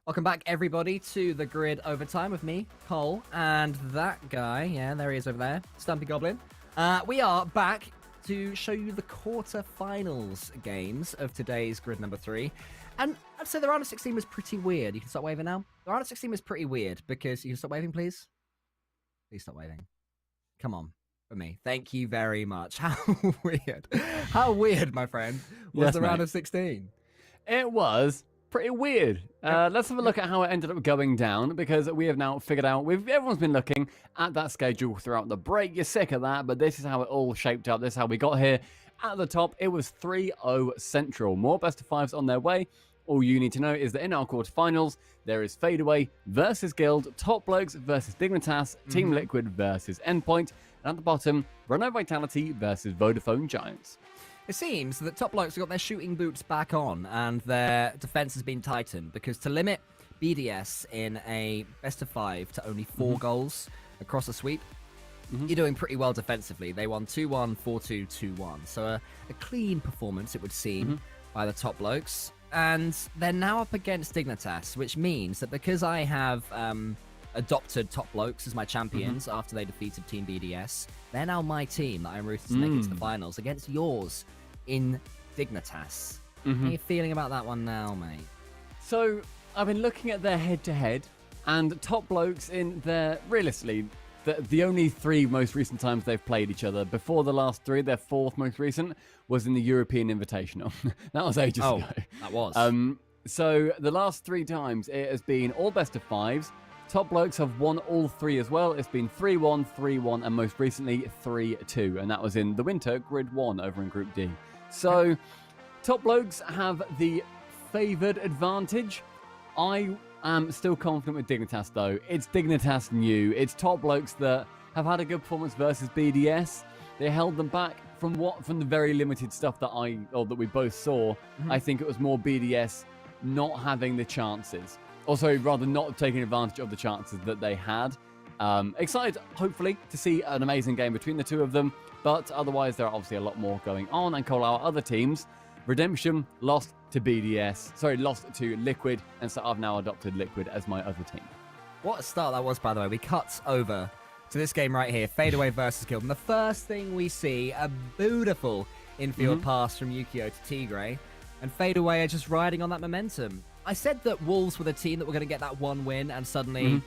Welcome back, everybody, to the grid overtime with me, Cole, and that guy. Yeah, there he is over there, Stumpy Goblin. We are back to show you the quarter-finals games of today's grid number 3. And I'd say the round of 16 was pretty weird. You can stop waving now. The round of 16 was pretty weird because... You can stop waving, please? Please stop waving. Come on. For me. Thank you very much. How weird. How weird, my friend, was the round of 16? It was pretty weird. Let's have a look at how it ended up going down, because we have now figured out, everyone's been looking at that schedule throughout the break. You're sick of that, but this is how it all shaped up. This is how we got here. At the top, it was 3-0 Central. More best of 5s on their way. All you need to know is that in our quarterfinals, there is Fadeaway versus Guild, Top Blokes versus Dignitas, Team Liquid versus Endpoint, and at the bottom, Renault Vitality versus Vodafone Giants. It seems that Top Blokes have got their shooting boots back on and their defense has been tightened, because to limit BDS in a best of 5 to only 4 goals across a sweep, you're doing pretty well defensively. They won 2-1, 4-2, 2-1. So a clean performance, it would seem, by the Top Blokes. And they're now up against Dignitas, which means that because I have adopted Top Blokes as my champions after they defeated Team BDS, they're now my team that I'm rooted to make it to the finals against yours in Dignitas. How are you feeling about that one now, mate? So, I've been looking at their head-to-head, and Top Blokes in their, realistically, the only 3 most recent times they've played each other, before the last 3, their 4th most recent, was in the European Invitational. That was ages ago. That was. So, the last 3 times, it has been all best of 5s. Top Blokes have won all 3 as well. It's been 3-1, 3-1, and most recently 3-2. And that was in the winter, Grid 1 over in Group D. So, Top Blokes have the favoured advantage. I am still confident with Dignitas, though. It's Dignitas new. It's Top Blokes that have had a good performance versus BDS. They held them back from the very limited stuff that we both saw. I think it was more BDS not having the chances. Also, rather not taking advantage of the chances that they had. Excited, hopefully, to see an amazing game between the two of them. But otherwise, there are obviously a lot more going on. And call our other teams. Redemption lost to lost to Liquid. And so I've now adopted Liquid as my other team. What a start that was, by the way. We cut over to this game right here. Fadeaway versus Guild. And the first thing we see, a beautiful infield pass from Yukio to Tigray. And Fadeaway are just riding on that momentum. I said that Wolves were the team that were going to get that one win and suddenly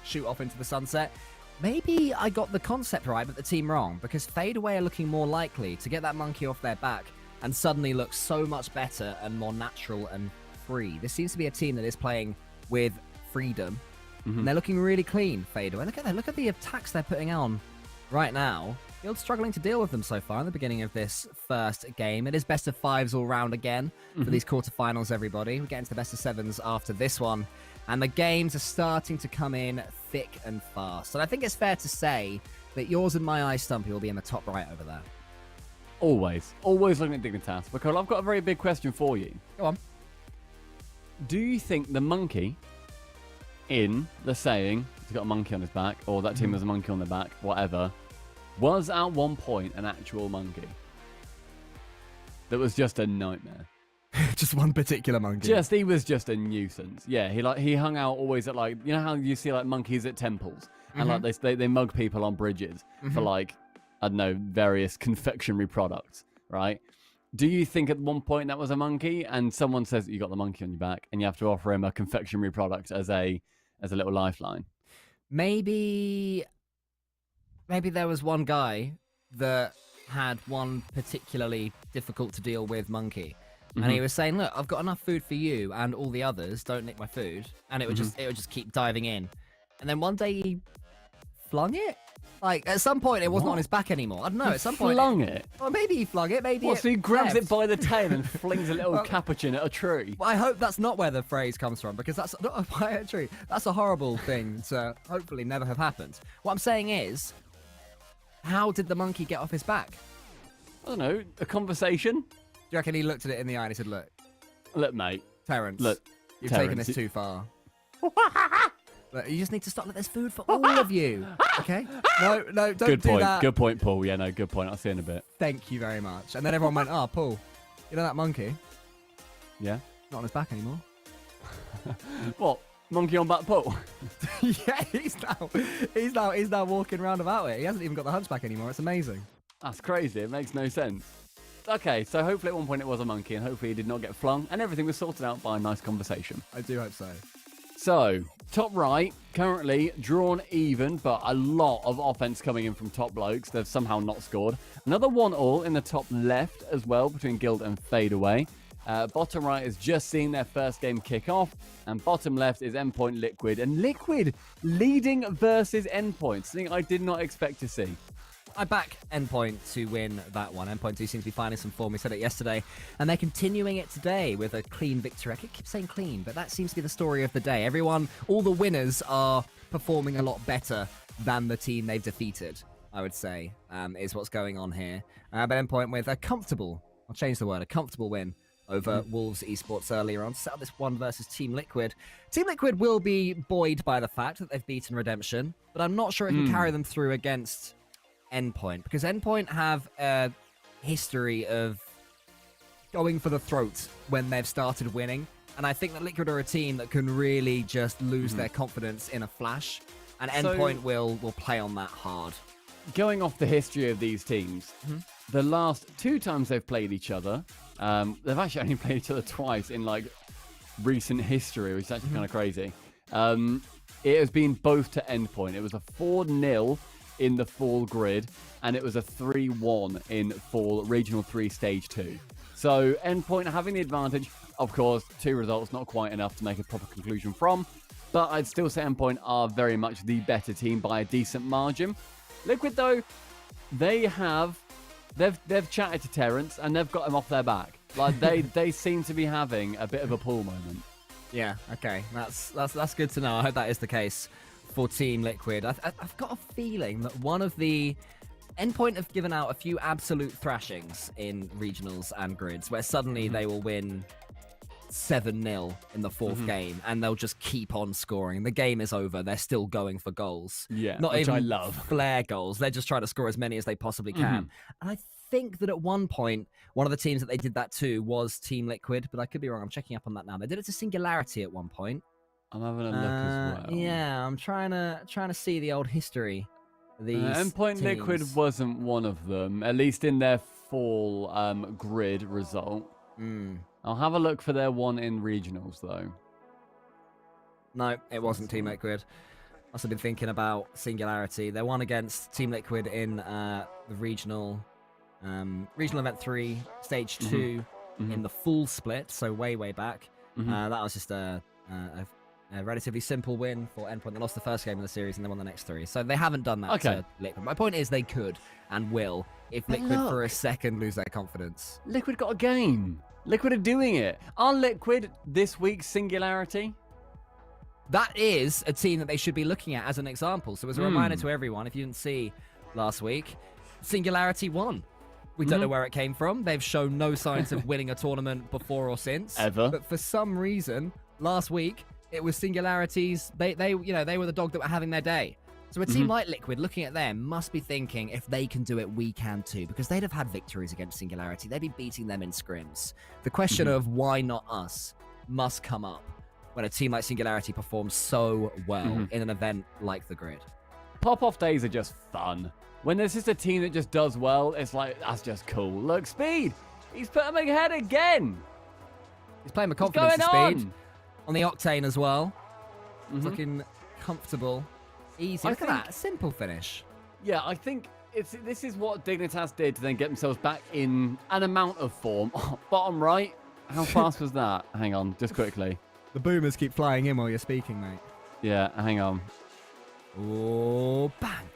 shoot off into the sunset. Maybe I got the concept right, but the team wrong, because Fadeaway are looking more likely to get that monkey off their back and suddenly look so much better and more natural and free. This seems to be a team that is playing with freedom, and they're looking really clean, Fadeaway. Look at the attacks they're putting on right now. Guild's struggling to deal with them so far in the beginning of this first game. It is best of 5s all round again for these quarterfinals, everybody. We get into the best of 7s after this one. And the games are starting to come in thick and fast. And I think it's fair to say that yours and my eye, Stumpy, will be in the top right over there. Always looking at Dignitas. Because I've got a very big question for you. Go on. Do you think the monkey in the saying, he's got a monkey on his back, or that team has a monkey on their back, whatever, was at one point an actual monkey that was just a nightmare? Just one particular monkey. He was just a nuisance. Yeah, he hung out always at, like, you know how you see like monkeys at temples and like they mug people on bridges for, like, I don't know, various confectionery products, right? Do you think at one point that was a monkey and someone says you got the monkey on your back and you have to offer him a confectionery product as a little lifeline? Maybe there was one guy that had one particularly difficult to deal with monkey. And he was saying, look, I've got enough food for you and all the others, don't nick my food. And it would just keep diving in. And then one day he flung it? Like, at some point it wasn't on his back anymore. I don't know, at some point... flung it? Well, maybe he flung it, maybe so he grabs it by the tail and flings a little capuchin at a tree? Well, I hope that's not where the phrase comes from, because that's not by a tree. That's a horrible thing to hopefully never have happened. What I'm saying is, how did the monkey get off his back? I don't know, a conversation? Do you reckon he looked at it in the eye and he said, Look, mate. Terrence, you've Terrence, taken this too far. Look, you just need to stop. There's food for all of you. Okay? No, don't do that. Good point, Paul. Yeah, no, good point. I'll see you in a bit. Thank you very much. And then everyone went, Paul, you know that monkey? Yeah? Not on his back anymore. What? Monkey on back pull? Yeah, he's now walking around about it. He hasn't even got the hunchback anymore. It's amazing. That's crazy. It makes no sense. Okay, so hopefully at one point it was a monkey, and hopefully he did not get flung, and everything was sorted out by a nice conversation. I do hope so. So, top right, currently drawn even, but a lot of offense coming in from top blokes. They've somehow not scored. Another 1-1 in the top left as well, between Guild and Fadeaway. Bottom right is just seeing their first game kick off, and bottom left is Endpoint Liquid. And Liquid leading versus Endpoint, something I did not expect to see. I back Endpoint to win that one. Endpoint 2 seems to be finding some form. We said it yesterday, and they're continuing it today with a clean victory. I keep saying clean, but that seems to be the story of the day. All the winners are performing a lot better than the team they've defeated, I would say, is what's going on here. But Endpoint with a comfortable win over Wolves Esports earlier on. Set up this one versus Team Liquid. Team Liquid will be buoyed by the fact that they've beaten Redemption, but I'm not sure it can carry them through against Endpoint, because Endpoint have a history of going for the throat when they've started winning, and I think that Liquid are a team that can really just lose their confidence in a flash, and Endpoint will play on that hard. Going off the history of these teams, the last 2 times they've played each other, they've actually only played each other twice in like recent history, which is actually kind of crazy. It has been both to Endpoint. It was a 4-0 in the Fall grid, and it was a 3-1 in Fall Regional 3 Stage 2. So Endpoint having the advantage. Of course, 2 results, not quite enough to make a proper conclusion from, but I'd still say Endpoint are very much the better team by a decent margin. Liquid, though, they've chatted to Terrence, and they've got him off their back. Like, they seem to be having a bit of a pull moment. Yeah, okay. That's good to know. I hope that is the case for Team Liquid. I've got a feeling that one of the Endpoint have given out a few absolute thrashings in regionals and grids, where suddenly they will win 7-0 in the 4th game, and they'll just keep on scoring. The game is over. They're still going for goals. Yeah, not which even I love. Flare goals. They're just trying to score as many as they possibly can. And I think that at one point, one of the teams that they did that to was Team Liquid, but I could be wrong. I'm checking up on that now. They did it to Singularity at one point. I'm having a look as well. Yeah, I'm trying to see the old history. Endpoint Liquid wasn't one of them, at least in their Fall grid result. I'll have a look for their one in regionals, though. No, it wasn't Team Liquid. Must have been thinking about Singularity. They won against Team Liquid in the regional event 3, stage 2, in the full split, so way back. That was just a relatively simple win for Endpoint. They lost the first game of the series and they won the next 3. So they haven't done that to Liquid. My point is they could and will if Liquid for a second lose their confidence. Liquid got a game. Liquid are doing it. Are Liquid this week's Singularity? That is a team that they should be looking at as an example. So as a reminder to everyone, if you didn't see last week, Singularity won. We don't know where it came from. They've shown no signs of winning a tournament before or since. Ever. But for some reason, last week, it was Singularities. They were the dog that were having their day. So a team like Liquid, looking at them, must be thinking, if they can do it, we can too. Because they'd have had victories against Singularity. They'd be beating them in scrims. The question of why not us must come up when a team like Singularity performs so well in an event like the Grid. Pop-off days are just fun. When there's just a team that just does well, it's like, that's just cool. Look, Speed! He's put him ahead again! He's playing with confidence and speed. On the Octane as well. Looking comfortable. Easy. Look at that. Simple finish. Yeah, I think this is what Dignitas did to then get themselves back in an amount of form. Bottom right. How fast was that? Hang on, just quickly. The boomers keep flying in while you're speaking, mate. Yeah, hang on. Oh, bang.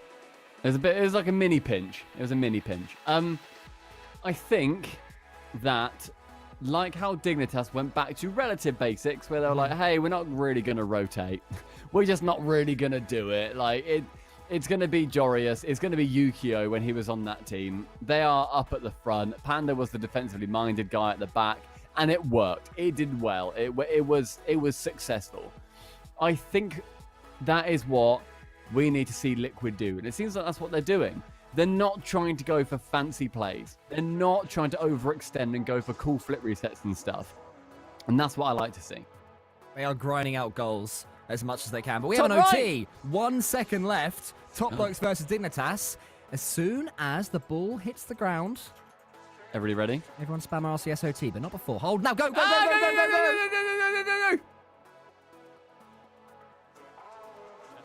It was like a mini pinch. It was a mini pinch. I think that, like how Dignitas went back to relative basics, where they were like, hey, we're not really going to rotate. We're just not really going to do it. Like, it's going to be Jorius. It's going to be Yukio when he was on that team. They are up at the front. Panda was the defensively minded guy at the back, and it worked. It did well. It was successful. I think that is what we need to see Liquid do, and it seems like that's what they're doing. They're not trying to go for fancy plays. They're not trying to overextend and go for cool flip resets and stuff. And that's what I like to see. They are grinding out goals as much as they can. But we have an OT. 1 second left. Top Blokes versus Dignitas. As soon as the ball hits the ground. Everybody ready? Everyone spam RCS OT, but not before. Hold now. Go, go, go, go, go, go, go.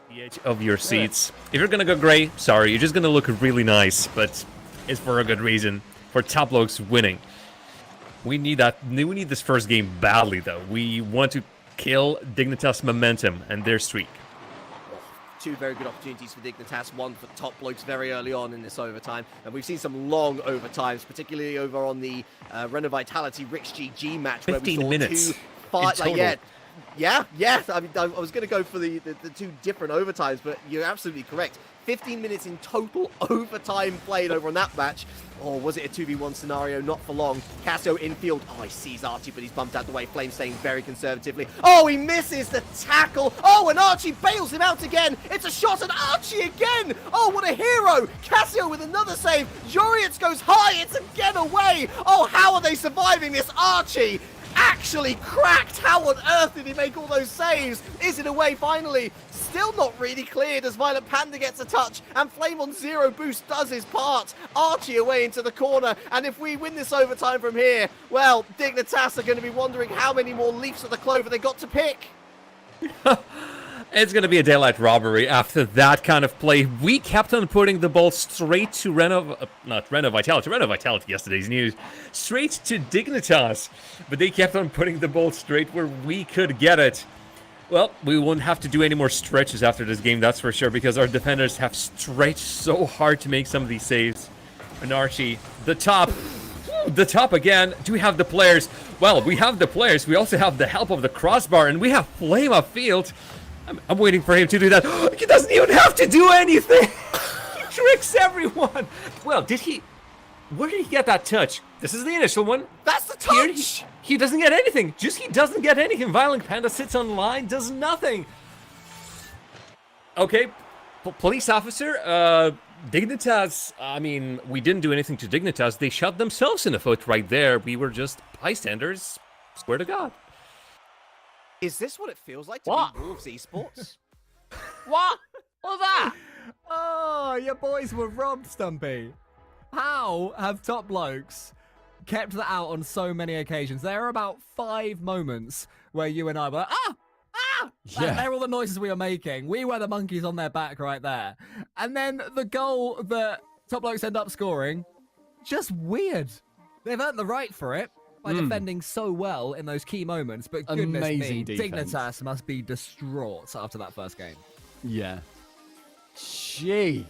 The edge of your seats. If you're gonna go grey, sorry, you're just gonna look really nice, but it's for a good reason. For Top Blokes winning. We need that. We need this first game badly, though. We want to kill Dignitas' momentum and their streak. Two very good opportunities for Dignitas, one for Top Blokes very early on in this overtime, and we've seen some long overtimes, particularly over on the Renault Vitality Rix GG match, where we 15 saw minutes two fight in total. Yeah. I mean, I was going to go for the two different overtimes, but you're absolutely correct. 15 minutes in total overtime played over on that match. Or was it a 2v1 scenario? Not for long. Cassio infield. Oh, he sees Archie, but he's bumped out the way. Flame staying very conservatively. Oh, he misses the tackle. Oh, and Archie bails him out again. It's a shot at Archie again. Oh, what a hero. Cassio with another save. Joriets goes high. It's again away. Oh, how are they surviving this? Archie actually cracked. How on earth did he make all those saves? Is it away finally? Still not really cleared as Violet Panda gets a touch, and Flame on 0 boost does his part. Archie away into the corner, and if we win this overtime from here, well, Dignitas are going to be wondering how many more leaves of the clover they got to pick. It's going to be a daylight robbery after that kind of play. We kept on putting the ball straight to Renault Vitality, yesterday's news. Straight to Dignitas. But they kept on putting the ball straight where we could get it. Well, we won't have to do any more stretches after this game, that's for sure, because our defenders have stretched so hard to make some of these saves. And Archie, the top again. Do we have the players? Well, we have the players. We also have the help of the crossbar, and we have Flame upfield. I'm waiting for him to do that. He doesn't even have to do anything. He tricks everyone. Well, where did he get that touch? This is the initial one. That's the touch. Here, he doesn't get anything. He doesn't get anything. Violent Panda sits on line, does nothing. Okay, police officer, Dignitas, I mean, we didn't do anything to Dignitas. They shot themselves in the foot right there. We were just bystanders. Swear to God. Is this what it feels like to be Wolves Esports? What? What was that? Oh, your boys were robbed, Stumpy. How have Top Blokes kept that out on so many occasions? There are about 5 moments where you and I were like, Yeah. they're all the noises we were making. We were the monkeys on their back right there. And then the goal that Top Blokes end up scoring, just weird. They've earned the right for it by defending so well in those key moments, but goodness Amazing me, defense. Dignitas must be distraught after that first game. Yeah. Jeez.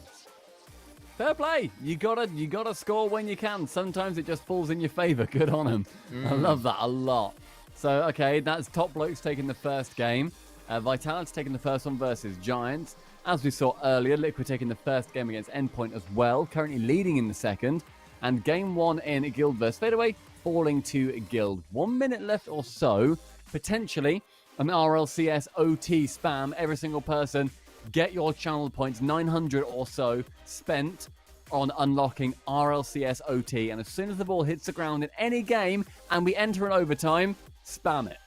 Fair play. You gotta score when you can. Sometimes it just falls in your favor. Good on them. I love that a lot. So, okay, that's Top Blokes taking the first game. Vitality taking the first one versus Giants. As we saw earlier, Liquid taking the first game against Endpoint as well, currently leading in the second. And game 1 in Guild vs Fadeaway, falling to Guild. 1 minute left or so. Potentially an RLCS OT spam. Every single person, get your channel points, 900 or so, spent on unlocking RLCS OT. And as soon as the ball hits the ground in any game and we enter an overtime, spam it.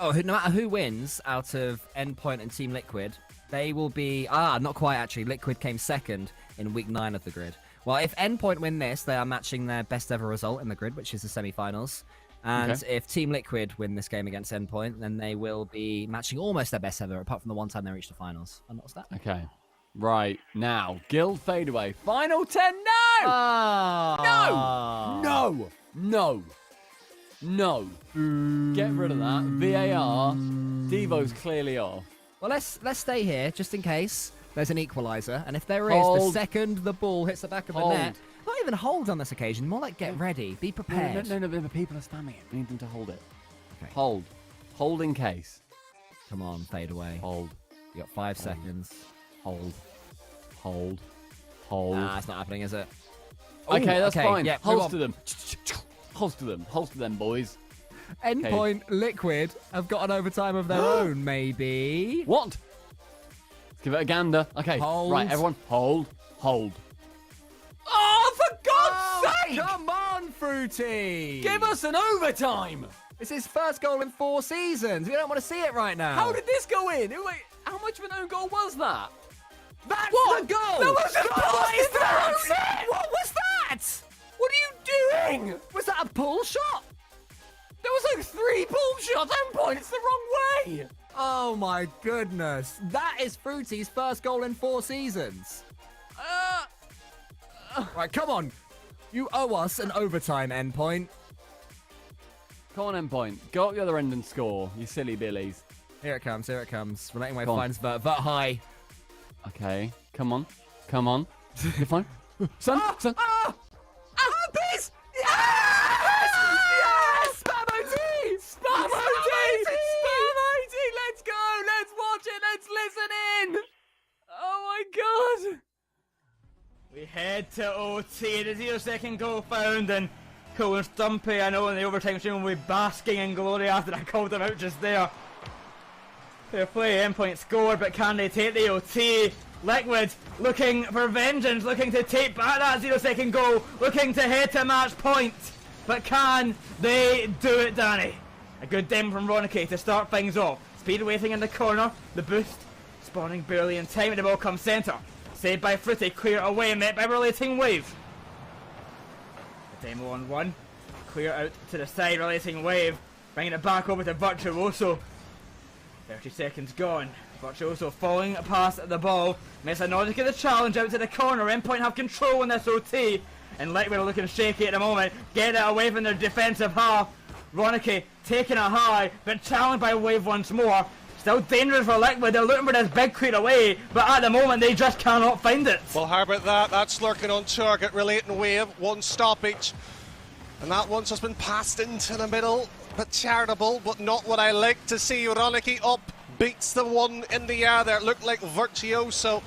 No matter who wins out of Endpoint and Team Liquid, they will be... not quite, actually. Liquid came second in week 9 of the grid. Well, if Endpoint win this, they are matching their best ever result in the grid, which is the semi-finals. And if Team Liquid win this game against Endpoint, then they will be matching almost their best ever, apart from the one time they reached the finals. And what's that? Okay. Right, now, Guild Fadeaway. Final 10, no! No! Get rid of that. VAR. Devo's clearly off. Well, let's stay here, just in case there's an equaliser. And if there is, the second the ball hits the back of the net... Not even hold on this occasion, more like get ready, be prepared. No, the people are spamming it. We need them to hold it. Okay. Hold in case. Come on, fade away. Hold. You got 5 seconds. Hold. Nah, it's not happening, is it? Okay, that's fine. Yeah, Holds to them. Holds to them, boys. Endpoint Liquid have got an overtime of their own, maybe. What? Let's give it a gander. Okay, right, everyone, hold. Oh, for God's sake! Come on, Fruity! Give us an overtime! It's his first goal in 4 seasons. We don't want to see it right now. How did this go in? Wait, how much of an own goal was that? That's What? the goal! That was a What is that? that? What was that? What are you doing? Was that a pull shot? There was like 3 pull shots. Endpoint, it's the wrong way. Oh my goodness. That is Fruity's first goal in 4 seasons. Right, come on. You owe us an overtime, Endpoint. Come on, Endpoint. Go up the other end and score, you silly billies. Here it comes, here it comes. We're letting away Go on. finds Vert. Vert high. Okay, come on. Come on. You're fine. Son, son. Please! Yes! Yes! Spam OT! Spam OT! Spam OT! Let's go! Let's watch it! Let's listen in! Oh my god! We head to OT, the 0-second goal found, and Cole and Stumpy, I know in the overtime stream will be basking in glory after I called them out just there. Fair play, Endpoint scored, but can they take the OT? Liquid looking for vengeance, looking to take back that 0-second goal, looking to head to match point. But can they do it, Danny? A good dim from Ronicky to start things off. Speed waiting in the corner, the boost, spawning barely in time, and the ball comes centre. Saved by Fruity, clear away, met by relating wave. The demo on 1, clear out to the side, relating wave, bringing it back over to Virtuoso. 30 seconds gone. Virtuoso falling past the ball. Mesa Nordic get the challenge out to the corner. Endpoint have control in this OT. And Liquid are looking shaky at the moment. Get it away from their defensive half. Ronicky taking it high, but challenged by Wave once more. Still dangerous for Liquid. They're looking for this big clear away, but at the moment they just cannot find it. Well, how about that? That's lurking on target, relating wave, 1 stoppage. And that one's just been passed into the middle. But charitable, but not what I like to see. Ronicky up, beats the one in the air there. Looked like Virtuoso.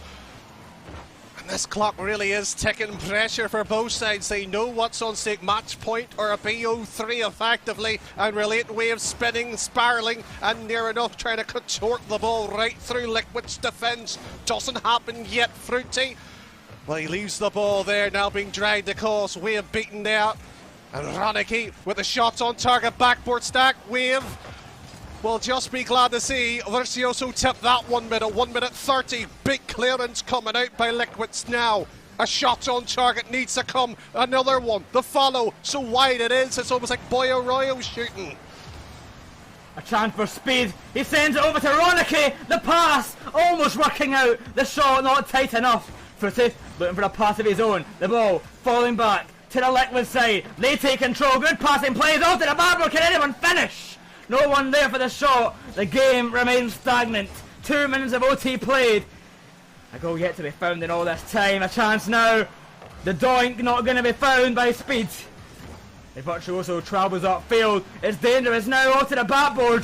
And this clock really is ticking. Pressure for both sides. They know what's on stake. Match point or a BO3 effectively. And Relating Wave spinning, spiralling, and near enough trying to contort the ball right through Liquid's defence. Doesn't happen yet, Fruity. Well, he leaves the ball there, now being dragged across. Wave beaten there. And Ronicky with a shot on target, backboard stack. Wave will just be glad to see Virtuoso tip that 1 minute, 1 minute 30. Big clearance coming out by Liquids now. A shot on target needs to come. Another one. The follow, so wide it is. It's almost like Boy Arroyo shooting. A chance for speed. He sends it over to Ronicky. The pass almost working out. The shot not tight enough. Fruity looking for a pass of his own. The ball falling back to the Liquid side. They take control. Good passing plays off to the backboard. Can anyone finish? No one there for the shot. The game remains stagnant. 2 minutes of OT played. A goal yet to be found in all this time. A chance now. The doink not going to be found by Speed. The Virtuoso travels upfield. It's dangerous now. Off to the backboard.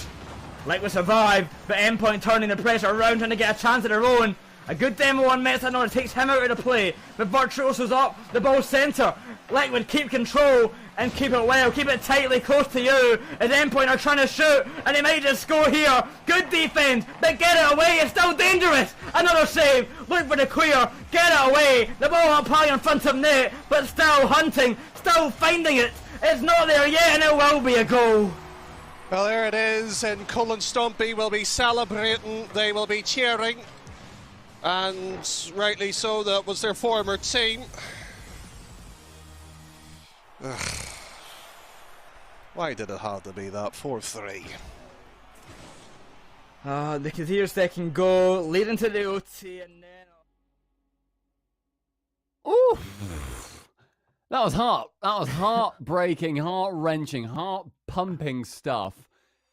Liquid survive, but Endpoint turning the pressure around trying to get a chance of their own. A good demo on Methanor takes him out of the play, but Virtuoso's up, the ball centre. Liquid keep control and keep it well, keep it tightly close to you. As Endpoint are trying to shoot, and they might just score here. Good defense, but get it away, it's still dangerous. Another save, look for the clear, get it away. The ball up high in front of net, but still hunting, still finding it. It's not there yet, and it will be a goal. Well, there it is, and Cullen Stumpy will be celebrating, they will be cheering. And rightly so, that was their former team. Ugh. Why did it have to be that 4-3? The Kathir second goal, leading to the OT, and then... Ooh! That was heartbreaking, heart-wrenching, heart-pumping stuff.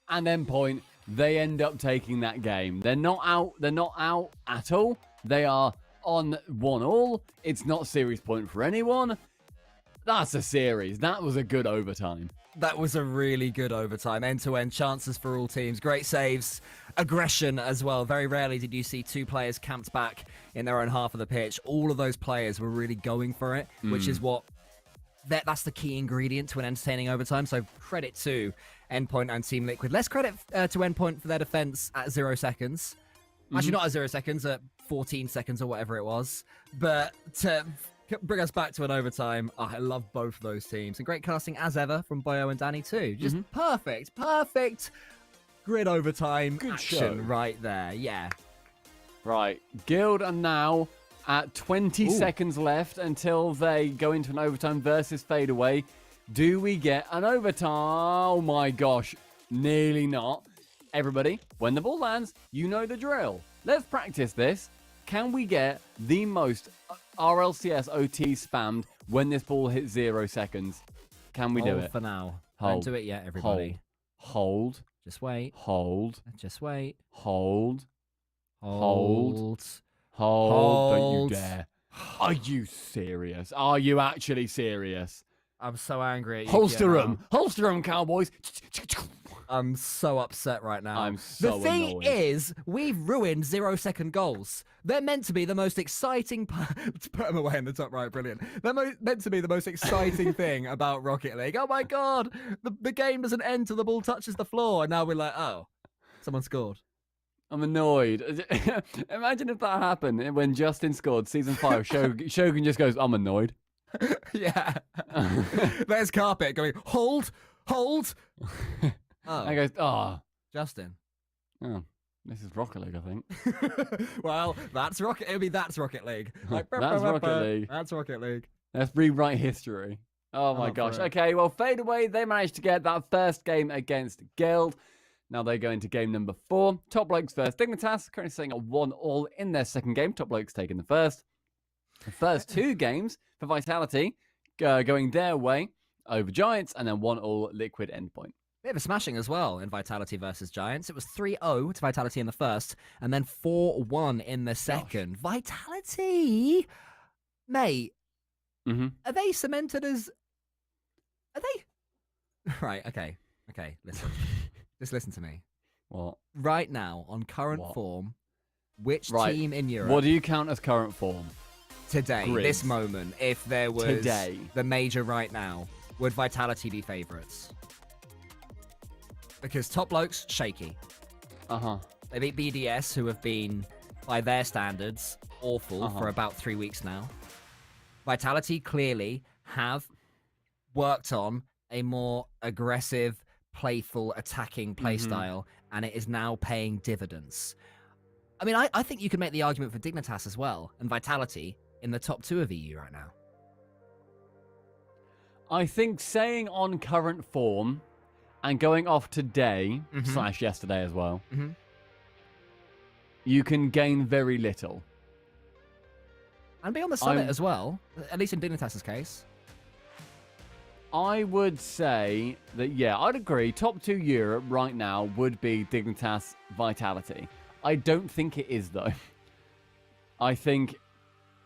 And Endpoint, they end up taking that game. They're not out at all. They are on 1-1. It's not series point for anyone. That's a series. That was a good overtime. That was a really good overtime. End-to-end chances for all teams. Great saves. Aggression as well. Very rarely did you see 2 players camped back in their own half of the pitch. All of those players were really going for it, which is what... That's the key ingredient to an entertaining overtime. So credit to Endpoint and Team Liquid. Less credit to Endpoint for their defense at 0 seconds. Actually, not at 0 seconds, at 14 seconds or whatever it was. But to bring us back to an overtime. Oh, I love both of those teams. And great casting as ever from Boyo and Danny too. Just perfect grid overtime Good action show. right there. Yeah. Right, Guild are now at 20 seconds left until they go into an overtime versus fadeaway. Do we get an overtime? Oh my gosh, nearly not. Everybody, when the ball lands, you know the drill. Let's practice this. Can we get the most RLCS OT spammed when this ball hits 0 seconds? Can we do Hold it? for now. Hold. Don't do it yet, everybody. Hold. Just wait. Hold. Just wait. Hold. Hold. Hold. Don't you dare. Are you serious? Are you actually serious? I'm so angry at you. Holster 'em. Holster 'em, Cowboys. I'm so upset right now. I'm so The thing annoyed. is, we've ruined 0-second goals. They're meant to be the most exciting... Put them away in the top right, brilliant. They're meant to be the most exciting thing about Rocket League. Oh my god, the game doesn't end till the ball touches the floor. And now we're like, oh, someone scored. I'm annoyed. Imagine if that happened when Justin scored season 5. Shogun just goes, I'm annoyed. Yeah. There's Carpet going, hold. Oh. And goes, Justin. Oh, this is Rocket League, I think. Well, that's Rocket League. Like, That's Rocket League. That's Rocket League. Let's rewrite history. Oh my gosh. Okay, well, Fadeaway, they managed to get that first game against Guild. Now they go into game number 4. Top Blokes versus Dignitas, currently sitting at 1-1 in their second game. Top Blokes taking the first. The first 2 games for Vitality going their way over Giants, and then 1-1 Liquid endpoint. Bit of a smashing as well in Vitality versus Giants. It was 3-0 to Vitality in the first, and then 4-1 in the second. Vitality, mate, are they cemented as... Are they... Right, okay, listen. Just listen to me. What? Right now, on current form, which team in Europe... What do you count as current form? Today, Grids. this moment, if there was the major right now, would Vitality be favourites? Because Top Blokes, shaky. They beat BDS, who have been, by their standards, awful for about 3 weeks now. Vitality clearly have worked on a more aggressive, playful, attacking playstyle, and it is now paying dividends. I mean, I think you could make the argument for Dignitas as well, and Vitality in the top 2 of EU right now. I think saying on current form and going off today / yesterday as well, you can gain very little. And be on the summit as well, at least in Dignitas' case. I would say that, yeah, I'd agree. Top 2 Europe right now would be Dignitas Vitality. I don't think it is, though. I think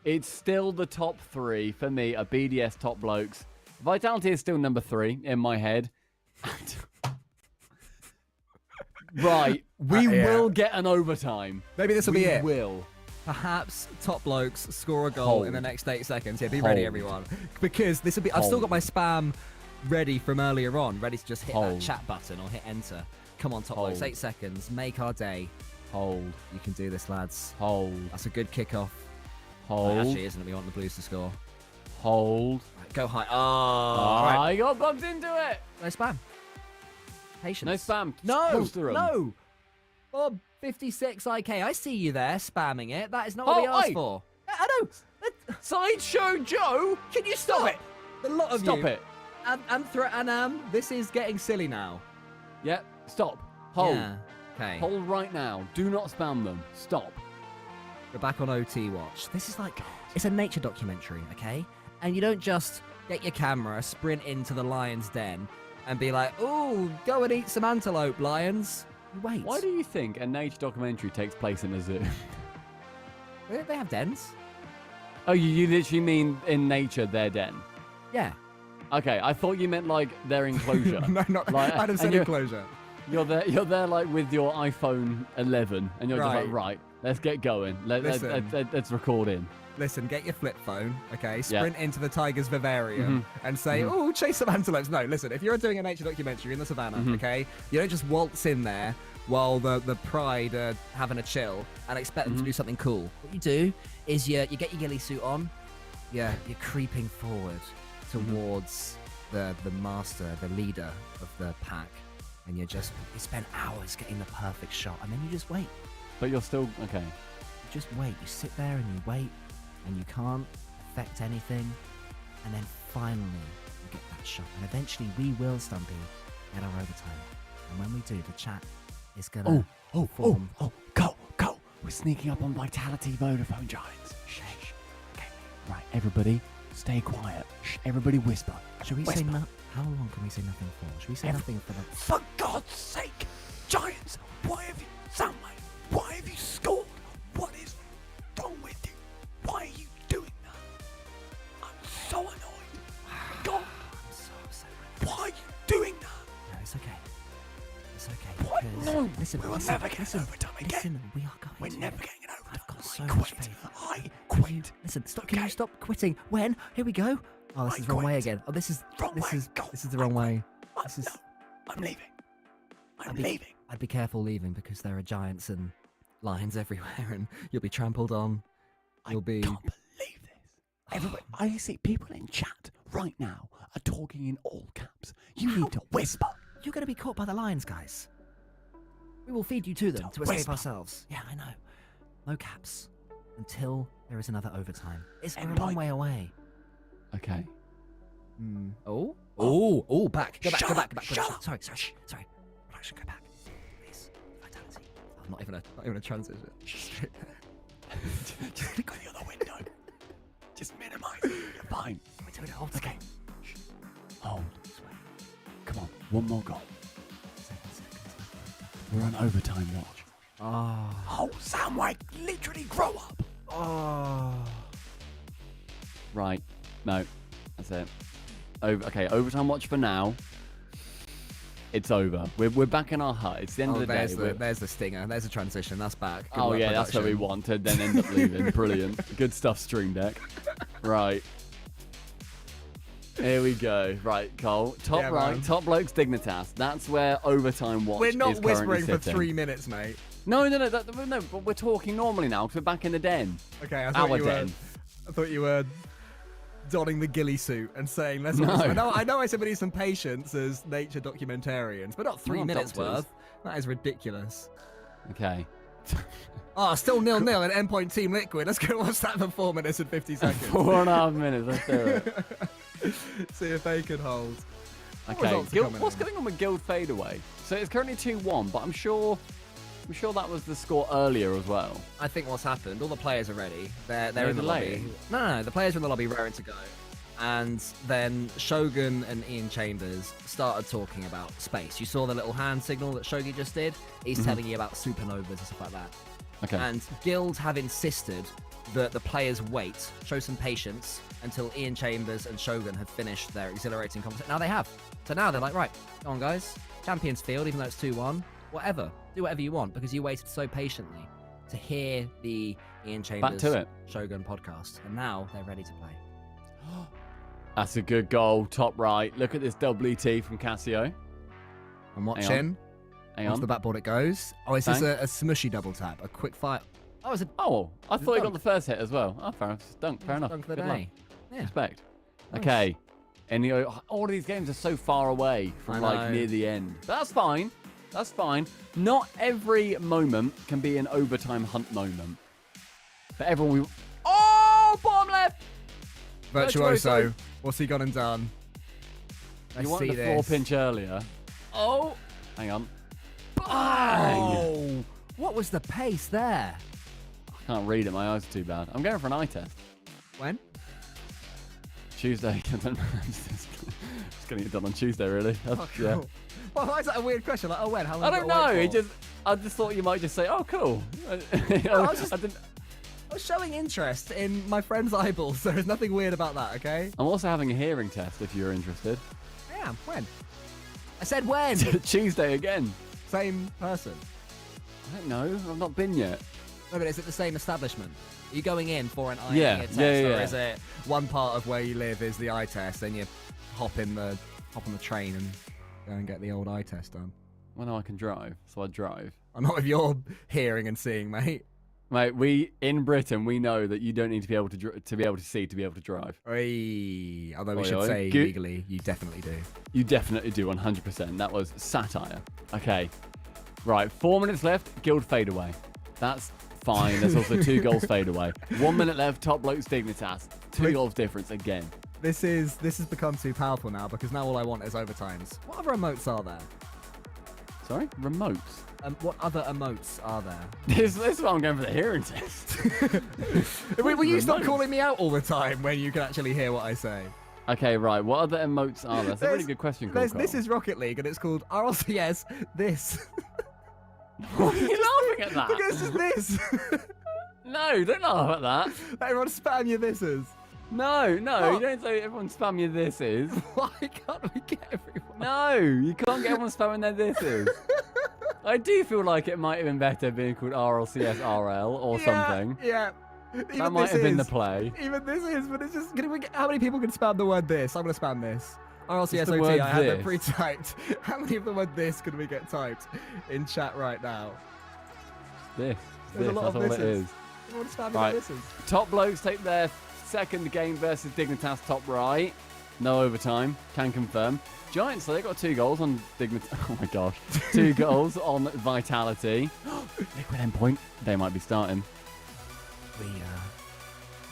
it's still the top 3 for me are BDS, Top Blokes. Vitality is still number 3 in my head. Right, we will get an overtime. Maybe this will be it. We will. Perhaps Top Blokes score a goal in the next 8 seconds. Yeah, be ready, everyone. Because this will be... I've still got my spam ready from earlier on, ready to just hit that chat button or hit enter. Come on, Top Blokes, 8 seconds. Make our day. Hold. You can do this, lads. Hold. That's a good kickoff. Hold. Actually, isn't it? We want the Blues to score. Hold. Right, go high. Oh, right. I got bumped into it. No spam. Patience. No spam. No. Bob 56 IK. I see you there spamming it. That is not what we asked for. I know. Sideshow Joe. Can you stop it? The lot of Stop you. it. And this is getting silly now. Yep. Stop. Hold. Yeah. Okay. Hold right now. Do not spam them. Stop. We're back on OT watch. This is like, it's a nature documentary, okay? And you don't just get your camera, sprint into the lion's den, and be like, ooh, go and eat some antelope, lions. Wait. Why do you think a nature documentary takes place in a zoo? They have dens. Oh, you literally mean in nature, their den? Yeah. Okay, I thought you meant like their enclosure. No, not. Like, I didn't say enclosure. You're there like with your iPhone 11, and you're just like, right, let's get going. Let's record in. Listen, get your flip phone, okay? Sprint into the tiger's vivarium and say, oh, chase some antelopes. No, listen, if you're doing a nature documentary in the savannah, okay, you don't just waltz in there while the pride are having a chill and expect them to do something cool. What you do is you get your ghillie suit on, you're creeping forward towards the master, the leader of the pack, and you spend hours getting the perfect shot, and then you just wait. But you're still okay. You just wait. You sit there and you wait, and you can't affect anything, and then finally you get that shot, and eventually we will, Stumpy, get our overtime. And when we do, the chat is gonna form. Go! We're sneaking up on Vitality Vodafone Giants. Shh. Okay, right, everybody, stay quiet. Shh, everybody whisper. Should we say how long can we say nothing for? Should we say nothing for the... For God's sake! Giants, why have you... Soundwave, why have you scored? What is wrong with you? Why are you doing that? I'm so annoyed. God! I'm so upset. Why are you doing that? No, it's okay. It's okay. What? Because, No, listen, we will never get an overtime again. Listen, we are going We're to. never getting an overtime. I've got so I much quit. faith. I quit. Listen, stop. Can you stop quitting? When? Here we go. Oh, this is the wrong way again. Oh, this is Wrong way. Go. this is the wrong way. This is. I'm leaving. I'm leaving. I'd be careful leaving because there are giants and lions everywhere, and you'll be trampled on. You'll be. I can't believe this. Everybody, I see people in chat right now are talking in all caps. You need to whisper. You're going to be caught by the lions, guys. We will feed you to them to escape ourselves. Yeah, I know. No caps until there is another overtime. It's a long way away. Okay. Oh, back. Go back. Shut up. Sorry. Production, go back. Please. Vitality. Oh, not even a transition. Just look on the other window. Just minimize it. You're fine. Wait, hold. Okay. Hold. Come on. One more goal. We're on overtime watch. Oh, Soundwave, literally grow up. Right. No. That's it. Okay, overtime watch for now. It's over. We're back in our hut. It's the end of the day. There's the stinger. There's a transition. That's back. Good Oh work, yeah, that's what we production. wanted. Then end up leaving. Brilliant. Good stuff, Stream Deck. Right. Here we go. Right, Cole. Top Yeah, right, man. top blokes Dignitas. That's where overtime watch We're is not currently whispering for sitting. 3 minutes, mate. No, but we're talking normally now because we're back in the den. Okay, I thought Our you were. den. I thought you were donning the ghillie suit and saying, "Let's." No. I know. I said we need some patience as nature documentarians, but not 3 Not minutes doctors. worth. That is ridiculous. Okay. Still 0-0 and endpoint Team Liquid. Let's go watch that for 4 minutes and 50 seconds. 4.5 minutes. Let's do it. See if they can hold. What Okay. results are coming What's in? going on with Guild Fadeaway? So it's currently 2-1, but I'm sure that was the score earlier as well. I think what's happened, all the players are ready. They're They're in the delaying? lobby. No, the players are in the lobby raring to go. And then Shogun and Ian Chambers started talking about space. You saw the little hand signal that Shogi just did? He's telling you about supernovas and stuff like that. Okay. And Guild have insisted that the players wait, show some patience, until Ian Chambers and Shogun have finished their exhilarating conversation. Now they have. So now they're like, right, go on guys, Champions Field, even though it's 2-1, whatever. Do whatever you want, because you waited so patiently to hear the Ian Chambers to it. Shogun podcast. And now they're ready to play. That's a good goal. Top right. Look at this WT from Casio. I'm watching. Hang Onto on. the backboard it goes. Oh, is this a smushy double tap? A quick fire? Oh, it's a Oh, I thought he got dunk. the first hit as well. Oh, fair enough. Dunk. Fair enough. dunk of the Good luck. day. Yeah. Respect. Okay. And all of these games are so far away from I like know. near the end. But that's fine. That's fine. Not every moment can be an overtime hunt moment. But everyone we... Oh, bottom left! Virtuoso. What's he gone and done? Let's You wanted see the floor this. pinch earlier. Oh! Hang on. Oh! What was the pace there? I can't read it. My eyes are too bad. I'm going for an eye test. When? Tuesday. Just getting it done on Tuesday, really. That's, Oh, cool. yeah. Well, why is that a weird question? Like, oh, when? How long? I have don't you got to know. wait for? I just thought you might just say, "Oh, cool." I was I didn't. I was showing interest in my friend's eyeballs. There is nothing weird about that, okay? I'm also having a hearing test if you're interested. I am. When? I said when. Tuesday again. Same person. I don't know. I've not been yet. No, but is it the same establishment? Are you going in for an eye Yeah, test, yeah, or yeah. is it one part of where you live is the eye test, then you hop on the train and go and get the old eye test done? Well, no, I can drive, so I drive. I'm not with your hearing and seeing, mate. Mate, in Britain, we know that you don't need to be able to see to be able to drive. Although we should say legally, you definitely do. You definitely do, 100%. That was satire. Okay. Right, 4 minutes left, Guild fadeaway. That's fine. There's also 2 goals fadeaway. 1 minute left, Top Blokes Dignitas. 2 goals difference again. This has become too powerful now because now all I want is overtimes. What other emotes are there? Sorry? Remotes? What other emotes are there? This is why I'm going for the hearing test. Will you stop calling me out all the time when you can actually hear what I say? Okay, right. What other emotes are there? That's a really good question, Cole. This is Rocket League, and it's called RLCS this. Why are you laughing at that? Because it's this. No, don't laugh at that. Everyone spam your thises. No, you don't say everyone spam your thises. Why can't we get everyone? No, you can't get everyone spamming their thises. I do feel like it might have been better being called RLCS RL or something. Yeah. That might have been the play. Even this is, but it's just. How many people can spam the word this? I'm going to spam this. RLCS the OT, word I have it this. pre-typed. How many of the word this can we get typed in chat right now? This. There's a lot That's of all it thises. is. Everyone spamming Right. the thises. Top Blokes take their second game versus Dignitas top right. No overtime. Can confirm. Giants, so they got 2 goals on Dignitas. Oh my gosh. 2 goals on Vitality. Liquid endpoint. They might be starting. We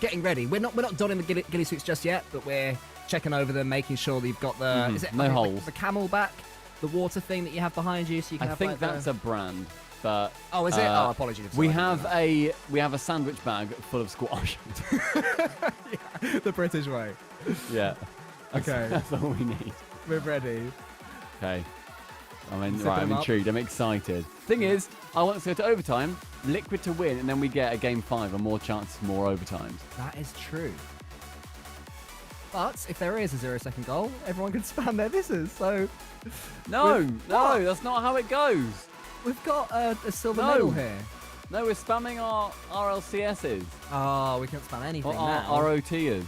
getting ready. We're not donning the ghillie suits just yet, but we're checking over them, making sure that you've got the is it no holes. The camel back, the water thing that you have behind you, so you can I have think like that's a brand, but oh, is it? Oh, apologies. We have a sandwich bag full of squash. Yeah, the British way. Yeah. Okay. That's all we need. We're ready. Okay. I'm them up. intrigued. I'm excited. Thing is, I want us to go to overtime, Liquid to win, and then we get a game 5 and more chances, more overtimes. That is true. But if there is a 0-second goal, everyone can spam their misses. So No, that's not how it goes. we've got a silver medal here. No, we're spamming our RLCSs. Oh, we can't spam anything Or now. our ROTers.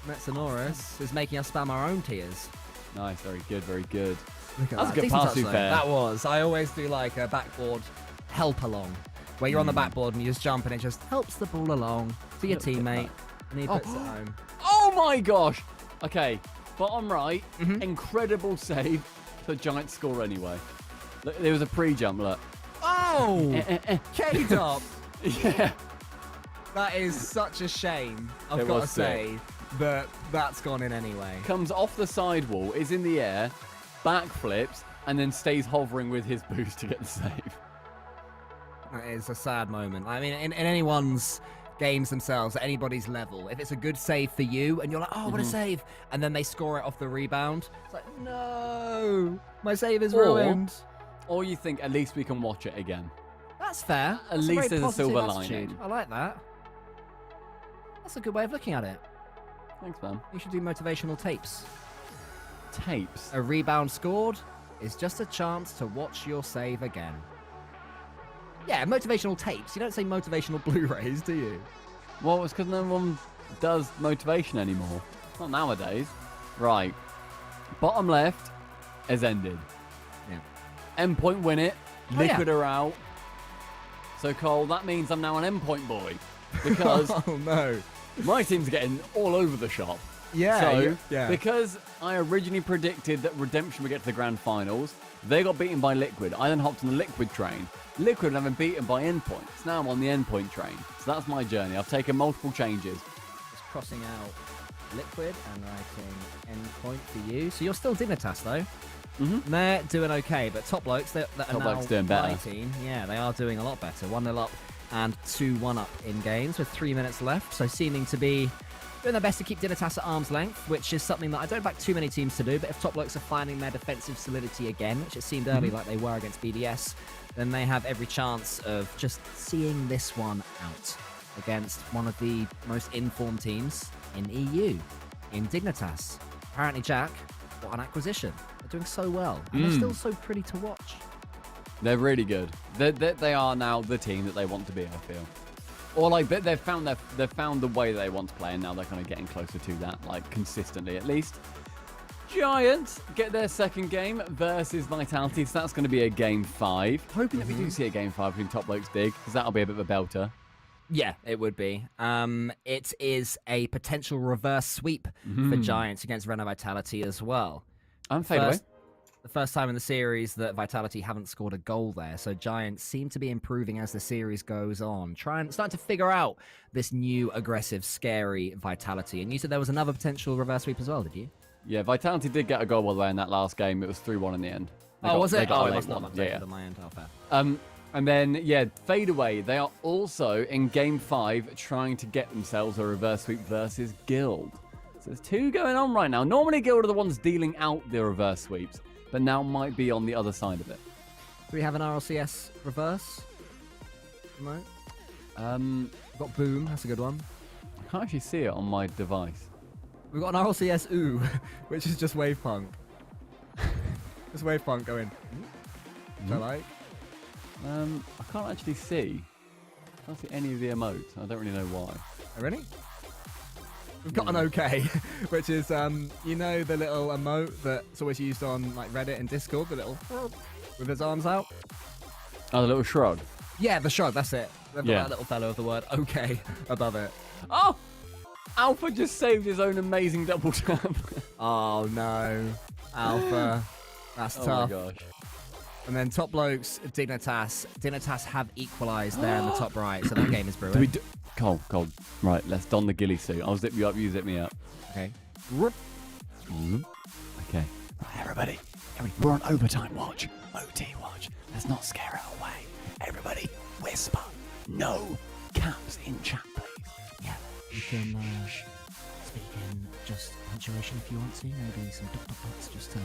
Metsonoris is making us spam our own tiers. Nice, very good, very good. Look at That's a that. good Decent pass, touch, to be though. fair. That was. I always do like a backboard help along, where you're on the backboard and you just jump and it just helps the ball along to your teammate, and he puts it home. Oh my gosh! Okay, bottom right, incredible save. The Giants score anyway. Look, there was a pre-jump, look. Oh! K-Dop! Yeah. That is such a shame, I've It got to was say, that that's gone in anyway. Comes off the sidewall, is in the air, backflips, and then stays hovering with his boost to get the save. That is a sad moment. I mean, in anyone's games themselves, at anybody's level, if it's a good save for you, and you're like, oh, what a save, and then they score it off the rebound, it's like, no, my save is ruined. Or you think, at least we can watch it again. That's fair. At That's least very there's a positive silver attitude. lining. I like that. That's a good way of looking at it. Thanks, man. You should do motivational tapes. Tapes? A rebound scored is just a chance to watch your save again. Yeah, motivational tapes. You don't say motivational Blu-rays, do you? Well, it's because no one does motivation anymore. Not nowadays. Right. Bottom left has ended. Yeah. Endpoint win it. Oh, yeah. Liquid are out. So, Cole, that means I'm now an endpoint boy. Because oh, no. my team's getting all over the shop. Yeah, So, yeah. because I originally predicted that Redemption would get to the grand finals, they got beaten by Liquid. I then hopped on the Liquid train. Liquid have been beaten by Endpoint. So now I'm on the Endpoint train. So that's my journey. I've taken multiple changes. Just crossing out Liquid and writing Endpoint for you. So you're still Dignitas, though. Mm-hmm. They're doing okay, but Top Blokes, that are Top now Blokes doing better. 19, yeah, they are doing a lot better. 1-0 up and 2-1 up in games with 3 minutes left. So seeming to be doing their best to keep Dignitas at arm's length, which is something that I don't back too many teams to do. But if Top Blokes are finding their defensive solidity again, which it seemed early like they were against BDS, then they have every chance of just seeing this one out against one of the most informed teams in EU, in Dignitas. Apparently, Jack, what an acquisition. They're doing so well, and they're still so pretty to watch. They're really good. They are now the team that they want to be, I feel. Or like they've found the way they want to play, and now they're kind of getting closer to that, like consistently at least. Giants get their second game versus Vitality, so that's going to be a game 5. Hoping that we do see a game 5 between Top Blokes Dig, because that'll be a bit of a belter. Yeah, it would be. It is a potential reverse sweep for Giants against Renault Vitality as well. And Fadeaway. The first time in the series that Vitality haven't scored a goal there, so Giants seem to be improving as the series goes on, starting to figure out this new aggressive, scary Vitality. And you said there was another potential reverse sweep as well, did you? Yeah, Vitality did get a goal, by the way, in that last game. It was 3-1 in the end. Was it? They got It a must late not one. have my end. Oh, fair. And then, yeah, Fadeaway, they are also in game 5 trying to get themselves a reverse sweep versus Guild. So there's 2 going on right now. Normally Guild are the ones dealing out the reverse sweeps, but now might be on the other side of it. Do we have an RLCS reverse? No. We've got Boom, that's a good one. I can't actually see it on my device. We've got an RLCS Ooh, which is just Wave Punk. Just Wave Punk going, which I like. I can't actually see. I can't see any of the emotes. I don't really know why. Oh, really? We've got an OK, which is, you know, the little emote that's always used on like Reddit and Discord, the little with his arms out. Oh, the little shrug. Yeah, the shrug. That's it. They've got Yeah. that little fellow with the word OK above it. Oh! Alpha just saved his own amazing double tap. Oh no, Alpha. That's tough. Oh my gosh. And then Top Blokes, Dignitas. Dignitas have equalised there in the top right, so that game is brewing. Do we do... Cold. Right, let's don the ghillie suit. I'll zip you up, you zip me up. Okay. Okay. Right, everybody, we're on overtime watch. OT watch. Let's not scare it away. Everybody, whisper. No caps in chat, please. Yeah, you can speak in just punctuation if you want to. Maybe some dot dot dots just to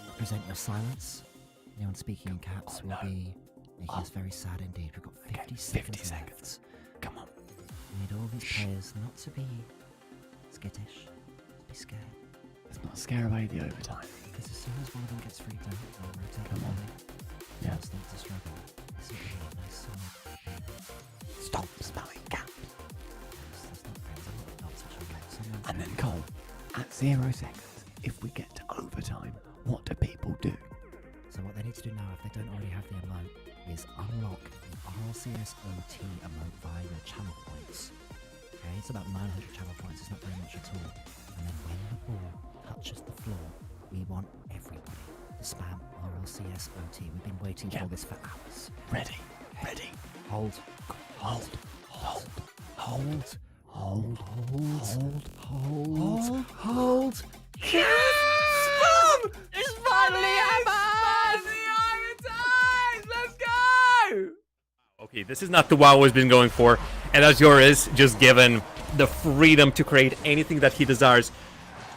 represent your silence. Anyone speaking in caps will be making us very sad indeed. We've got 50 seconds left. Come on. We need all these players not to be skittish, to be scared. Let's not scare away the overtime. Because as soon as one of them gets freaked out, they'll rotate Come on. Yeah. They'll start to struggle. This will be a nice Stop spelling caps. That's not friends, I'm not dots, actually. And then Cole, at 0 seconds, if we get to overtime, what do people do? So what they need to do now, if they don't already have the emote, is unlock the RLCS OT emote via your channel points. Okay, it's about 900 channel points, it's not very much at all. And then when the ball touches the floor, we want everybody to spam RLCS OT. We've been waiting for this for hours. Ready. Hold. It's finally happened! Let's go! Okay, this is not the WoW has been going for, and Azure is just given the freedom to create anything that he desires.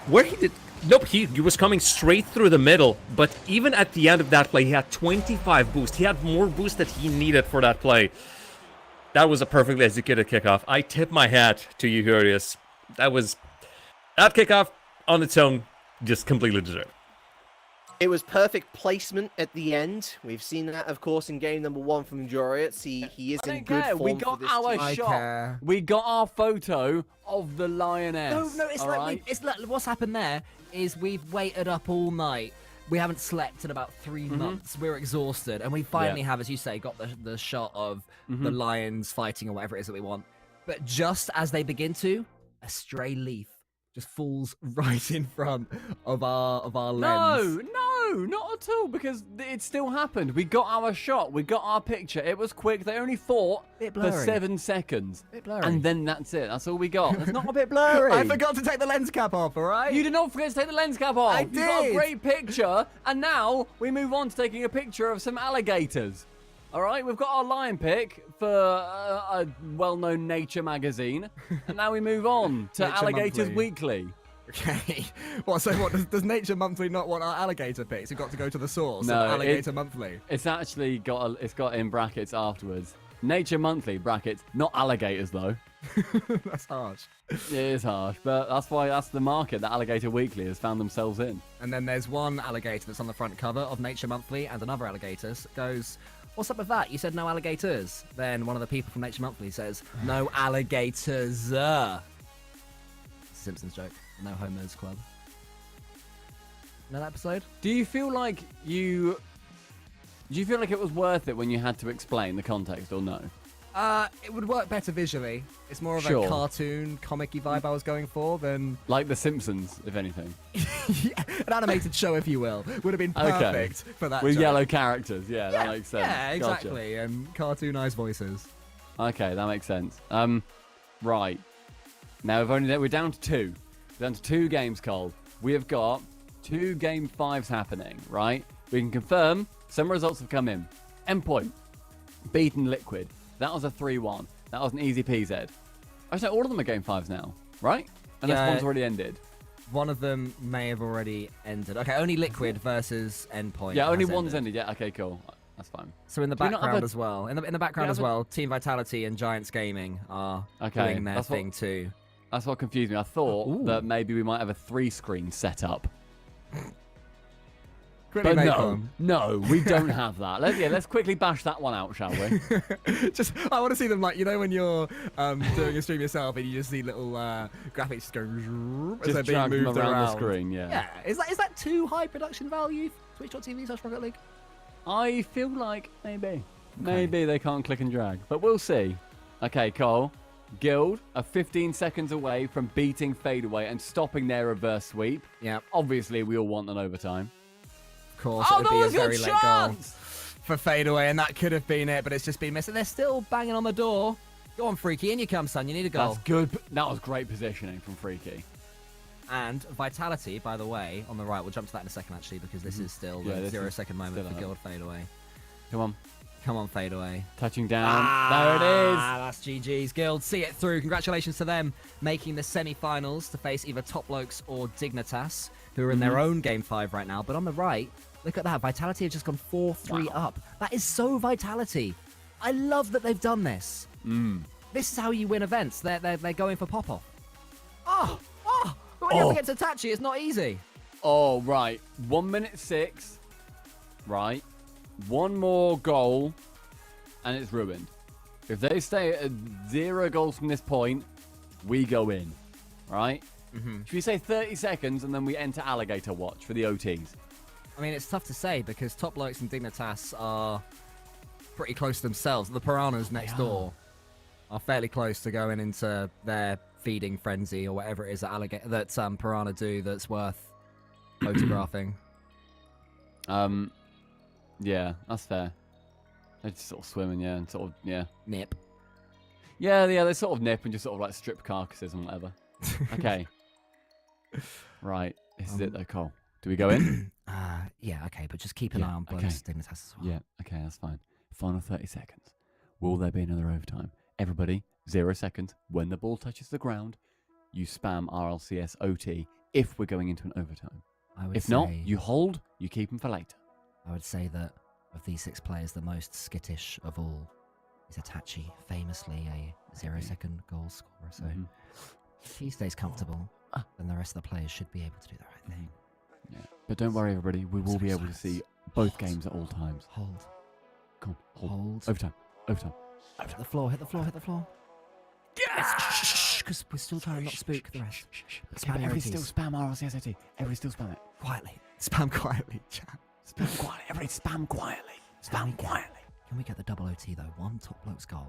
Where he did... Nope, he was coming straight through the middle, but even at the end of that play, he had 25 boost. He had more boost that he needed for that play. That was a perfectly executed kickoff. I tip my hat to you, Hurius. That kickoff on its own just completely deserved. It was perfect placement at the end. We've seen that, of course, in game number 1 from Joriot. He is in good form. We got for this our team. shot. We got our photo of the lioness. No, it's all like right? it's like what's happened there is we've waited up all night. We haven't slept in about 3 months. We're exhausted, and we finally have, as you say, got the shot of the lions fighting or whatever it is that we want. But just as they begin to, a stray leaf just falls right in front of our lens. No, not at all, because it still happened. We got our shot. We got our picture. It was quick. They only fought for 7 seconds. Bit blurry. And then that's it. That's all we got. It's not a bit blurry. I forgot to take the lens cap off, all right? You did not forget to take the lens cap off. I You got a did. great picture, and now we move on to taking a picture of some alligators. All right, we've got our lion pic for a well-known nature magazine, and now we move on to Nature Alligators Monthly. Weekly. Okay. What, does Nature Monthly not want our alligator pics? We've got to go to the source. No, of Alligator Monthly. It's actually got in brackets afterwards. Nature Monthly brackets, not alligators though. That's harsh. It is harsh, but that's the market that Alligator Weekly has found themselves in. And then there's one alligator that's on the front cover of Nature Monthly, and another alligator goes, "What's up with that? You said no alligators." Then one of the people from Nature Monthly says, "No alligators." Simpsons joke. No homos club. in that episode. Do you feel like it was worth it when you had to explain the context, or no? It would work better visually. It's more of a cartoon, comic-y vibe I was going for than... Like The Simpsons, if anything. Yeah, an animated show, if you will. Would have been perfect for that With joke. yellow characters, yeah, that makes sense. Yeah, exactly, and cartoonized voices. Okay, that makes sense. Right. Now we're down to 2. We're down to 2 games, Cole. We have got 2 Game 5s happening, right? We can confirm some results have come in. Endpoint, beaten Liquid. That was a 3-1. That was an easy PZ. Actually, all of them are Game 5s now, right? Unless one's already ended. One of them may have already ended. Okay, only Liquid versus Endpoint. Yeah, only one's ended. Yeah, okay, cool. That's fine. So in the background as well, in the background as well, Team Vitality and Giants Gaming are doing their thing too. That's what confused me. I thought that maybe we might have a 3-screen setup. But no, we don't have that. Let's quickly bash that one out, shall we? I want to see them like, you know, when you're doing a stream yourself and you just see little graphics just go as they're being moved around the screen. Yeah. Is that too high production value? Twitch.tv/Rocket League. I feel like maybe they can't click and drag, but we'll see. Okay, Cole. Guild are 15 seconds away from beating Fadeaway and stopping their reverse sweep. Yeah. Obviously, we all want an overtime. Of course, it would be a very late goal for Fadeaway, and that could have been it, but it's just been missing. They're still banging on the door. Go on, Freaky, in you come, son. You need a goal. That's good. That was great positioning from Freaky. And Vitality, by the way, on the right. We'll jump to that in a second, actually, because this is still the 0-second moment for Guild Fadeaway. Come on, Fadeaway. Touching down. There it is. That's GG's. Guild see it through. Congratulations to them making the semi-finals to face either Top Blokes or Dignitas, who are in their own Game 5 right now. But on the right, look at that. Vitality have just gone 4-3 up. That is so Vitality. I love that they've done this. This is how you win events. They're going for pop-off. But when you have to get to Tachi, it's not easy. Oh, right. 1 minute 6. Right. One more goal, and it's ruined. If they stay at 0 goals from this point, we go in. Right? Should we say 30 seconds, and then we enter Alligator Watch for the OTs? I mean, it's tough to say, because Top Blokes and Dignitas are pretty close to themselves. The Piranhas next door are fairly close to going into their feeding frenzy, or whatever it is that Piranha do that's worth photographing. Yeah, that's fair. They're just sort of swimming, and sort of, nip. Yeah, they sort of nip and just sort of like strip carcasses and whatever. Okay. Right, this is it though, Cole. Do we go in? Yeah, okay, but just keep an eye on Blokes Dignitas as well. Yeah, okay, that's fine. Final 30 seconds. Will there be another overtime? Everybody, 0 seconds. When the ball touches the ground, you spam RLCS OT if we're going into an overtime. If not, you hold, you keep them for later. I would say that of these 6 players, the most skittish of all is Itachi, famously a 0-second goal scorer. So if he stays comfortable, then the rest of the players should be able to do the right thing. Yeah, but don't worry, everybody. We will be able to see both games at all times. Hold. Come on, hold. Overtime. Hit the floor. Yes! Because we're still trying to not spook the rest. Everybody still spam RLCS OT. Everybody still spam it. Quietly. Spam quietly, chat. Spam quietly. Everybody spam quietly. Spam quietly. Can we get the double OT though? 1 Top Blokes goal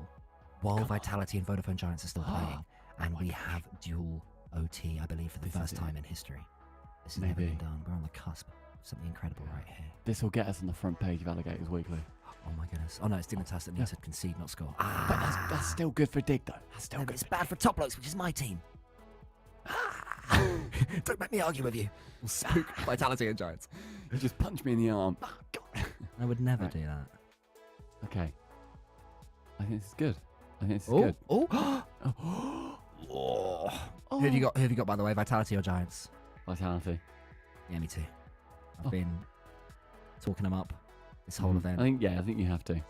while Vitality and Vodafone Giants are still playing, and we have dual OT, I believe, for the first time in history. This has never been done. We're on the cusp of something incredible right here. This will get us on the front page of Alligators Weekly. Oh my goodness. Oh no, it's Dignitas that needs to concede, not score. But that's still good for Dig though. That's still good. It's bad for Top Blokes, which is my team. Don't make me argue with you. We'll spook Vitality and Giants. You just punch me in the arm. Oh, God. I would never do that. Okay. I think this is good. Good. Who have you got, by the way? Vitality or Giants? Vitality. Yeah, me too. I've been talking them up this whole event. I think you have to.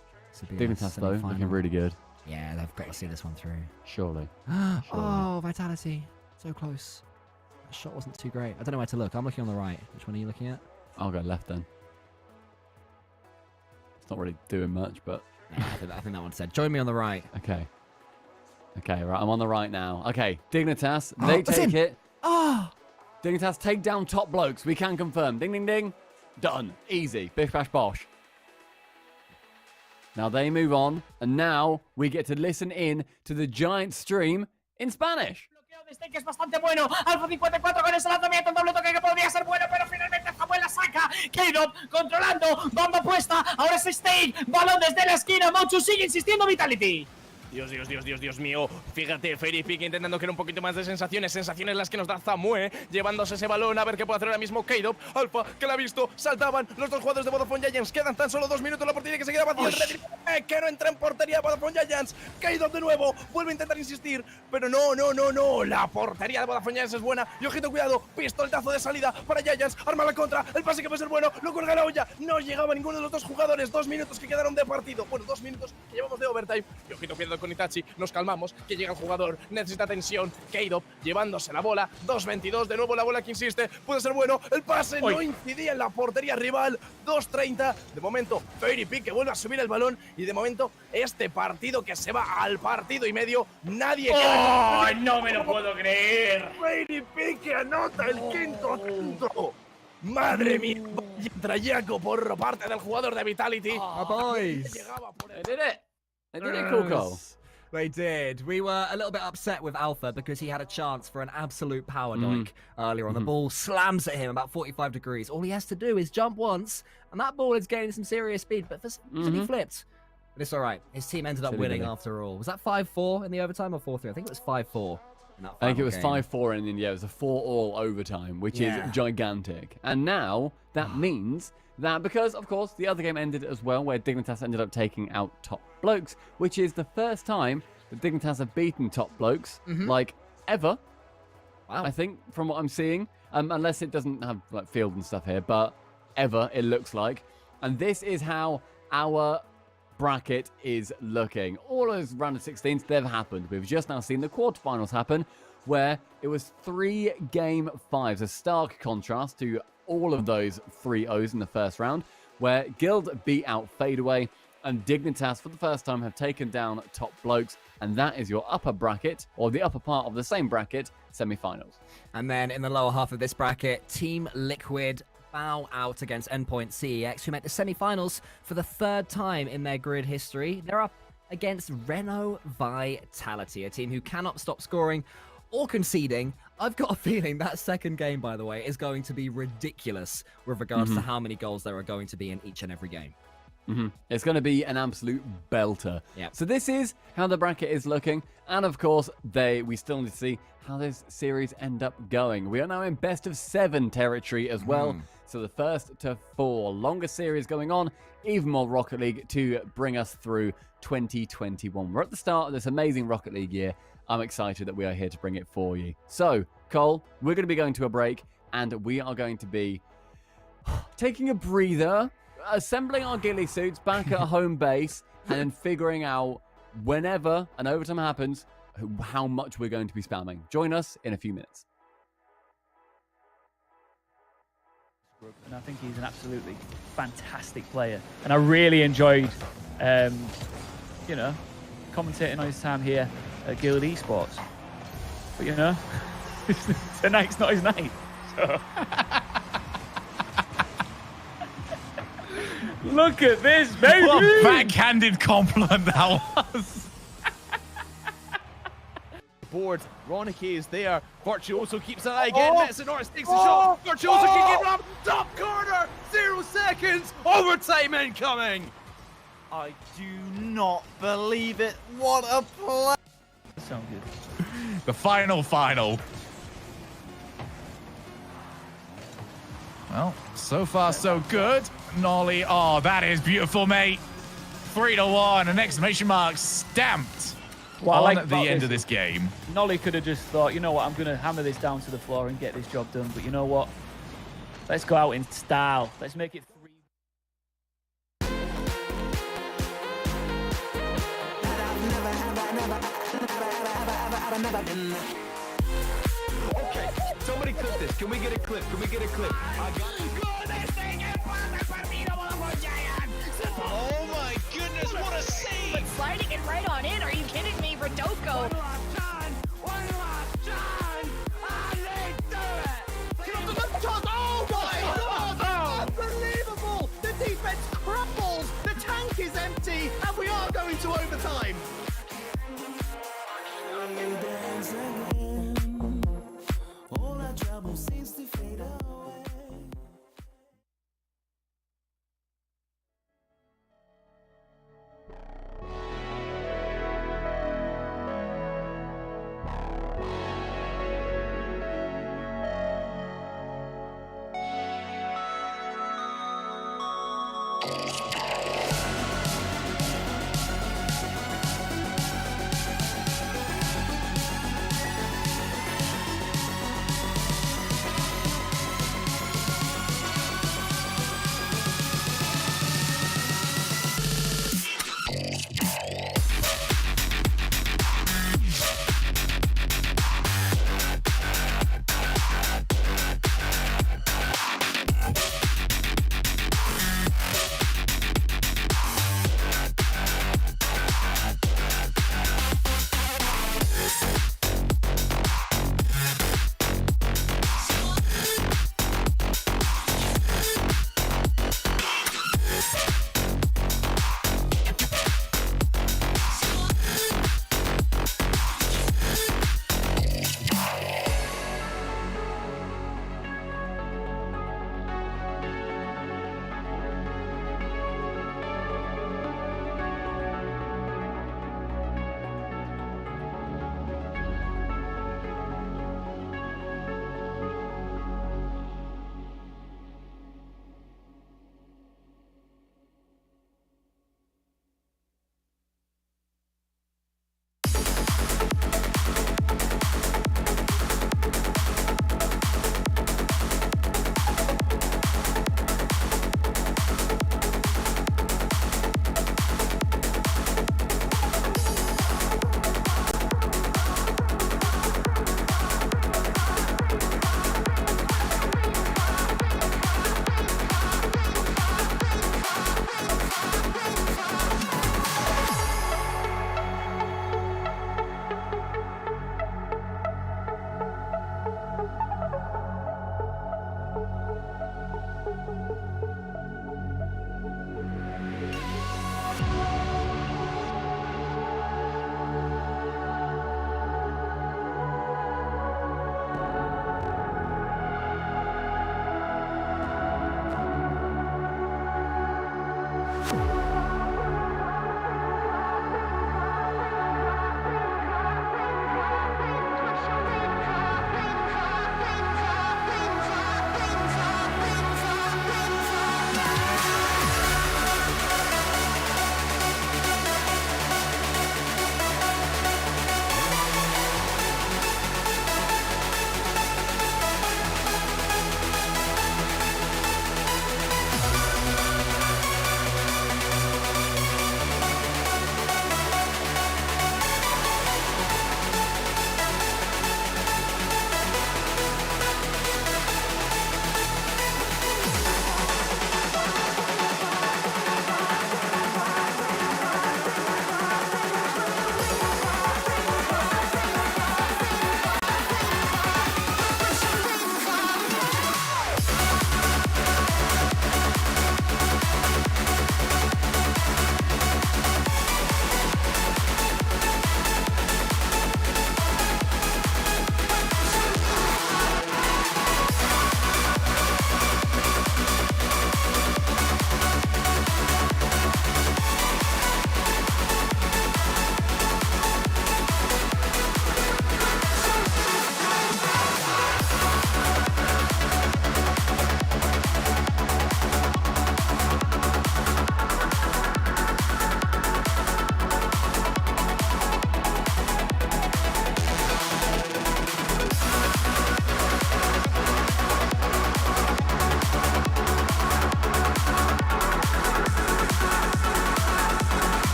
Dignitas though, looking really good. Yeah, they've got to see this one through. Surely. Oh, Vitality. So close. That shot wasn't too great. I don't know where to look. I'm looking on the right. Which one are you looking at? I'll go left then. It's not really doing much, but... I think that one said. Join me on the right. Okay, right. I'm on the right now. Okay, Dignitas. They take it. Dignitas take down top blokes. We can confirm. Ding, ding, ding. Done. Easy. Bish, bash, bosh. Now they move on, and now we get to listen in to the giant stream in Spanish. Que es bastante bueno. Alfa 54 con ese lanzamiento, un doble toque que podría ser bueno, pero finalmente Samuel la saca. K-Dop controlando, bomba puesta. Ahora es Stage, balón desde la esquina. Mochu sigue insistiendo, Vitality. Dios mío. Fíjate, Fairy Peak intentando crear un poquito más de sensaciones. Sensaciones las que nos da Zamue, llevándose ese balón a ver qué puede hacer ahora mismo K-Dop. Alfa, que la ha visto, saltaban los dos jugadores de Vodafone Giants. Quedan tan solo 2 minutos, la portería que se queda vacía. Que no entra en portería Vodafone Giants. K-Dop de nuevo, vuelve a intentar insistir, pero no. La portería de Vodafone Giants es buena. Y ojito, cuidado, pistoletazo de salida para Giants. Arma la contra, el pase que puede ser bueno, lo cuelga la olla. No llegaba ninguno de los dos jugadores. 2 minutos que quedaron de partido. Bueno, 2 minutos que llevamos de overtime. Y ojito, cuidado con Itachi, nos calmamos, que llega el jugador, necesita tensión. K-Dop llevándose la bola, 2-22, de nuevo la bola que insiste, puede ser bueno, el pase no incidía en la portería rival, 2-30, de momento Fairy Peak que vuelve a subir el balón y de momento este partido que se va al partido y medio, nadie ¡Oh, no me lo puedo creer! Fairy Peak que anota el quinto punto. Madre mía, trayaco por parte del jugador de Vitality. Boys. They did it. They did it, Coco. They did. We were a little bit upset with Alpha because he had a chance for an absolute power dunk earlier on. The ball slams at him about 45 degrees. All he has to do is jump once, and that ball is gaining some serious speed, but for some reason he flipped. But it's all right. His team ended up winning after all. Was that 5-4 in the overtime or 4-3? I think it was 5-4. I think it was 5-4, and then it was a 4-all overtime, which is gigantic. And now that means that because, of course, the other game ended as well, where Dignitas ended up taking out top blokes, which is the first time that Dignitas have beaten top blokes, like, ever. Wow. I think, from what I'm seeing, unless it doesn't have like field and stuff here, but ever, it looks like. And this is how our bracket is looking. All those round of 16s, they've happened. We've just now seen the quarterfinals happen, where it was 3 game 5s, a stark contrast to all of those 3-0s in the first round, where Guild beat out Fadeaway, and Dignitas for the first time have taken down top blokes, and that is your upper bracket, or the upper part of the same bracket, semi-finals. And then in the lower half of this bracket, Team Liquid bow out against Endpoint CEX, who make the semi-finals for the 3rd time in their grid history. They're up against Renault Vitality, a team who cannot stop scoring or conceding. I've got a feeling that second game, by the way, is going to be ridiculous with regards to how many goals there are going to be in each and every game. It's going to be an absolute belter. So this is how the bracket is looking, and of course, we still need to see how this series end up going. We are now in best of 7 territory as well, so the first to 4 longest series going on, even more Rocket League to bring us through 2021. We're at the start of this amazing Rocket League year. I'm excited that we are here to bring it for you. So, Cole, we're going to be going to a break, and we are going to be taking a breather, assembling our ghillie suits back at home base, and then figuring out whenever an overtime happens, how much we're going to be spamming. Join us in a few minutes. And I think he's an absolutely fantastic player. And I really enjoyed, you know, commentating on his time here at Guild Esports. But, you know, tonight's not his night. So. Look at this, baby! What a backhanded compliment that was. Board, Ronicky is there. Virtuoso keeps an eye again. Messinor takes a shot. Virtuoso can get up. Top corner. 0 seconds. Overtime incoming. I do not believe it. What a play. So good. The final. Well, so far so good. Nolly, oh, that is beautiful, mate. 3-1, an exclamation mark stamped on the end of this game. Nolly could have just thought, you know what, I'm going to hammer this down to the floor and get this job done. But you know what? Let's go out in style. Let's make it 3. Okay, somebody clip this. Can we get a clip? I got Oh my goodness, what a save! But sliding it right on in, are you kidding me, Rodoko?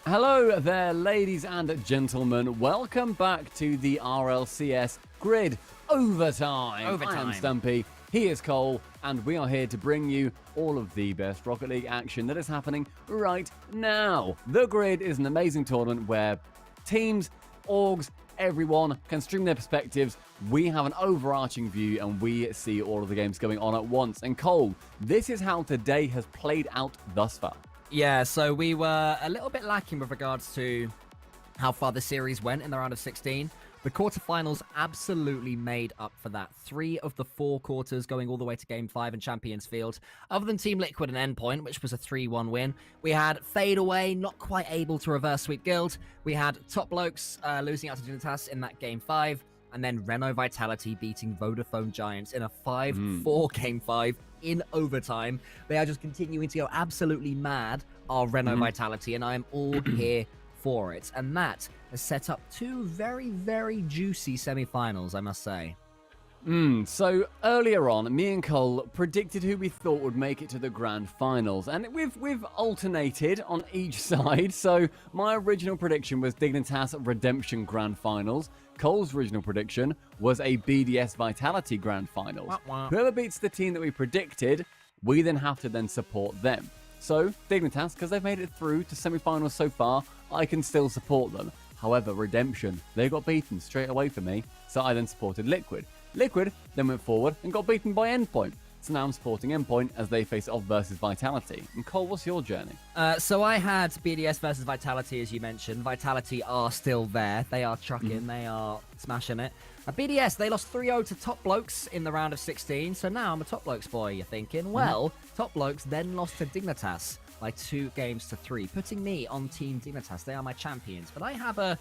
Hello there, ladies and gentlemen. Welcome back to the RLCS Grid Overtime. I am Stumpy, he is Cole, and we are here to bring you all of the best Rocket League action that is happening right now. The Grid is an amazing tournament where teams, orgs, everyone can stream their perspectives. We have an overarching view and we see all of the games going on at once. And Cole, this is how today has played out thus far. Yeah, so we were a little bit lacking with regards to how far the series went in the round of 16. The quarterfinals absolutely made up for that. 3 of the 4 quarters going all the way to Game 5 in Champions Field. Other than Team Liquid and Endpoint, which was a 3-1 win, we had Fadeaway not quite able to reverse sweep Guild. We had Top Blokes losing out to Dignitas in that Game 5. And then Renault Vitality beating Vodafone Giants in a 5-4 Game 5 in overtime. They are just continuing to go absolutely mad, our Renault Vitality, and I am all here for it. And that has set up 2 very, very juicy semi-finals, I must say. So earlier on, me and Cole predicted who we thought would make it to the grand finals, and we've alternated on each side. So my original prediction was Dignitas Redemption grand finals. Cole's original prediction was a BDS Vitality grand finals. Whoever beats the team that we predicted, we then have to then support them. So Dignitas, because they've made it through to semi-finals so far, I can still support them. However, Redemption, they got beaten straight away for me, so I then supported Liquid. Liquid then went forward and got beaten by Endpoint. So now I'm supporting Endpoint as they face off versus Vitality. And Cole, what's your journey? So I had BDS versus Vitality, as you mentioned. Vitality are still there. They are trucking. They are smashing it. BDS, they lost 3-0 to Top Blokes in the round of 16. So now I'm a Top Blokes boy, you're thinking. Well, Top Blokes then lost to Dignitas by 2 games to 3, putting me on Team Dignitas. They are my champions. But I have a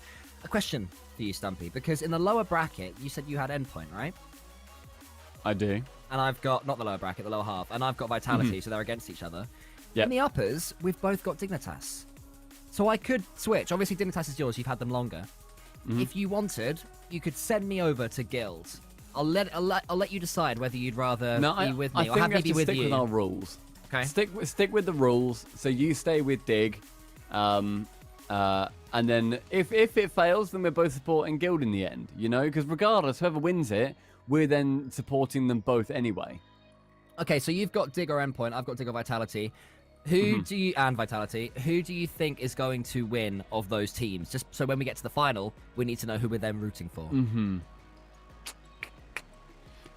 question for you, Stumpy, because in the lower bracket, you said you had Endpoint, right? I do. And I've got, not the lower bracket, the lower half, and I've got Vitality, so they're against each other. Yep. In the uppers, we've both got Dignitas. So I could switch. Obviously, Dignitas is yours, you've had them longer. If you wanted, you could send me over to Guild. I'll let you decide whether you'd rather be with me or have me be with you. Stick with our rules. Okay. Stick with the rules. So you stay with Dig, and then if it fails, then we're both supporting Guild in the end. You know, because regardless, whoever wins it, we're then supporting them both anyway. Okay, so you've got Dig or Endpoint. I've got Dig or Vitality. Who do you think is going to win of those teams? Just so when we get to the final, we need to know who we're then rooting for.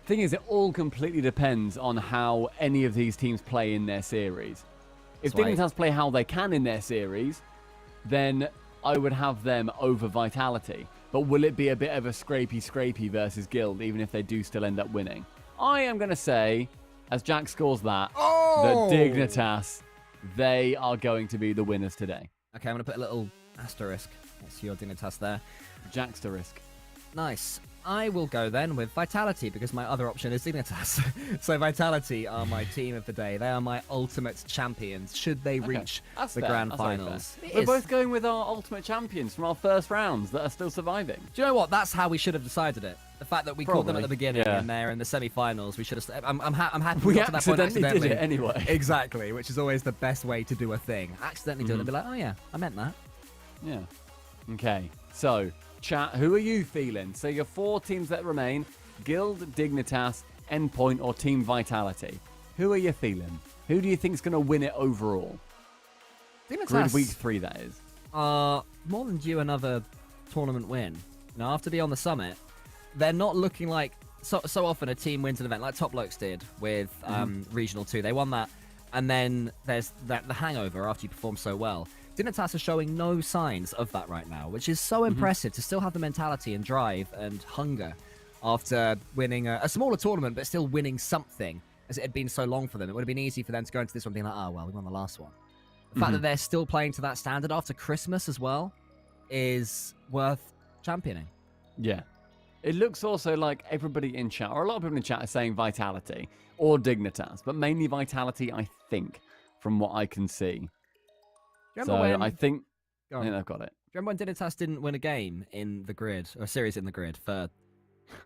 Thing is, it all completely depends on how any of these teams play in their series. If Dignitas play how they can in their series, then I would have them over Vitality. But will it be a bit of a scrapey versus Guild, even if they do still end up winning? I am going to say, as Jack scores that Dignitas, they are going to be the winners today. Okay, I'm going to put a little asterisk next to your Dignitas there. Jacksterisk. Nice. I will go then with Vitality because my other option is Dignitas. So Vitality are my team of the day. They are my ultimate champions should they reach the grand finals. We're both going with our ultimate champions from our first rounds that are still surviving. Do you know what? That's how we should have decided it. The fact that we called them at the beginning and they're in the semi-finals, we should have. I'm happy we got to that point accidentally. Did it anyway. Exactly, which is always the best way to do a thing. Accidentally do it and be like, oh yeah, I meant that. Yeah. Okay. So, chat, who are you feeling? So your 4 teams that remain: Guild, Dignitas, Endpoint, or Team Vitality. Who are you feeling? Who do you think is going to win it overall? Dignitas. Grid week 3, that is. More than due another tournament win. Now, after being on the summit, they're not looking like so often a team wins an event like Top Blokes did with Regional 2. They won that, and then there's the hangover after you perform so well. Dignitas are showing no signs of that right now, which is so impressive to still have the mentality and drive and hunger after winning a smaller tournament, but still winning something, as it had been so long for them. It would have been easy for them to go into this one being like, oh, well, we won the last one. The fact that they're still playing to that standard after Christmas as well is worth championing. Yeah. It looks also like everybody in chat, or a lot of people in chat, are saying Vitality or Dignitas, but mainly Vitality, I think, from what I can see. So I think I've got it. Do you remember when Dignitas didn't win a game in the grid, or a series in the grid, for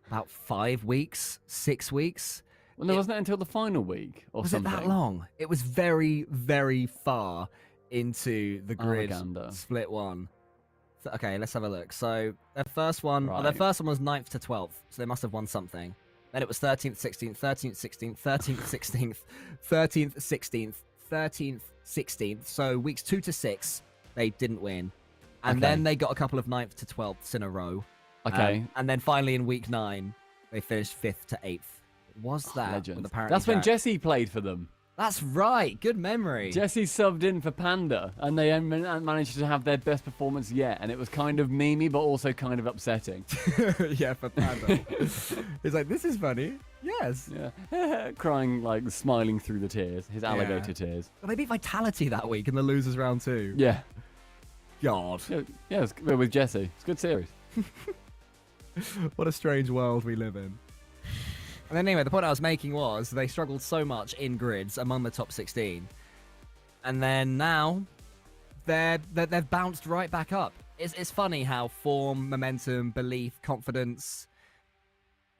about 5 weeks, 6 weeks? Well, wasn't it until the final week or something? Was it that long? It was very, very far into the grid split one. Okay, let's have a look. So their first one, their first one was 9th to 12th, so they must have won something. Then it was 13th, 16th, 13th, 16th, 13th, 16th, 13th, 16th, 13th, 16th. So weeks 2 to 6, they didn't win. And then they got a couple of 9th to 12ths in a row. Okay. And then finally in week 9, they finished 5th to 8th. Was that? Legend. With apparently That's when Jesse played for them. That's right. Good memory. Jesse subbed in for Panda, and they managed to have their best performance yet, and it was kind of memey, but also kind of upsetting. Yeah, for Panda. He's like, this is funny. Yes. Yeah. Crying, like, smiling through the tears. His alligator tears. Well, they beat Vitality that week in the losers round 2. Yeah. God. Yeah, it was with Jesse. It's a good series. What a strange world we live in. And then anyway, the point I was making was they struggled so much in grids among the top 16. And then now they've bounced right back up. It's funny how form, momentum, belief, confidence,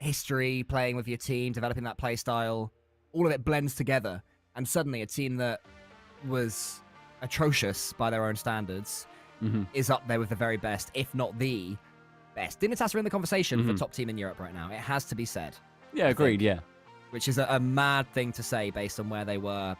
history, playing with your team, developing that play style, all of it blends together. And suddenly a team that was atrocious by their own standards is up there with the very best, if not the best. Dignitas are in the conversation for top team in Europe right now. It has to be said. Yeah, agreed, yeah. Which is a mad thing to say based on where they were,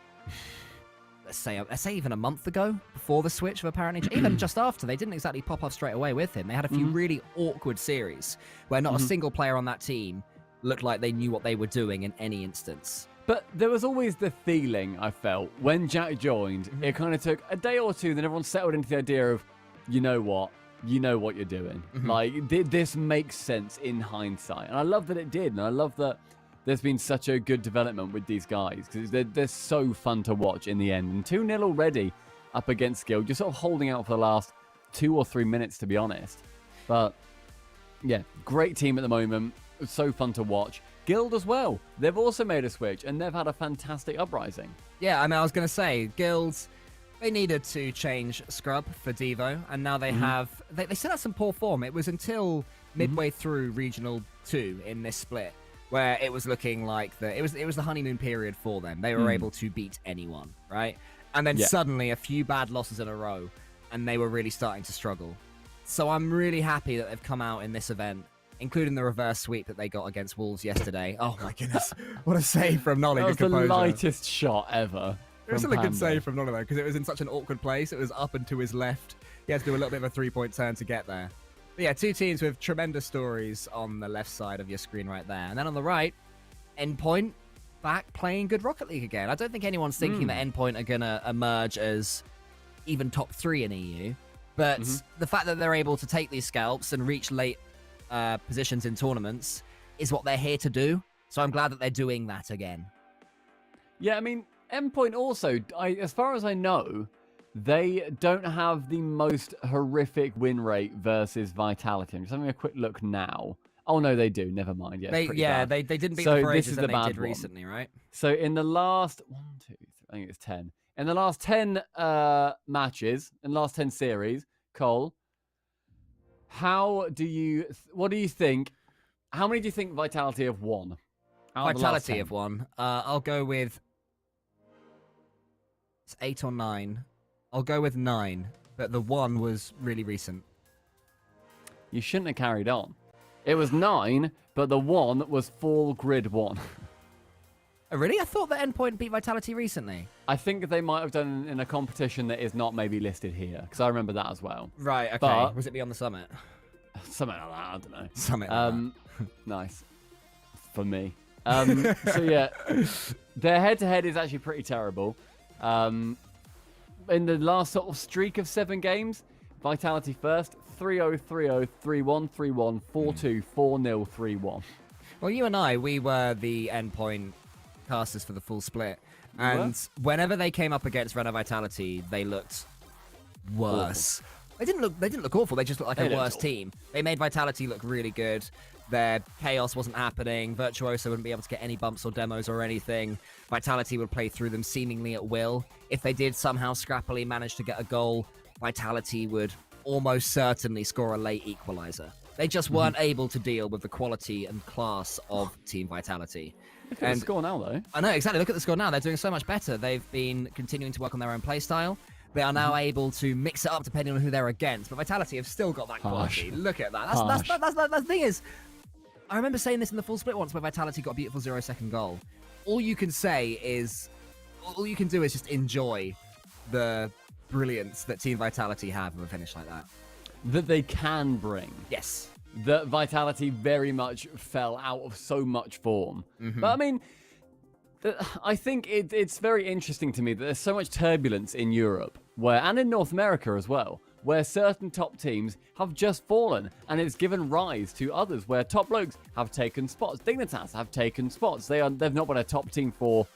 let's say even a month ago, before the switch of apparently, even just after. They didn't exactly pop off straight away with him. They had a few really awkward series where not a single player on that team looked like they knew what they were doing in any instance. But there was always the feeling, I felt, when Jack joined, it kind of took a day or two, then everyone settled into the idea of, you know what you're doing. Like, this makes sense in hindsight. And I love that it did. And I love that there's been such a good development with these guys because they're so fun to watch in the end. And 2-0 already up against Guild. Just sort of holding out for the last 2 or 3 minutes, to be honest. But, yeah, great team at the moment. It's so fun to watch. Guild as well. They've also made a switch and they've had a fantastic uprising. Yeah, I mean, I was going to say, Guilds, they needed to change Scrub for Devo, and now they have... They still had some poor form. It was until midway through Regional 2 in this split where it was looking like it was the honeymoon period for them. They were able to beat anyone, right? And then suddenly a few bad losses in a row, and they were really starting to struggle. So I'm really happy that they've come out in this event, including the reverse sweep that they got against Wolves yesterday. Oh my goodness. What a save from Nolly. That was the lightest shot ever. It was still a good save from Nolly, though, because it was in such an awkward place. It was up and to his left. He had to do a little bit of a three-point turn to get there. But yeah, two teams with tremendous stories on the left side of your screen right there. And then on the right, Endpoint back playing good Rocket League again. I don't think anyone's thinking that Endpoint are going to emerge as even top 3 in EU. But the fact that they're able to take these scalps and reach late positions in tournaments is what they're here to do. So I'm glad that they're doing that again. Yeah, I mean, Endpoint also, as far as I know, they don't have the most horrific win rate versus Vitality. I'm just having a quick look now. Oh, no, they do. Never mind. Yeah, they didn't beat them for ages and they did recently, right? So in the last 1, 2, 3, I think it's 10. In the last 10 matches, in the last 10 series, Cole, what do you think? How many do you think Vitality have won? Vitality have won. I'll go with... It's 8 or 9. I'll go with 9, but the 1 was really recent. You shouldn't have carried on. It was 9, but the 1 was full grid 1. Oh, really? I thought that Endpoint beat Vitality recently. I think they might have done in a competition that is not maybe listed here, because I remember that as well. Right, okay. But, was it Beyond the Summit? Something like that, I don't know. Something like that. Nice. For me. So yeah, their head-to-head is actually pretty terrible. In the last sort of streak of 7 games, Vitality first, 3-0, 3-0, 3-1, 3-1, 4-2, 4-0, 3-1. Well, you and I, we were the Endpoint casters for the full split. And whenever they came up against Renault Vitality, they looked worse. They didn't look awful. They just looked like a worse team. They made Vitality look really good. Their chaos wasn't happening. Virtuoso wouldn't be able to get any bumps or demos or anything. Vitality would play through them seemingly at will. If they did somehow scrappily manage to get a goal, Vitality would almost certainly score a late equalizer. They just weren't able to deal with the quality and class of Team Vitality. Look at the score now, though. I know, exactly. Look at the score now. They're doing so much better. They've been continuing to work on their own play style. They are now able to mix it up depending on who they're against, but Vitality have still got that quality. Look at that. That's the thing is, I remember saying this in the full split once where Vitality got a beautiful 0-second goal. All you can do is just enjoy the brilliance that Team Vitality have of a finish like that. That they can bring. Yes. That Vitality very much fell out of so much form. But I mean, I think it's very interesting to me that there's so much turbulence in Europe, and in North America as well, where certain top teams have just fallen, and it's given rise to others where top blokes have taken spots. Dignitas have taken spots. They've not been a top team for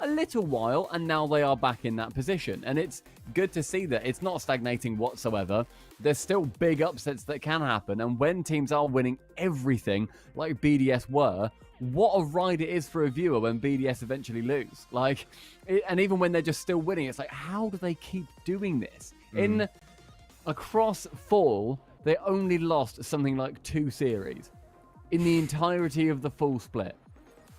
a little while, and now they are back in that position. And it's good to see that it's not stagnating whatsoever. There's still big upsets that can happen, and when teams are winning everything, like BDS were, what a ride it is for a viewer when BDS eventually lose. And even when they're just still winning, it's like, how do they keep doing this? Across fall, they only lost something like 2 series in the entirety of the full split.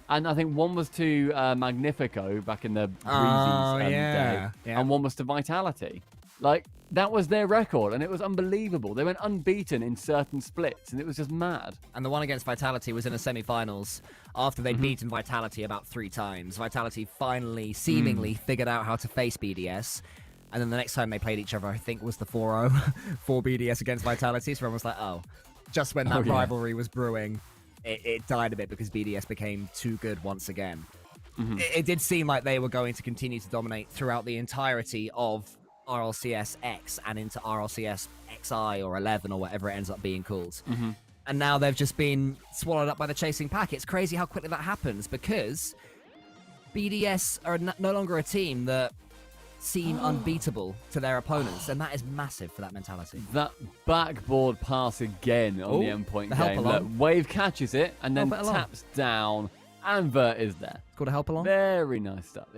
And I think one was to Magnifico back in the Breezy's day, and one was to Vitality. That was their record, and it was unbelievable. They went unbeaten in certain splits, and it was just mad. And the one against Vitality was in the semi-finals after they'd beaten Vitality about 3 times. Vitality finally, seemingly, figured out how to face BDS. And then the next time they played each other, I think, was the 4-0 for BDS against Vitality. So everyone was like, oh, just when that rivalry was brewing, it died a bit because BDS became too good once again. It did seem like they were going to continue to dominate throughout the entirety of RLCS X and into RLCS XI or 11 or whatever it ends up being called. And now they've just been swallowed up by the chasing pack. It's crazy how quickly that happens because BDS are no longer a team that seem unbeatable to their opponents, and that is massive for that mentality. That backboard pass again on the endpoint game. Look, Wave catches it and then taps down, and Vert is there. It's called a help along? Very nice stuff.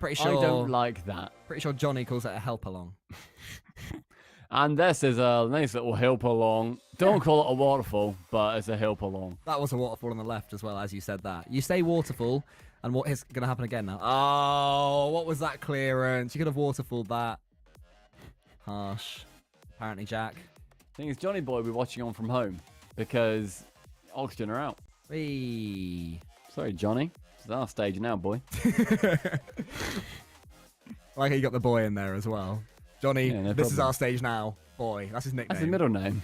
Pretty sure. I don't like that. Pretty sure Johnny calls it a help along. And this is a nice little help along. Don't call it a waterfall, but it's a help along. That was a waterfall on the left as well, as you said that. You say waterfall, and what is going to happen again now? Oh, what was that clearance? You could have waterfalled that. Harsh. Apparently, Jack. Thing is, Johnny Boy will be watching on from home because Oxygen are out. Whee. Sorry, Johnny. It's our stage now, boy. Like you got the boy in there as well. Johnny, this is our stage now. Boy, that's his nickname. That's his middle name.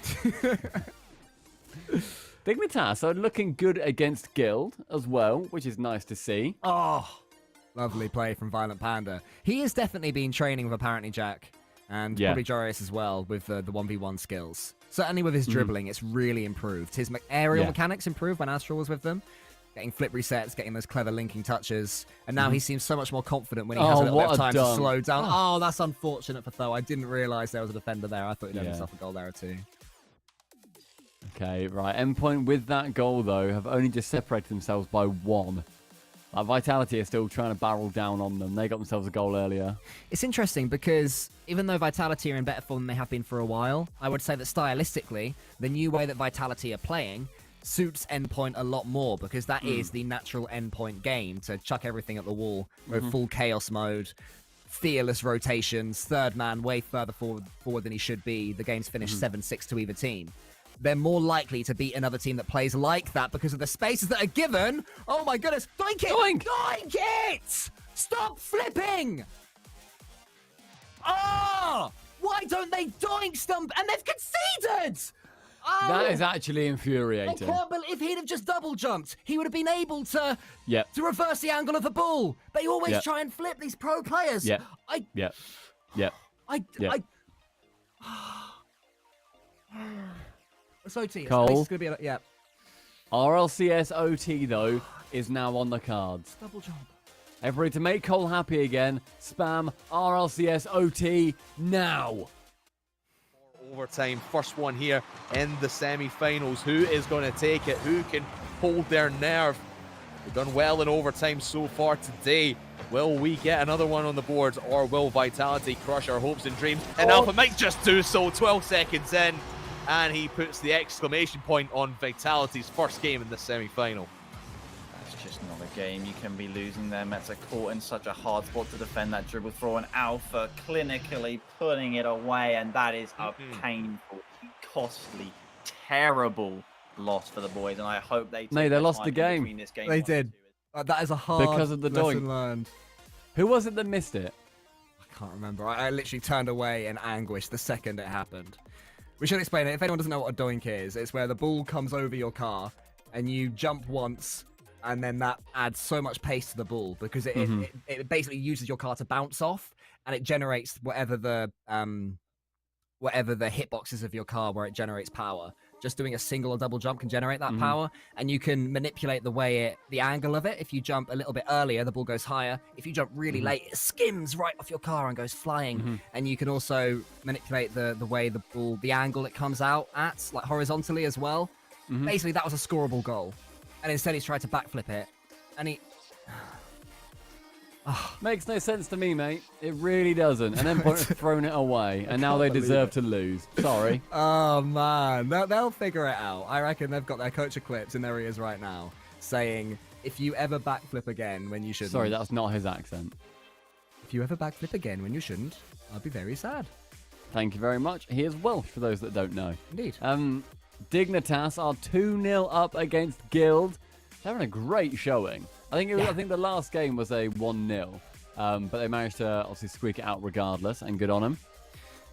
Dignitas are looking good against Guild as well, which is nice to see. Oh, lovely play from Violent Panda. He has definitely been training with apparently Jack, and probably Joris as well with the 1v1 skills. Certainly with his dribbling, it's really improved. His aerial mechanics improved when Astral was with them. Getting flip resets, getting those clever linking touches, and now he seems so much more confident when he has a little bit of time to slow down. Oh, that's unfortunate for Tho. I didn't realise there was a defender there. I thought he'd have himself a goal there too. Okay, right. Endpoint with that goal, though, have only just separated themselves by 1. Vitality are still trying to barrel down on them. They got themselves a goal earlier. It's interesting because even though Vitality are in better form than they have been for a while, I would say that stylistically, the new way that Vitality are playing suits Endpoint a lot more because that is the natural Endpoint game, to chuck everything at the wall with full chaos mode, fearless rotations, third man way further forward than he should be. The game's finished 7-6 to either team. They're more likely to beat another team that plays like that because of the spaces that are given. Oh my goodness. Doink it! Doink! Doink it! Stop flipping! Oh! Why don't they doink stump? And they've conceded! Oh, that is actually infuriating. I can't believe if he'd have just double jumped, he would have been able to reverse the angle of the ball. They always try and flip, these pro players. It's OT. Cole. It's going to be RLCS OT, though, is now on the cards. Double jump. Everybody, to make Cole happy again, spam RLCS OT now. Overtime, first one here in the semi-finals. Who is going to take it? Who can hold their nerve? We've done well in overtime so far today. Will we get another one on the board, or will Vitality crush our hopes and dreams? And Alpha might just do so. 12 seconds in, and he puts the exclamation point on Vitality's first game in the semi-final. That's just not a game you can be losing there. Mets are caught in such a hard spot to defend that dribble throw, and Alpha clinically putting it away, and that is a painful, costly, terrible loss for the boys, and I hope they No, they lost the game. They did. That is a hard because of the lesson doink. learned. Who was it that missed it? I can't remember. I literally turned away in anguish the second it happened. We should explain it. If anyone doesn't know what a doink is, it's where the ball comes over your car and you jump once, and then that adds so much pace to the ball because it basically uses your car to bounce off, and it generates whatever the hitboxes of your car where it generates power. Just doing a single or double jump can generate that power, and you can manipulate the angle of it. If you jump a little bit earlier, the ball goes higher. If you jump really late, it skims right off your car and goes flying. And you can also manipulate the way the angle it comes out at, like horizontally as well. Basically, that was a scoreable goal. And instead he's tried to backflip it, and he... Makes no sense to me, mate. It really doesn't. And Endpoint have thrown it away, and now they deserve to lose. Sorry. Oh, man. They'll figure it out. I reckon they've got their coach clips in their ears right now saying, if you ever backflip again when you shouldn't... Sorry, that's not his accent. If you ever backflip again when you shouldn't, I'll be very sad. Thank you very much. He is Welsh, for those that don't know. Indeed. Dignitas are 2-0 up against Guild. They're having a great showing. I think the last game was a 1-0, but they managed to obviously squeak it out regardless, and good on them.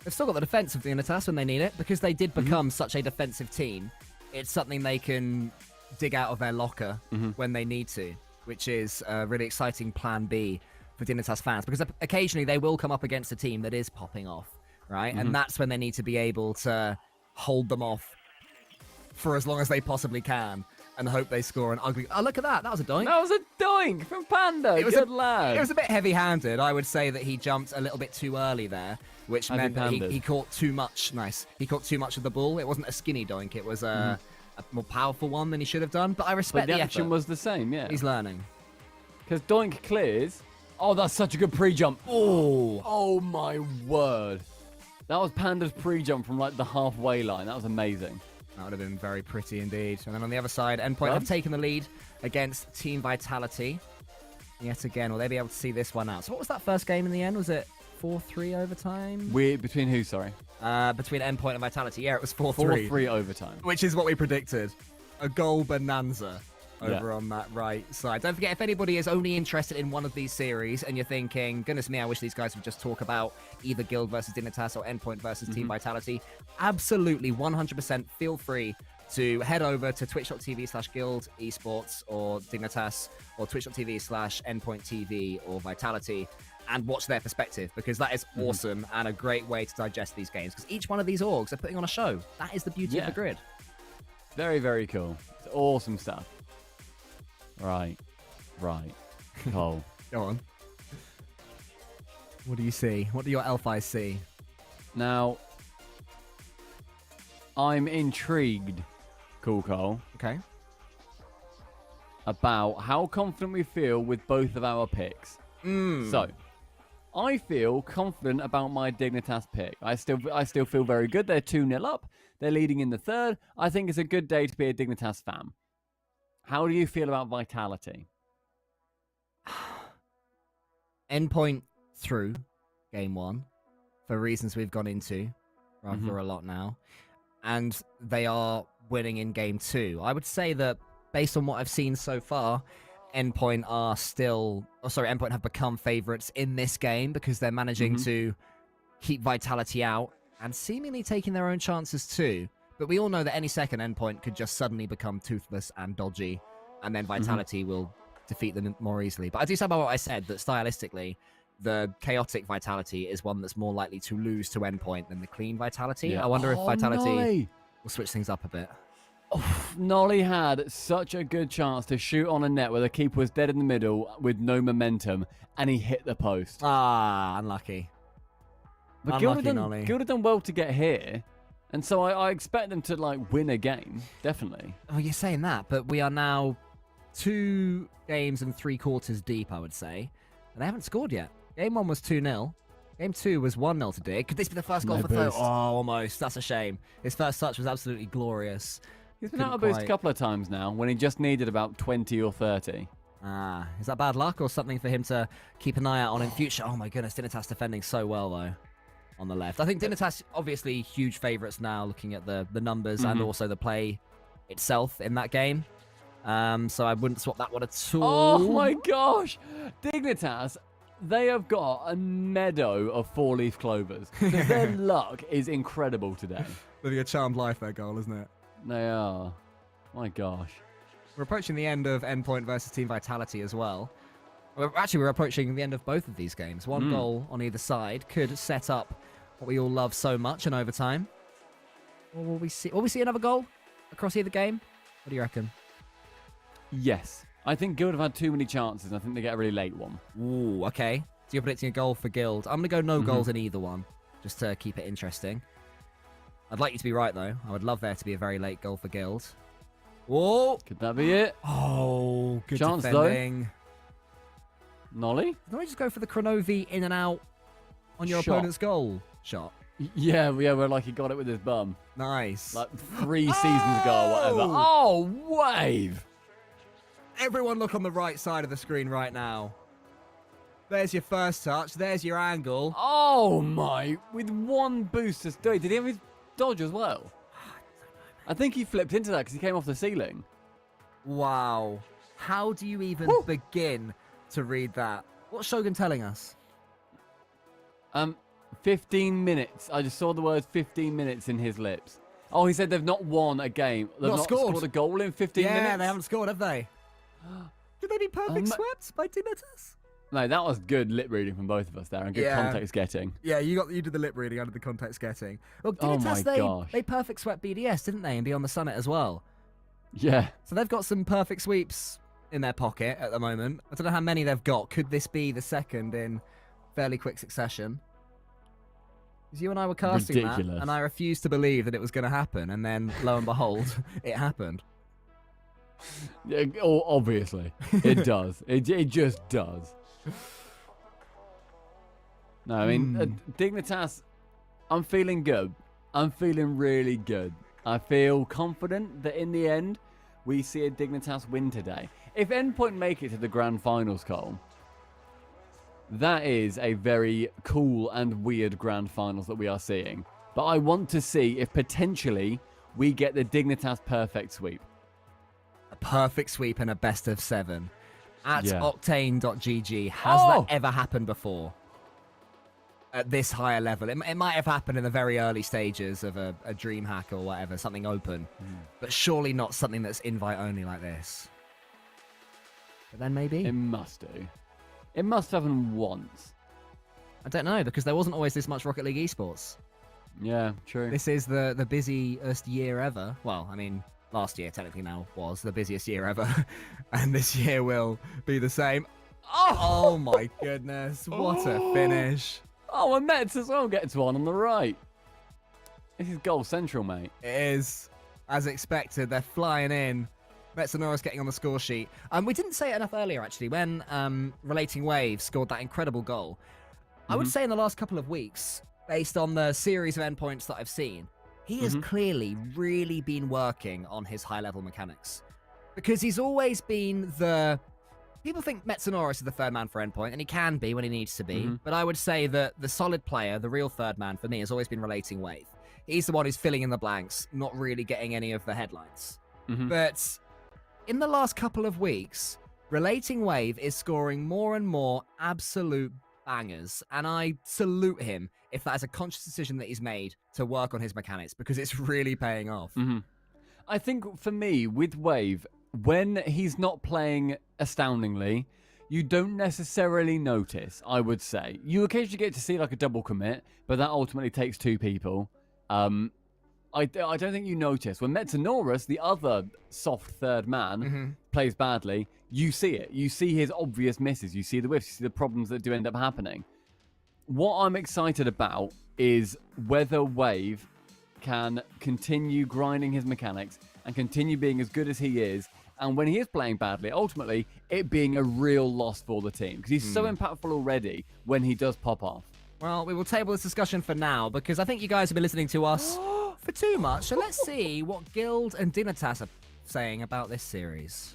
They've still got the defense of Dignitas when they need it, because they did become such a defensive team. It's something they can dig out of their locker when they need to, which is a really exciting plan B for Dignitas fans, because occasionally they will come up against a team that is popping off, right? And that's when they need to be able to hold them off for as long as they possibly can, and hope they score an ugly... Oh, look at that. That was a doink. That was a doink from Panda. Good lad. It was a bit heavy-handed. I would say that he jumped a little bit too early there, which meant that he caught too much. Nice. He caught too much of the ball. It wasn't a skinny doink. It was a more powerful one than he should have done. But I respect the the action effort. was the same, yeah. He's learning. Because doink clears. Oh, that's such a good pre-jump. Oh, my word. That was Panda's pre-jump from like the halfway line. That was amazing. That would have been very pretty indeed. And then on the other side, Endpoint have taken the lead against Team Vitality. Yet again, will they be able to see this one out? So what was that first game in the end? Was it 4-3 overtime? Between who, sorry? Between Endpoint and Vitality. Yeah, it was 4-3. 4-3 overtime. Which is what we predicted. A goal bonanza over on that right side. Don't forget, if anybody is only interested in one of these series and you're thinking, goodness me, I wish these guys would just talk about either Guild versus Dignitas or Endpoint versus Team Vitality, absolutely 100% feel free to head over to twitch.tv/Guild Esports or Dignitas, or twitch.tv/EndpointTV or Vitality, and watch their perspective, because that is awesome and a great way to digest these games, because each one of these orgs are putting on a show. That is the beauty of the grid. Very, very cool. It's awesome stuff. Right. Cole. Go on. What do you see? What do your elf eyes see? Now, I'm intrigued, Cole. Okay. About how confident we feel with both of our picks. So, I feel confident about my Dignitas pick. I still feel very good. They're 2-0 up. They're leading in the third. I think it's a good day to be a Dignitas fan. How do you feel about Vitality? Endpoint through game one, for reasons we've gone into rather a lot now, and they are winning in game two. I would say that based on what I've seen so far, Endpoint have become favourites in this game, because they're managing to keep Vitality out and seemingly taking their own chances too. But we all know that any second Endpoint could just suddenly become toothless and dodgy, and then Vitality will defeat them more easily. But I do stand by what I said, that stylistically, the chaotic Vitality is one that's more likely to lose to Endpoint than the clean Vitality. I wonder if Vitality will switch things up a bit. Nolly had such a good chance to shoot on a net where the keeper was dead in the middle with no momentum, and he hit the post. Unlucky. But Guild have done well to get here. And so I expect them to win a game, definitely. Oh, you're saying that, but we are now 2 games and 3 quarters deep, I would say, and they haven't scored yet. Game 1 was 2-0. Game 2 was 1-0 to Dig. Could this be the first goal for Tho? Oh, almost. That's a shame. His first touch was absolutely glorious. He's been out of boost a couple of times now, when he just needed about 20 or 30. Is that bad luck or something for him to keep an eye out on in future? Oh my goodness, Dignitas defending so well though on the left. I think Dignitas obviously huge favourites now, looking at the numbers and also the play itself in that game. So I wouldn't swap that one at all. Oh my gosh! Dignitas, they have got a meadow of 4-leaf clovers. Their luck is incredible today. Living a charmed life, their goal, isn't it? They are. My gosh. We're approaching the end of Endpoint versus Team Vitality as well. We're approaching the end of both of these games. One goal on either side could set up what we all love so much in overtime. Or will we see another goal across either game? What do you reckon? Yes. I think Guild have had too many chances, and I think they get a really late one. Ooh, okay. So you're predicting a goal for Guild. I'm going to go no goals in either one, just to keep it interesting. I'd like you to be right, though. I would love there to be a very late goal for Guild. Whoa! Could that be it? Oh, good chance, defending. Though. Nolly? Don't we just go for the Kronovi in and out on your opponent's goal shot? Yeah, we're like he got it with his bum. Nice. Like 3 seasons ago or whatever. Oh, Wave! Everyone look on the right side of the screen right now. There's your first touch. There's your angle. Oh my! With one boost to do it. Did he have his dodge as well? I think he flipped into that because he came off the ceiling. Wow. How do you even begin to read that? What's Shogun telling us? 15 minutes. I just saw the words 15 minutes in his lips. Oh, he said they've not won a game. They've not scored a goal in 15 minutes? Yeah, they haven't scored, have they? Could they be perfect swept by Dignitas? No, that was good lip reading from both of us there and good context getting. Yeah, you did the lip reading under the context getting. Well, Dignitas, they perfect swept BDS, didn't they? And be on the Summit as well. Yeah. So they've got some perfect sweeps in their pocket at the moment. I don't know how many they've got. Could this be the second in fairly quick succession? Because you and I were casting that, and I refused to believe that it was going to happen, and then lo and behold, it happened. Yeah, obviously, it does. It just does. No, I mean, Dignitas, I'm feeling good. I'm feeling really good. I feel confident that in the end, we see a Dignitas win today. If Endpoint make it to the Grand Finals, Cole, that is a very cool and weird Grand Finals that we are seeing. But I want to see if potentially we get the Dignitas perfect sweep. A perfect sweep and a best of 7 at octane.gg. Has that ever happened before? At this higher level? It might have happened in the very early stages of a dream hack or whatever, something open. But surely not something that's invite only like this. But then maybe? It must do. It must have happened once. I don't know, because there wasn't always this much Rocket League Esports. Yeah, true. This is the busiest year ever. Well, I mean, last year technically now was the busiest year ever. And this year will be the same. Oh my goodness. What a finish. Oh, and Mets as well gets one on the right. This is goal central, mate. It is. As expected, they're flying in. Metsonora's getting on the score sheet. We didn't say it enough earlier, actually, when Relating Wave scored that incredible goal. I would say in the last couple of weeks, based on the series of endpoints that I've seen, he has clearly really been working on his high-level mechanics. Because he's always been the... People think Metsonoris is the third man for Endpoint, and he can be when he needs to be. But I would say that the solid player, the real third man for me, has always been Relating Wave. He's the one who's filling in the blanks, not really getting any of the headlines. But in the last couple of weeks, Relating Wave is scoring more and more absolute bangers, and I salute him if that is a conscious decision that he's made to work on his mechanics, because it's really paying off. I think for me, with Wave, when he's not playing astoundingly, you don't necessarily notice, I would say. You occasionally get to see like a double commit, but that ultimately takes 2 people. I don't think you notice. When Metsonoris, the other soft third man, plays badly, you see it. You see his obvious misses. You see the whiffs. You see the problems that do end up happening. What I'm excited about is whether Wave can continue grinding his mechanics and continue being as good as he is, and when he is playing badly, ultimately, it being a real loss for the team. Because he's so impactful already when he does pop off. Well, we will table this discussion for now, because I think you guys have been listening to us for too much. So let's see what Guild and Dignitas are saying about this series.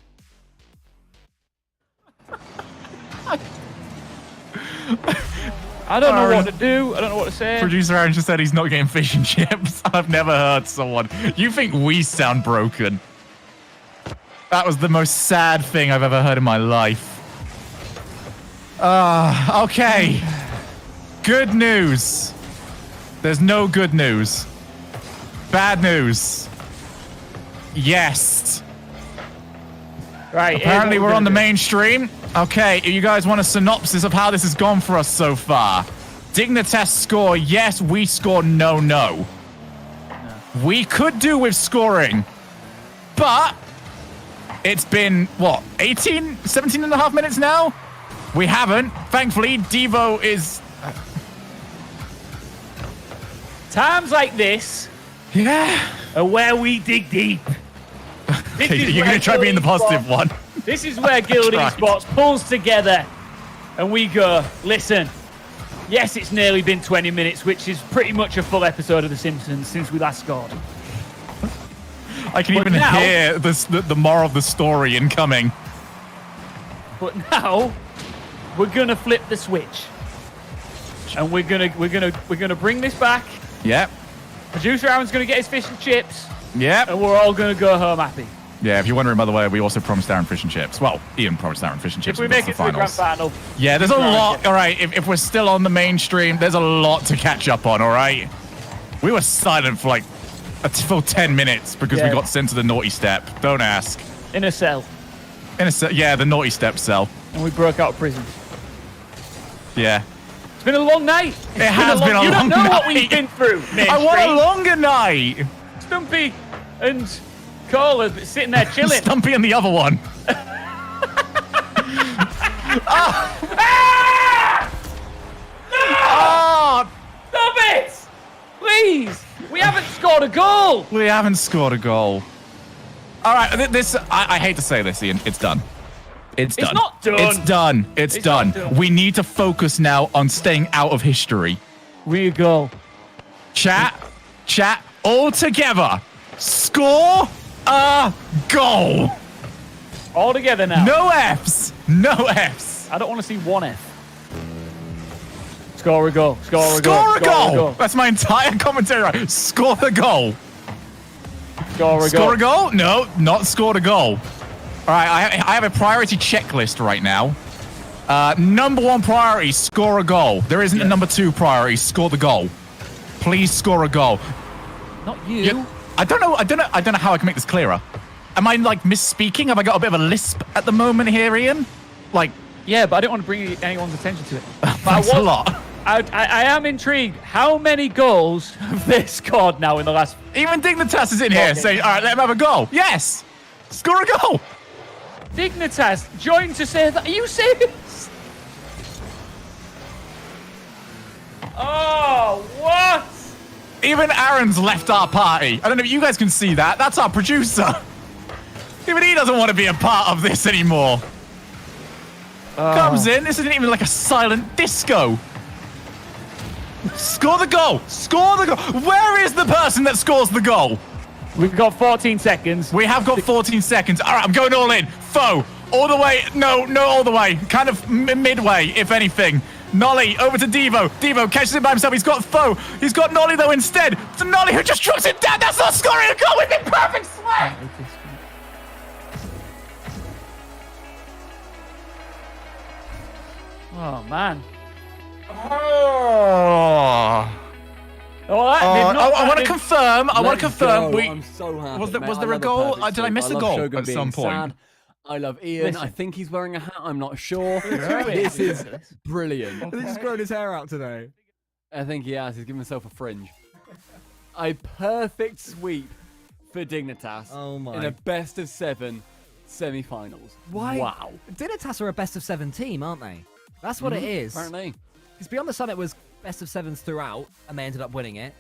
I don't know what to do. I don't know what to say. Producer Aaron just said he's not getting fish and chips. I've never heard someone. You think we sound broken? That was the most sad thing I've ever heard in my life. Okay. Good news. There's no good news. Bad news. Yes. Right. Apparently we're on the main stream. Okay, you guys want a synopsis of how this has gone for us so far? Dignitas score, yes. We score, no. We could do with scoring, but it's been, what, 17 and a half minutes now? We haven't. Thankfully, Devo is... Times like this are where we dig deep. Okay, you're going to try being the positive one. This is where Guild Esports pulls together and we go, listen, yes, it's nearly been 20 minutes, which is pretty much a full episode of The Simpsons since we last scored. I can even hear the moral of the story incoming. But now we're gonna flip the switch, and we're gonna bring this back. Yep. Producer Aaron's gonna get his fish and chips. Yep. And we're all gonna go home happy. Yeah, if you're wondering, by the way, we also promised Aaron fish and chips. Well, Ian promised Aaron fish and chips. If we make it to the grand final. Yeah, there's a lot. All right, if we're still on the mainstream, there's a lot to catch up on, all right? We were silent for like a full 10 minutes because we got sent to the naughty step. Don't ask. In a cell. Yeah, the naughty step cell. And we broke out of prison. Yeah. It's been a long night. It has been a long night. You don't know what we've been through, mainstream. I want a longer night. Stumpy and Cole are sitting there chilling. Stumpy and the other one. Oh! Stop it! Please! We haven't scored a goal! We haven't scored a goal. All right, I hate to say this, Ian. It's done. It's done. It's not done. It's done. It's done. not done. We need to focus now on staying out of history. Real goal. Chat, all together. Score a goal. All together now. No Fs. No Fs. I don't want to see one F. Score a goal. Score a goal. That's my entire commentary. Right. Score the goal. Score a goal? No, not scored a goal. All right, I have a priority checklist right now. Number one priority, score a goal. There isn't a number two priority, score the goal. Please score a goal. Not you. I don't know how I can make this clearer. Am I like misspeaking? Have I got a bit of a lisp at the moment here, Ian? Like, yeah, but I didn't want to bring anyone's attention to it. Thanks a lot. I am intrigued. How many goals have they scored now in the last? Even Dignitas is in here saying, all right, let him have a goal. Yes, score a goal. Dignitas joined to say that. Are you serious? Oh, what? Even Aaron's left our party. I don't know if you guys can see that. That's our producer. Even he doesn't want to be a part of this anymore. Comes in. This isn't even like a silent disco. Score the goal. Score the goal. Where is the person that scores the goal? We've got 14 seconds. We have got 14 seconds. All right, I'm going all in. Foe. All the way. No, all the way. Kind of midway, if anything. Nolly, over to Devo. Devo catches it by himself. He's got Foe. He's got Nolly, though, instead. It's Nolly who just trucks it down. That's not scoring a goal. We've been perfect swing. Oh, man. Oh. I want to confirm. I want to confirm. I'm so happy. Was there a goal? Did I miss a goal at some point? Sad. I love Ian. Listen. I think he's wearing a hat. I'm not sure. This is brilliant. Has he just grown his hair out today? I think he has. He's given himself a fringe. A perfect sweep for Dignitas in a best-of-7 semi-finals. Why? Wow. Dignitas are a best-of-7 team, aren't they? That's what it is. Apparently. Because Beyond the Summit was best-of-7s throughout, and they ended up winning it.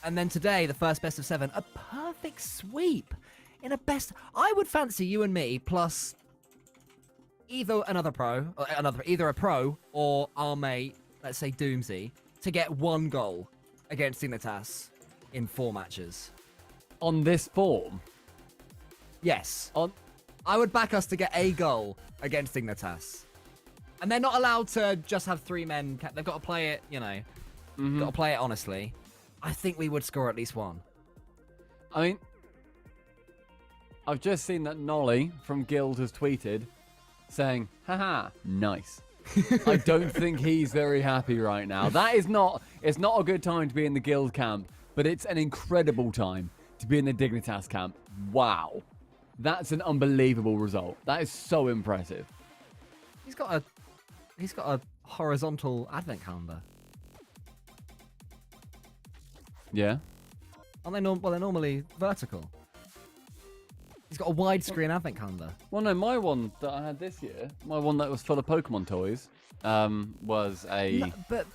And then today, the first best-of-7, a perfect sweep. In a best, I would fancy you and me plus either another pro, either a pro or our mate, let's say Doomsy, to get one goal against Dignitas in 4 matches. On this form? Yes. I would back us to get a goal against Dignitas. And they're not allowed to just have 3 men. They've got to play it, you know, got to play it honestly. I think we would score at least 1. I mean, I've just seen that Nolly from Guild has tweeted saying, haha, nice. I don't think he's very happy right now. That is not, it's not a good time to be in the Guild camp, but it's an incredible time to be in the Dignitas camp. Wow. That's an unbelievable result. That is so impressive. He's got a horizontal advent calendar. Yeah. Aren't they well, they're normally vertical. He's got a widescreen advent calendar. Well, no, my one that I had this year, my one that was full of Pokemon toys, was a but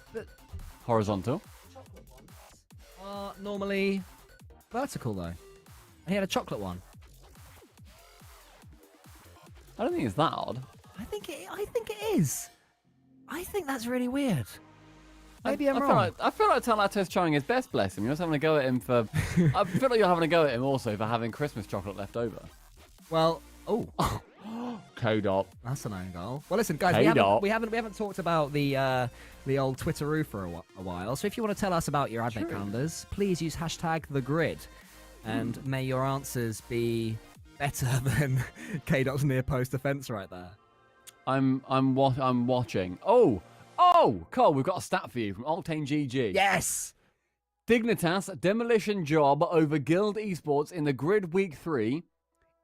horizontal. Chocolate ones are normally vertical though. And he had a chocolate one. I don't think it's that odd. I think it is. I think that's really weird. Maybe I'm wrong. I feel like Talato's trying his best, bless him. You're just having a go at him for... I feel like you're having a go at him also for having Christmas chocolate left over. Well, K-Dot. That's an own goal. Well, listen, guys, we haven't talked about the old Twitteroo for a while. So if you want to tell us about your advent calendars, please use #TheGrid, and may your answers be better than K-Dot's near post defense right there. I'm watching. Oh, Cole, we've got a stat for you from Octane GG. Yes! Dignitas demolition job over Guild Esports in the Grid Week 3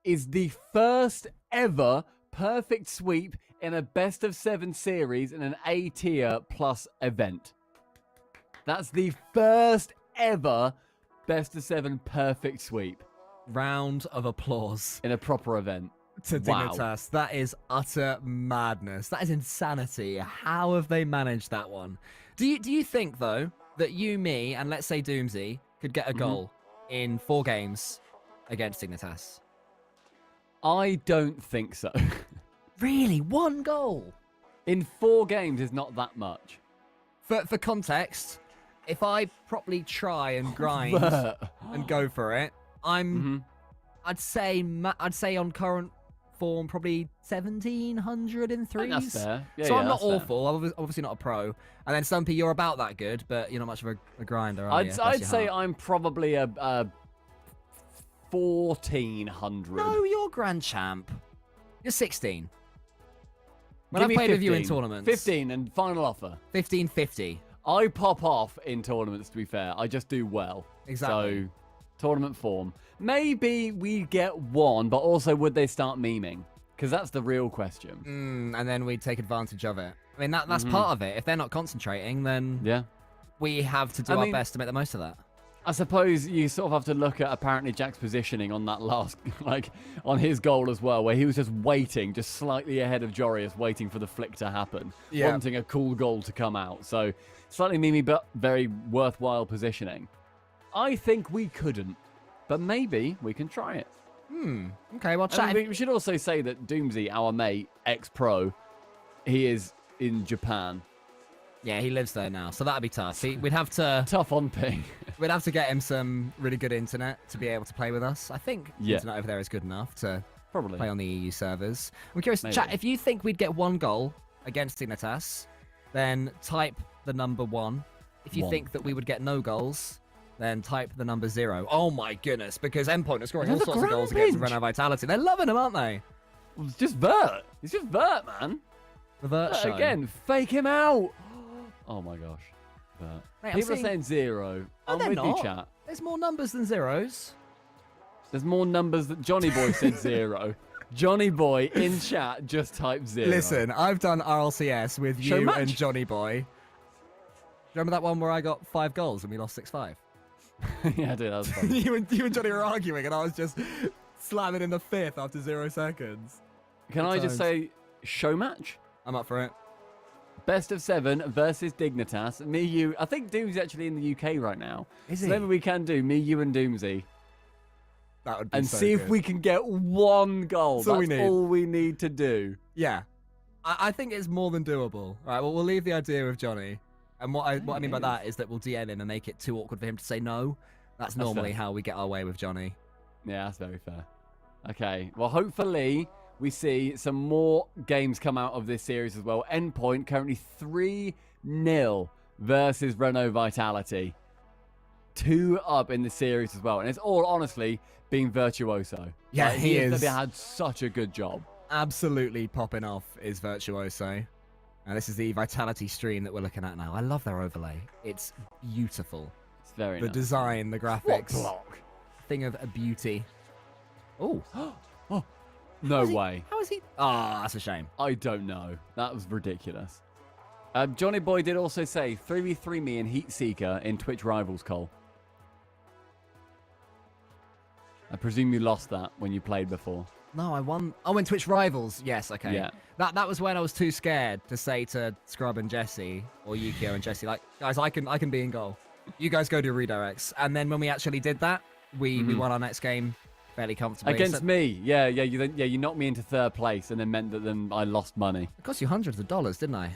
is the first ever perfect sweep in a best of 7 series in an A tier plus event. That's the first ever best of 7 perfect sweep. Round of applause. In a proper event. To Dignitas. That is utter madness. That is insanity. How have they managed that one? Do you think, though, that you, me, and let's say Doomsy could get a goal in 4 games against Dignitas? I don't think so. Really? 1 goal? In 4 games is not that much. For context, if I properly try and grind and go for it, I'd say on current form probably 1,700 in 3s. That's fair. Yeah, so I'm not that's fair. awful. I'm obviously not a pro. And then Stumpy, you're about that good, but you're not much of a grinder, are you? I'd say I'm probably a 1,400. No, you're grand champ. You're 16. When Give I me played with you in 15. tournaments. 15 and final offer. 1550. I pop off in tournaments, to be fair. I just do well. Exactly. So, tournament form. Maybe we get 1, but also would they start memeing? Because that's the real question. And then we'd take advantage of it. I mean, that's part of it. If they're not concentrating, then we have to do our best to make the most of that. I suppose you sort of have to look at apparently Jack's positioning on that last, like, on his goal as well, where he was just waiting, just slightly ahead of Jorius, waiting for the flick to happen, wanting a cool goal to come out. So, slightly memey, but very worthwhile positioning. I think we couldn't, but maybe we can try it. Okay, well, chat. We should also say that Doomsy, our mate, ex-pro, he is in Japan. Yeah, he lives there now, so that'd be tough. We'd have to... Tough on ping. We'd have to get him some really good internet to be able to play with us. I think the internet over there is good enough to play on the EU servers. I'm curious, chat, if you think we'd get 1 goal against Dignitas, then type the number 1. If you think that we would get no goals, then type the number 0. Oh my goodness, because Endpoint are scoring all sorts of goals against Renner Vitality. They're loving him, aren't they? Well, it's just Vert. It's just Vert, man. The Vert show. Again, fake him out. Oh my gosh. Vert. Mate, People are saying 0. No, I'm they're with not. you, chat. There's more numbers than zeros. There's more numbers that Johnny Boy said 0. Johnny Boy in chat just typed 0. Listen, I've done RLCS with Show you match. and Johnny Boy. Remember that one where I got 5 goals and we lost 6-5? Yeah, I did. That was fun. you and Johnny were arguing and I was just slamming in the 5th after 0 seconds. Can I just say show match? I'm up for it. Best of 7 versus Dignitas. Me, you. I think Doomsy's actually in the UK right now. Is so he? maybe we can do me, you, and Doomsy. That would be and so see good. if we can get 1 goal. That's all we need. all we need to do. Yeah. I think it's more than doable. All right, well, we'll leave the idea with Johnny. And what I mean by that is that we'll DM him and make it too awkward for him to say no. That's normally fair. how we get our way with Johnny. Yeah, that's very fair. Okay, well, hopefully we see some more games come out of this series as well. Endpoint currently 3-0 versus Renault Vitality. 2 up in the series as well. And it's all, honestly, been virtuoso. Yeah, he is. They had such a good job. Absolutely popping off is Virtuoso. And this is the Vitality stream that we're looking at now. I love their overlay. It's beautiful. It's very The nice. design, the graphics. Block. Thing of a beauty. Oh. Oh, no way. How is he? Ah, that's a shame. I don't know. That was ridiculous. Johnny Boy did also say 3v3 me and Heatseeker in Twitch Rivals, Cole. I presume you lost that when you played before. No, I won. Oh, in Twitch Rivals. Yes, okay. Yeah. That was when I was too scared to say to Scrub and Jesse, or Yukio and Jesse, like, guys, I can be in goal. You guys go do redirects. And then when we actually did that, we won our next game fairly comfortably. Against me. Yeah, you knocked me into 3rd place and then meant that then I lost money. It cost you hundreds of dollars, didn't I?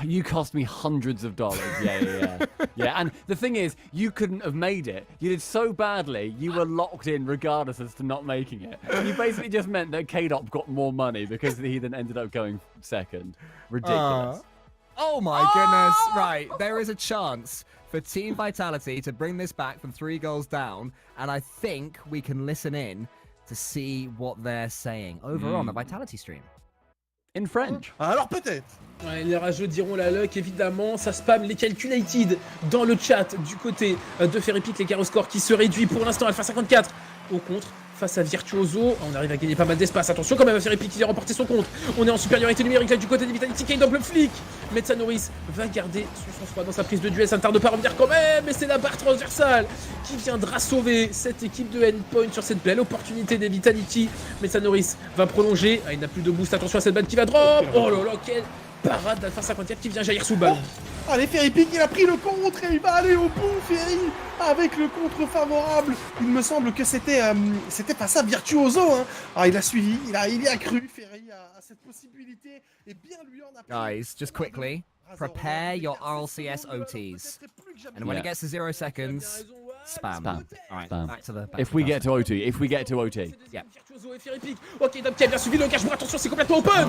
You cost me hundreds of dollars. Yeah. Yeah, and the thing is, you couldn't have made it. You did so badly, you were locked in regardless as to not making it. You basically just meant that K-Dop got more money because he then ended up going 2nd. Ridiculous. Oh my goodness. Right, there is a chance for Team Vitality to bring this back from 3 goals down, and I think we can listen in to see what they're saying over on the Vitality stream. In French. Alors peut-être. Ouais, les rageux diront la luck, évidemment. Ça spam les calculated dans le chat du côté de Ferripic, l'écart au score qui se réduit pour l'instant. Alpha 54 au contre face à Virtuoso. On arrive à gagner pas mal d'espace. Attention quand même à Ferripic qui vient remporter son contre. On est en supériorité numérique là du côté de Vitality. K-Dop le flic. Metsanoris va garder son sang-froid dans sa prise de duel. Ça ne tarde pas à revenir quand même. Et c'est la barre transversale qui viendra sauver cette équipe de Endpoint sur cette belle opportunité des Vitality. Metsanoris va prolonger. Ah, il n'a plus de boost. Attention à cette balle qui va drop. Oh là là, quelle parade d'Alpha 54 qui vient jaillir sous le ballon. Allez, Ferripic, il a pris le contre et il va aller au bout, Ferry, avec le contre favorable. Il me semble que c'était face à Virtuoso. Hein. Ah, il a suivi, il y a cru, Ferry, à cette possibilité. Et bien lui en a pris. Guys, just quickly, prepare your RLCS OTs. And when it gets to 0 seconds, spam. All right, back to the... If we get to OT. Yeah. Virtuoso et Ferripic. Ok, Dom qui a bien suivi le engagement. Attention, c'est complètement open.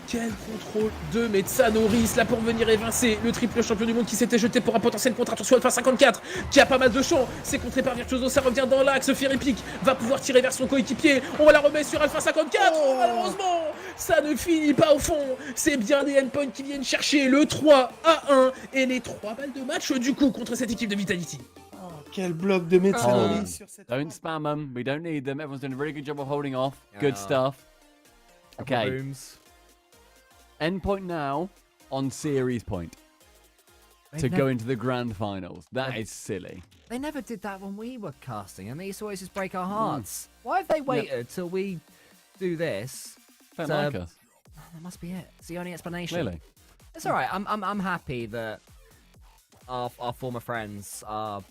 Quel contrôle de Metsanoris là pour venir évincer le triple champion du monde qui s'était jeté pour un potentiel contre. Attention, Alpha 54 qui a pas mal de champ. C'est contré par Virtuoso. Ça revient dans l'axe. Ferripic va pouvoir tirer vers son coéquipier. On va la remettre sur Alpha 54. Oh, malheureusement, ça ne finit pas au fond. C'est bien des endpoints qui viennent chercher le 3-1 et les 3 balles de match du coup contre cette équipe de Vitality. Quel bloc de Metsanoris sur cette... Don't spam them. We don't need them. Everyone's doing a really good job of holding off. Good stuff. Okay. Endpoint now on series point to go into the grand finals. That is silly. They never did that when we were casting, and they used to always just break our hearts. Why have they waited till we do this? Don't like us. That must be it. It's the only explanation. Clearly. It's all right. I'm happy that our former friends are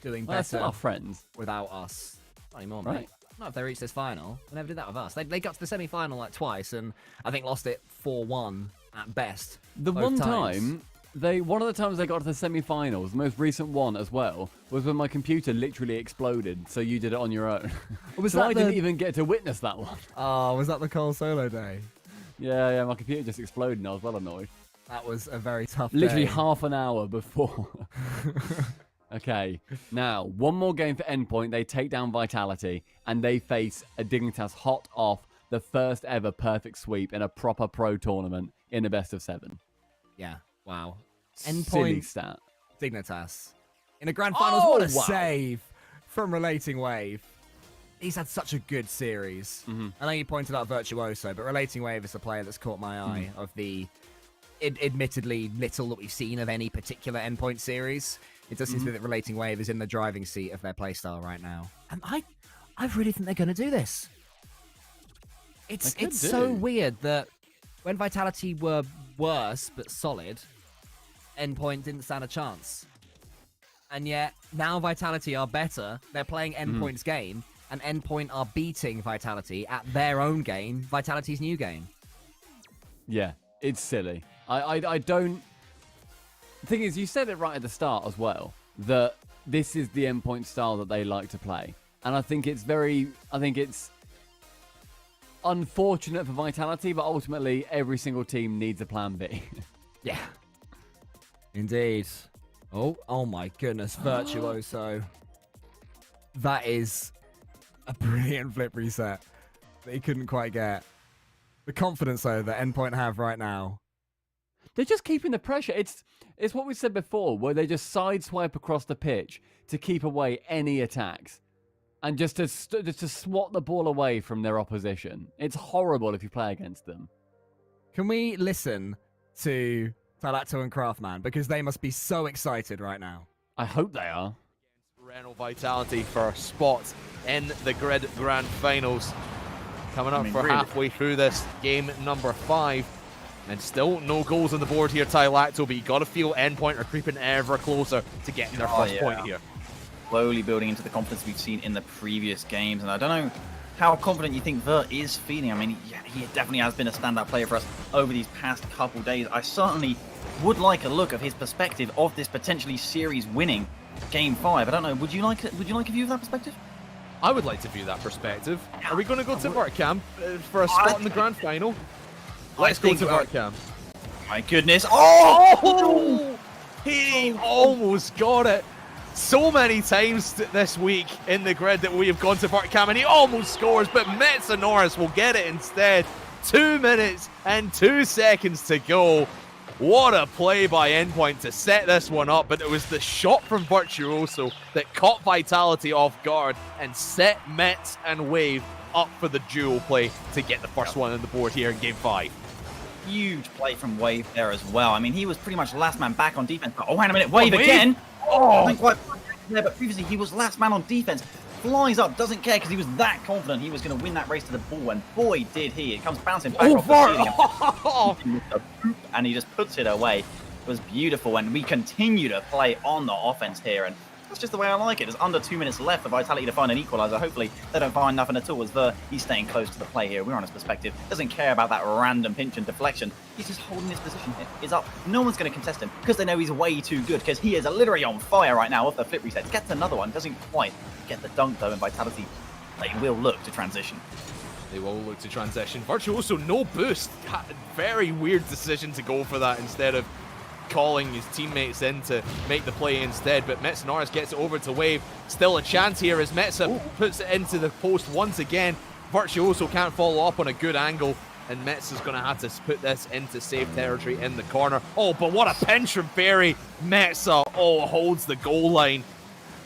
doing Well, they're still better our friends. without us. Not anymore, Right. mate. Not if they reach this final. They never did that with us. They got to the semi-final like twice, and I think lost it 4-1 at best. The both one times. time, one of the times they got to the semi-finals, the most recent one as well, was when my computer literally exploded, so you did it on your own. Was so that I didn't even get to witness that one. Oh, was that the Cole Solo day? Yeah, my computer just exploded and I was well annoyed. That was a very tough Literally day. half an hour before. Okay, now, one more game for Endpoint. They take down Vitality, and they face a Dignitas hot off the first ever perfect sweep in a proper pro tournament in a best of 7. Yeah, wow. Silly Endpoint stat. Dignitas. In a grand finals, what a wow. save from Relating Wave. He's had such a good series. I know you pointed out Virtuoso, but Relating Wave is a player that's caught my eye of the admittedly little that we've seen of any particular Endpoint series. It does seem to be that Relating Wave is in the driving seat of their playstyle right now. And I really think they're going to do this. It's so weird that when Vitality were worse but solid, Endpoint didn't stand a chance. And yet, now Vitality are better, they're playing Endpoint's game, and Endpoint are beating Vitality at their own game, Vitality's new game. Yeah, it's silly. I don't... The thing is, you said it right at the start as well, that this is the Endpoint style that they like to play. And I think it's unfortunate for Vitality, but ultimately every single team needs a plan B. Yeah. Indeed. Oh my goodness, Virtuoso. That is a brilliant flip reset that he couldn't quite get. The confidence, though, that Endpoint have right now. They're just keeping the pressure. It's what we said before, where they just sideswipe across the pitch to keep away any attacks. And just to swat the ball away from their opposition. It's horrible if you play against them. Can we listen to Talacto and Craftman? Because they must be so excited right now. I hope they are. Renal Vitality for a spot in the Grid Grand Finals. Coming up for halfway through this game number 5. And still no goals on the board here, Talacto, but you got to feel Endpoint are creeping ever closer to getting their first point here. Slowly building into the confidence we've seen in the previous games. And I don't know how confident you think Vert is feeling. I mean, he definitely has been a standout player for us over these past couple days. I certainly would like a look of his perspective of this potentially series-winning Game 5. I don't know, would you like a view of that perspective? I would like to view that perspective. Are we going to go to Vertcam for a spot in the Grand Final? Let's go to Vertcam. My goodness. Oh! He almost got it. So many times this week in the grid that we have gone to Vertcam and he almost scores, but Metsonoris will get it instead. 2 minutes and 2 seconds to go. What a play by Endpoint to set this one up, but it was the shot from Virtuoso that caught Vitality off guard and set Mets and Wave up for the dual play to get the first one on the board here in Game 5. Huge play from Wave there as well. I mean, he was pretty much last man back on defense. Oh, wait a minute, Wave again. I think quite there, but previously he was last man on defense. Flies up, doesn't care because he was that confident he was going to win that race to the ball, and boy did he. It comes bouncing back off the ceiling and he just puts it away. It was beautiful, and we continue to play on the offense here, and that's just the way I like it. There's under 2 minutes left for Vitality to find an equalizer. Hopefully they don't find nothing at all, as he's staying close to the play here. We're on his perspective. Doesn't care about that random pinch and deflection. He's just holding his position here. He's up. No one's going to contest him because they know he's way too good, because he is literally on fire right now off the flip reset. Gets another one. Doesn't quite get the dunk though, and Vitality, they will look to transition. They will look to transition. Virtuoso, no boost. Very weird decision to go for that instead of calling his teammates in to make the play instead, but Metsonoris gets it over to Wave. Still a chance here as Metsa puts it into the post once again. Virtuoso can't follow up on a good angle, and Metsa's going to have to put this into safe territory in the corner. Oh, but what a pinch from Ferry. Metsa, holds the goal line,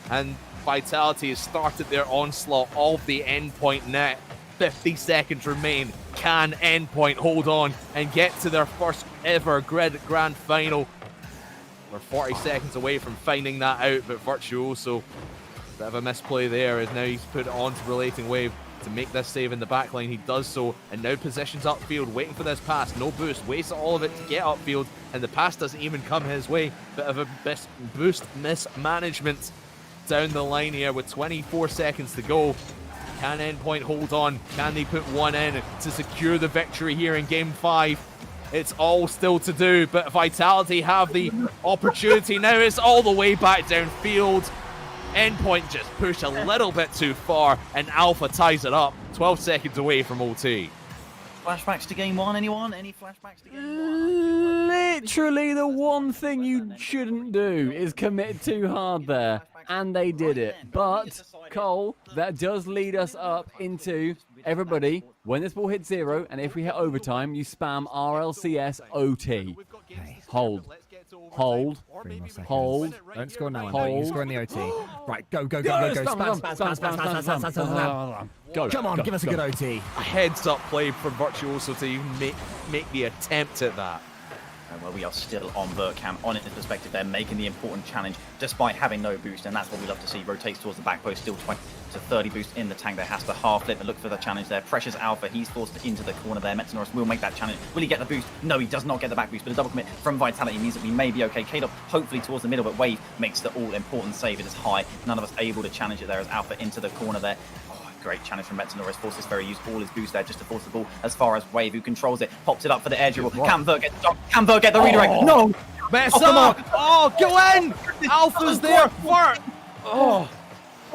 and Vitality has started their onslaught of the Endpoint net. 50 seconds remain. Can Endpoint hold on and get to their first ever Grid Grand Final? We're 40 seconds away from finding that out, but Virtuoso, bit of a misplay there, as now he's put it on to Relating Wave to make this save in the backline. He does so, and now positions upfield, waiting for this pass. No boost, wastes all of it to get upfield, and the pass doesn't even come his way. Bit of a boost mismanagement down the line here with 24 seconds to go. Can Endpoint hold on? Can they put one in to secure the victory here in Game 5? It's all still to do, but Vitality have the opportunity now. It's all the way back downfield. Endpoint just pushed a little bit too far, and Alpha ties it up. 12 seconds away from OT. Flashbacks to Game 1, anyone? Any flashbacks to Game 1? Literally the one thing you shouldn't do is commit too hard there, and they did it. But, Cole, that does lead us up into everybody. When this ball hits 0, and if we hit overtime, you spam RLCS OT. Hold. Hold. 3 more seconds. Hold. Don't score now. Hold. You score in the OT. Right, go. Spam. Go. Come on, give us a good OT. A heads-up play from Virtuoso to even make the attempt at that. Well, we are still on Vertcam. On his perspective, they're making the important challenge despite having no boost, and that's what we love to see. Rotates towards the back post, still 20 to 30 boost in the tank. There has to half flip and look for the challenge there. Pressures Alpha. He's forced into the corner there. Metsonoris will make that challenge. Will he get the boost? No, he does not get the back boost, but a double commit from Vitality means that we may be okay. K-Dop hopefully towards the middle, but Wave makes the all-important save. It is high. None of us able to challenge it there as Alpha into the corner there. Great challenge from Metsonoris. Forces Ferry use all his boost there just to force the ball as far as Wave, who controls it, pops it up for the air dribble. Can Vert get the dunk? Can Vert get the redirect? No! Metsa! Oh, go in! Alpha's there! Vert!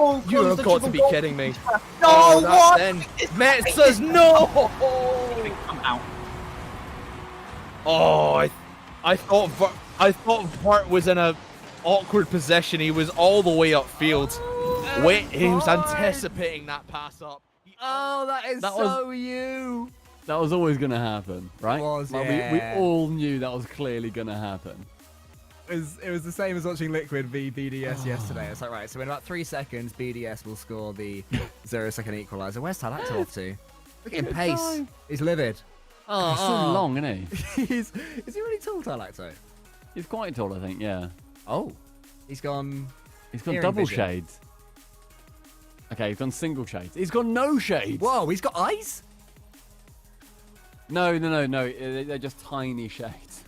Oh, You have got to be kidding me. No, what? Then Mets says no. Come out. Oh, I thought Vert was in a awkward position. He was all the way upfield. Wait, he was anticipating that pass up. Oh, that is so you. That was always going to happen, right? It was, Like, yeah. we all knew that was clearly going to happen. It was the same as watching Liquid v BDS yesterday. It's like, right, so in about 3 seconds, BDS will score the 0-second equalizer. Where's Talacto off to? Look at him pace. He's livid. Oh, he's so long, isn't he? Is he really tall, Talacto? He's quite tall, I think, yeah. Oh. He's got double vision. shades. Okay, he's gone single shades. He's got no shades. Whoa, he's got eyes? No. They're just tiny shades.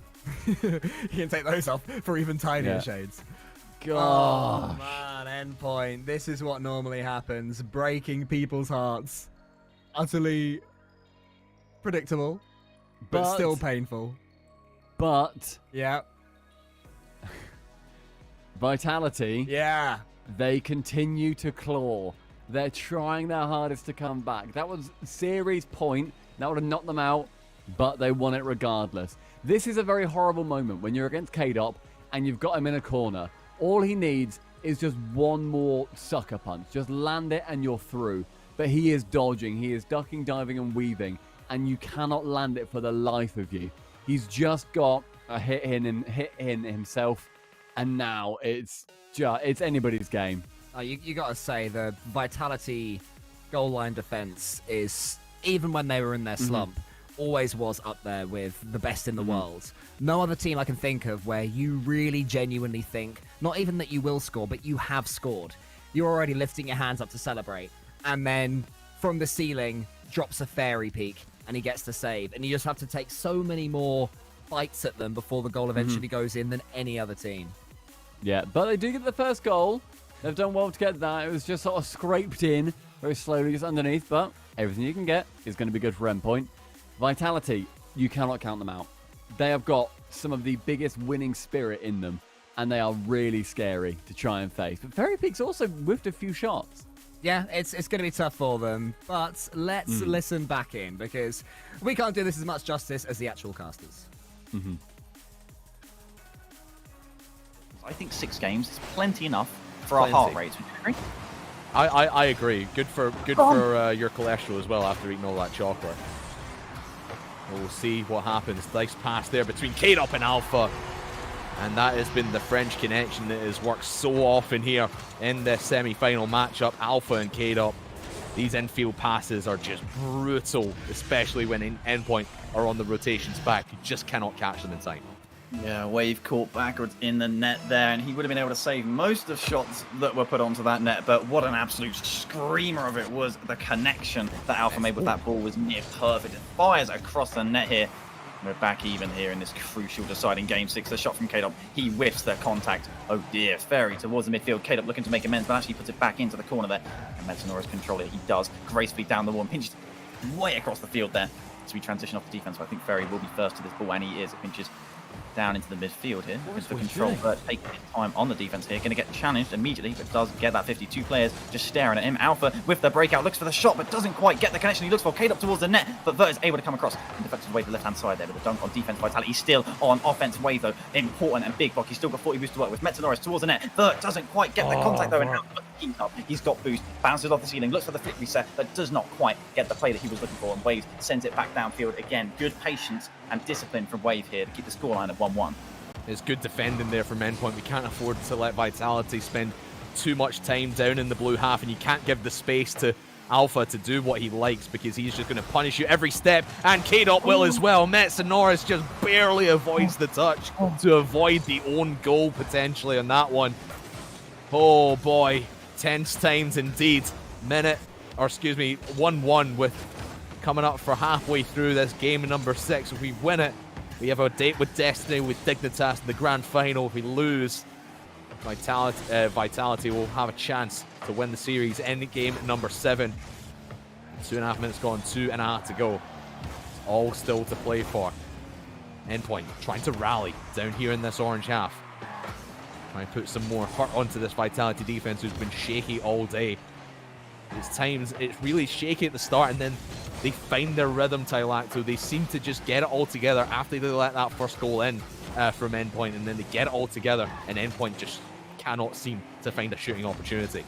You can take those off for even tinier shades. Gosh. Oh, man, Endpoint. This is what normally happens. Breaking people's hearts. Utterly predictable, but still painful. But... Yeah. Vitality. Yeah. They continue to claw. They're trying their hardest to come back. That was series point. That would have knocked them out, but they won it regardless. This is a very horrible moment when you're against K-Dop and you've got him in a corner. All he needs is just one more sucker punch. Just land it and you're through. But he is dodging. He is ducking, diving, and weaving, and you cannot land it for the life of you. He's just got a hit in himself, and now it's anybody's game. You got to say, the Vitality goal line defense is, even when they were in their slump, always was up there with the best in the world. No other team I can think of where you really genuinely think, not even that you will score, but you have scored. You're already lifting your hands up to celebrate, and then from the ceiling drops a fairy peak, and he gets to save, and you just have to take so many more fights at them before the goal eventually goes in than any other team. Yeah, but they do get the first goal. They've done well to get that. It was just sort of scraped in very slowly just underneath, but everything you can get is going to be good for Endpoint. Vitality, you cannot count them out. They have got some of the biggest winning spirit in them, and they are really scary to try and face. But Fairy Peak's also whiffed a few shots. Yeah, it's going to be tough for them, but let's listen back in, because we can't do this as much justice as the actual casters. I think 6 games is plenty enough for our heart rates. Would you agree? I agree. Good for your cholesterol as well after eating all that chocolate. We'll see what happens. Nice pass there between K-Dop and Alpha. And that has been the French connection that has worked so often here in this semi-final matchup. Alpha and K-Dop. These infield passes are just brutal, especially when Endpoint are on the rotations back. You just cannot catch them in time. Yeah, Wave caught backwards in the net there, and he would have been able to save most of shots that were put onto that net, but what an absolute screamer of it was. The connection that Alpha made with that ball was near perfect. It fires across the net here. We're back even here in this crucial deciding Game 6. The shot from K-Dop, he whiffs the contact. Oh dear, Fairy towards the midfield. K-Dop looking to make amends, but actually puts it back into the corner there. And Metanora's control it. He does. Gracefully down the wall and pinches way across the field there. So we transition off the defense, but I think Fairy will be first to this ball, and he is. It pinches down into the midfield here. Looking for control, but taking his time on the defense here. Going to get challenged immediately, but does get that 52 players just staring at him. Alpha with the breakout, looks for the shot, but doesn't quite get the connection he looks for. K-Dop towards the net, but Vert is able to come across and deflected away to the left-hand side there with the dunk on defense. Vitality still on offense. Wave, though, important and big block. He's still got 40 boost to work with. Metanoris towards the net. Vert doesn't quite get the contact, though, and Alpha keeps up. He's got boost, bounces off the ceiling, looks for the flick reset, but does not quite get the play that he was looking for, and Wave sends it back downfield again. Good patience and discipline from Wave here to keep the scoreline at 1-1. It's good defending there from Endpoint. We can't afford to let Vitality spend too much time down in the blue half, and you can't give the space to Alpha to do what he likes, because he's just going to punish you every step, and K-Dop will as well. Metanoris just barely avoids the touch to avoid the own goal potentially on that one. Oh boy, tense times indeed. 1-1 with coming up for halfway through this game number 6. If we win it, we have a date with Destiny, with Dignitas in the grand final. If we lose, Vitality will have a chance to win the series in game number 7. 2.5 minutes gone, 2.5 to go. It's all still to play for. Endpoint trying to rally down here in this orange half. Try and put some more hurt onto this Vitality defense who's been shaky all day. It's times it's really shaky at the start, and then they find their rhythm, Tylacto. They seem to just get it all together after they let that first goal in from Endpoint, and then they get it all together, and Endpoint just cannot seem to find a shooting opportunity.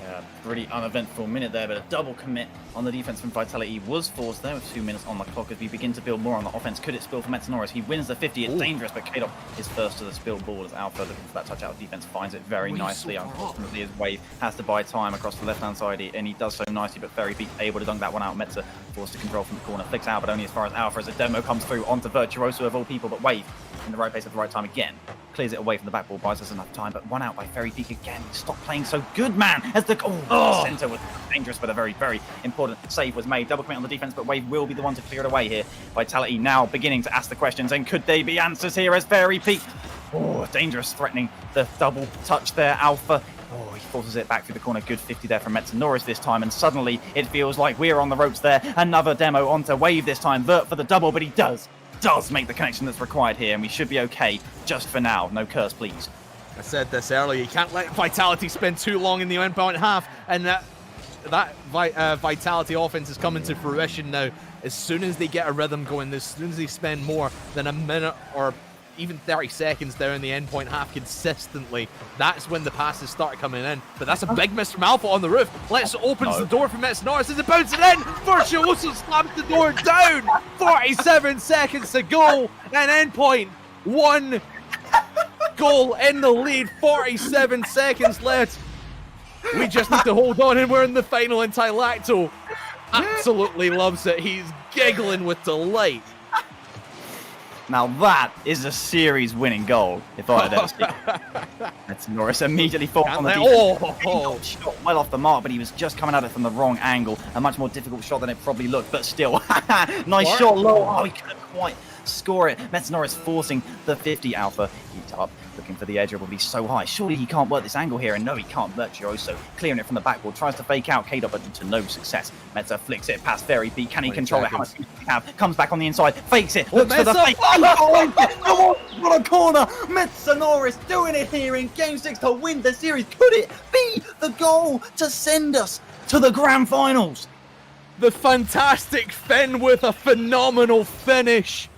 Yeah, pretty uneventful minute there, but a double commit on the defense from Vitality was forced there with 2 minutes on the clock as we begin to build more on the offense. Could it spill for Metanoris? He wins the 50. It's dangerous, but K-Dot is first to the spill ball as Alpha looking for that touch out. Defense finds it very nicely. Unfortunately, his Wave has to buy time across the left-hand side, and he does so nicely, but Fairy Peak able to dunk that one out. Metza forced to control from the corner, flicks out, but only as far as Alpha as a demo comes through onto Virtuoso of all people, but Wave in the right place at the right time again. Clears it away from the backboard, buys us enough time, but one out by Fairy Peak again. Stop playing so good, man! As the center was dangerous, but a very, very important save was made. Double commit on the defense, but Wave will be the one to clear it away here. Vitality now beginning to ask the questions, and could they be answers here as Fairy Peak? Dangerous, threatening the double touch there, Alpha. He forces it back through the corner. Good 50 there from Metanoris this time, and suddenly it feels like we're on the ropes there. Another demo onto Wave this time. Vert for the double, but he does make the connection that's required here, and we should be okay just for now. No curse, please. I said this earlier, you can't let Vitality spend too long in the Endpoint half, and that Vitality offense is coming to fruition now. As soon as they get a rhythm going, as soon as they spend more than a minute or even 30 seconds down the Endpoint half consistently, that's when the passes start coming in. But that's a big miss from Alpha on the roof. Opens the door for Metanoris as it bounces in. Virtuoso slams the door down. 47 seconds to go, and Endpoint 1 goal in the lead. 47 seconds left. We just need to hold on, and we're in the final, and Tylacto absolutely loves it. He's giggling with delight. Now that is a series-winning goal, if I had ever seen it. Metanoris immediately falls on the defense. He got shot well off the mark, but he was just coming at it from the wrong angle. A much more difficult shot than it probably looked, but still. Nice shot low. He couldn't quite score it. Metanoris forcing the 50. Alpha heats up, looking for the edge. It will be so high. Surely he can't work this angle here, and no, he can't. Virtuoso clearing it from the backboard, tries to fake out K-Dot, but to no success. Metza flicks it past Fairy Peak. Can he control it? How much does he have? Comes back on the inside, fakes it, looks for the fake. Come on, what a corner! Metanoris doing it here in Game 6 to win the series. Could it be the goal to send us to the grand finals? The fantastic Finn with a phenomenal finish.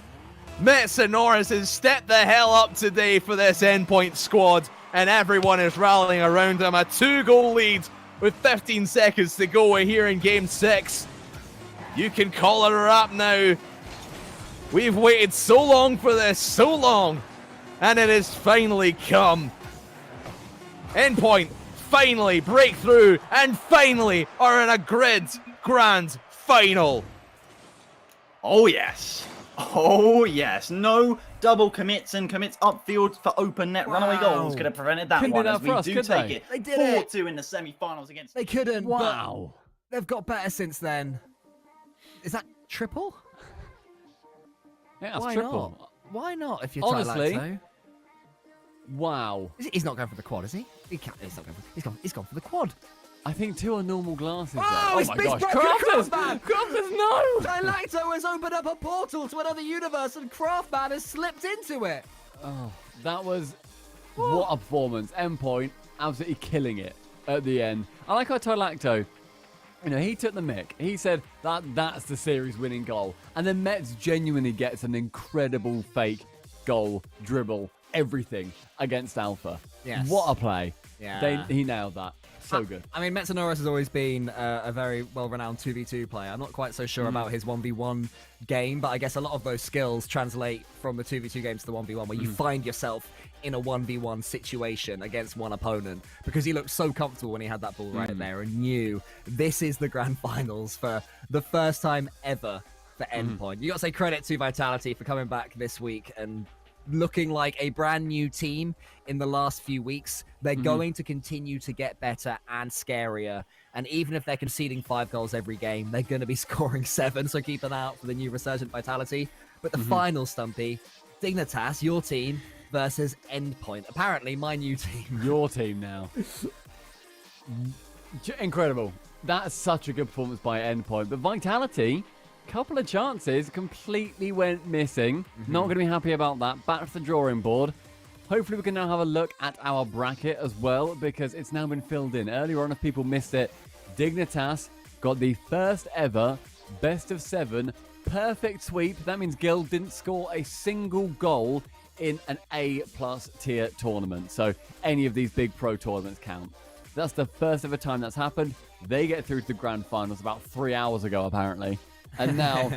Metanoris has stepped the hell up today for this Endpoint squad, and everyone is rallying around him. A 2-goal lead with 15 seconds to go here in Game 6. You can call it a wrap now. We've waited so long for this, so long, and it has finally come. Endpoint finally break through, and finally are in a grid grand final. Oh yes. Oh yes, no double commits and commits upfield for open net. Runaway goals could have prevented that Couldn't one do that as for we us, do could take they? it. They did 4-2 in the semi-finals against... They couldn't. Wow. But they've got better since then. Is that triple? Yeah, that's Why triple. not? Why not? If you're Honestly, Tylacto? Wow. He's not going for the quad, is he? He's not going for. He's gone for the quad. I think 2 are normal glasses there. Oh, Oh my gosh, Craftman! Crafters, no! Tylacto has opened up a portal to another universe, and Craftman has slipped into it. Oh, that was... What a performance. Endpoint absolutely killing it at the end. I like how Tylacto, he took the mick. He said that's the series-winning goal. And then Mets genuinely gets an incredible fake goal, dribble, everything against Alpha. Yes. What a play. Yeah. He nailed that. So good. I mean, Metanoris has always been a very well-renowned 2v2 player. I'm not quite so sure about his 1v1 game, but I guess a lot of those skills translate from the 2v2 games to the 1v1, where you find yourself in a 1v1 situation against one opponent, because he looked so comfortable when he had that ball right there and knew this is the grand finals for the first time ever for Endpoint. You got to say credit to Vitality for coming back this week and looking like a brand new team in the last few weeks. They're going to continue to get better and scarier. And even if they're conceding 5 goals every game, they're going to be scoring 7. So keep an eye out for the new resurgent Vitality. But the final, Stumpy, Dignitas, your team, versus Endpoint. Apparently, my new team. Your team now. Incredible. That's such a good performance by Endpoint. But Vitality, couple of chances, completely went missing. Not going to be happy about that. Back to the drawing board. hopefully we can now have a look at our bracket as well, because it's now been filled in. Earlier on, if people missed it, Dignitas got the first ever best of 7 perfect sweep. That means Guild didn't score a single goal in an A+ tier tournament. So any of these big pro tournaments count. That's the first ever time that's happened. They get through to the grand finals about 3 hours ago, apparently. And now,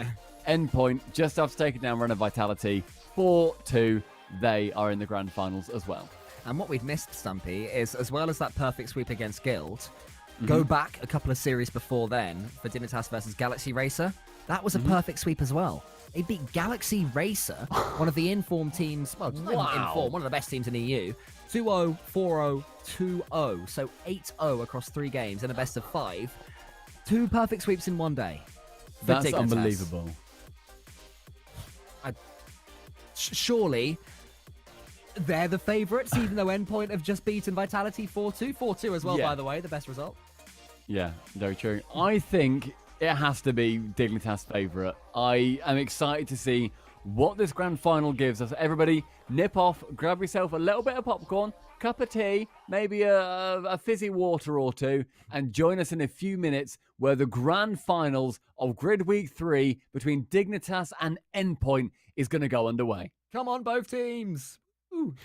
Endpoint, just after taking down Run of Vitality, 4-2, they are in the grand finals as well. And what we've missed, Stumpy, is as well as that perfect sweep against Guild, go back a couple of series before then for Dignitas versus Galaxy Racer. That was a perfect sweep as well. They beat Galaxy Racer, one of the informed teams, well, not informed, one of the best teams in EU, 2-0, 4-0, 2-0. So 8-0 across 3 games and a best of 5. 2 perfect sweeps in one day. That's Dignitas. unbelievable. Surely they're the favourites, even though Endpoint have just beaten Vitality 4-2. 4-2 as well, by the way, the best result. Yeah, very true. I think it has to be Dignitas' favourite. I am excited to see what this grand final gives us. Everybody, nip off, grab yourself a little bit of popcorn, cup of tea, maybe a fizzy water or 2, and join us in a few minutes where the grand finals of Grid Week 3 between Dignitas and Endpoint is going to go underway. Come on, both teams. Ooh.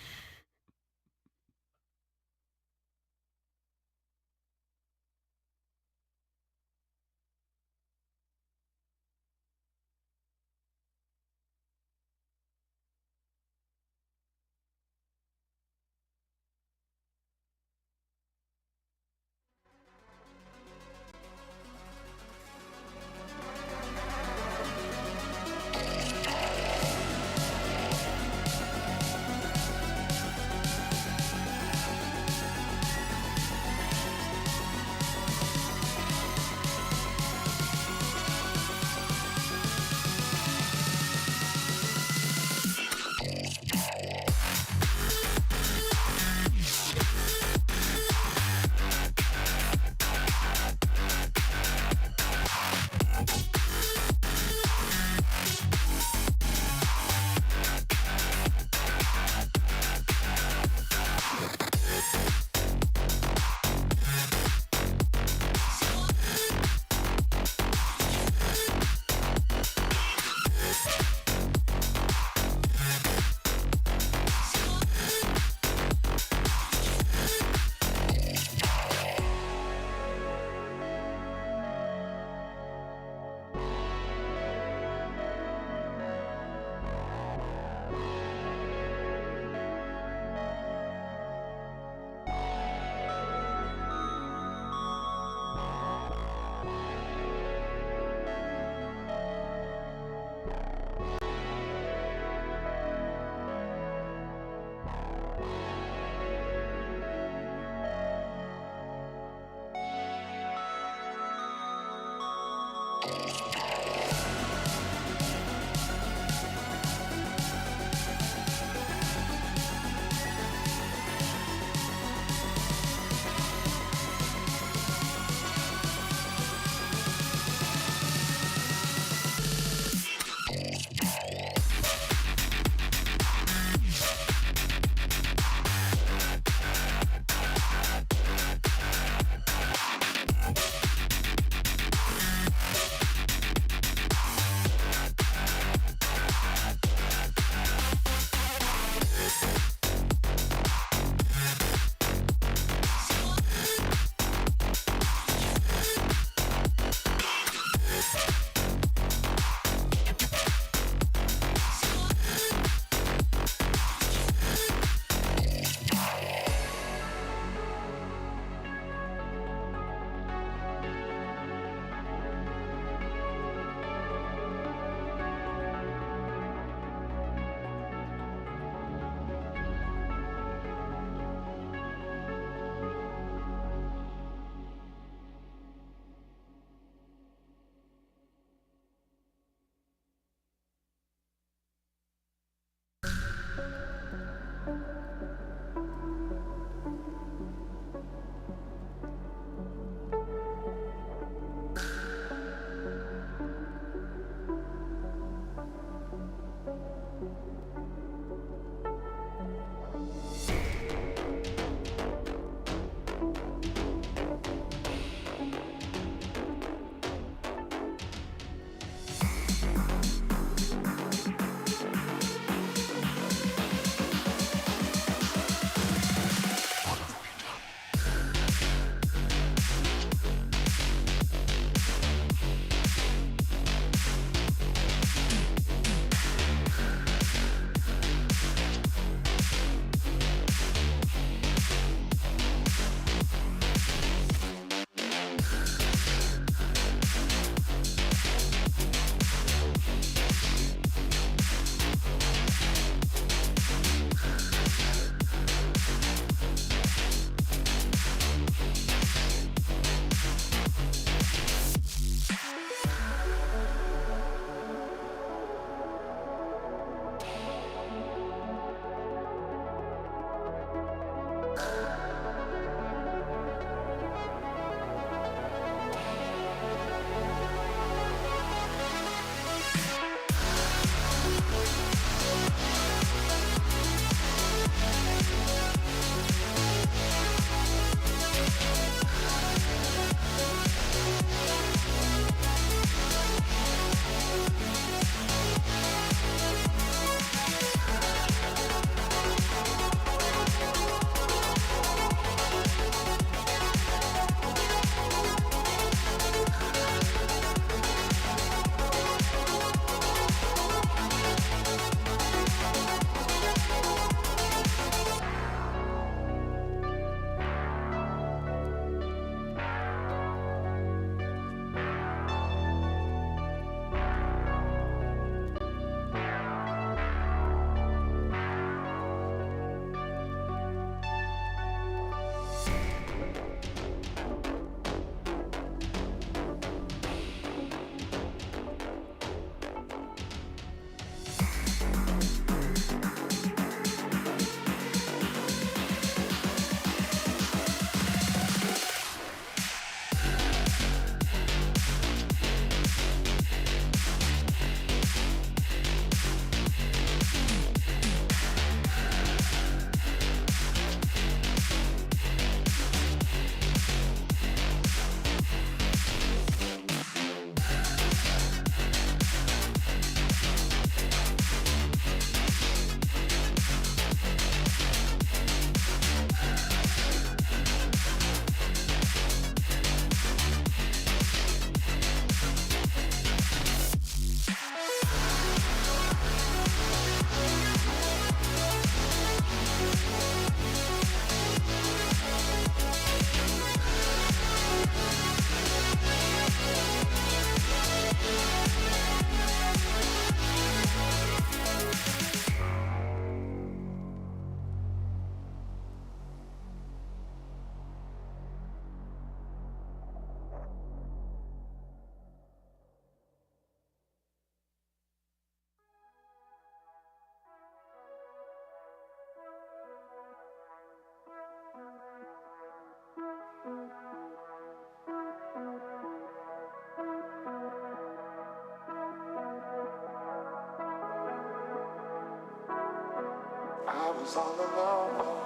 was all alone.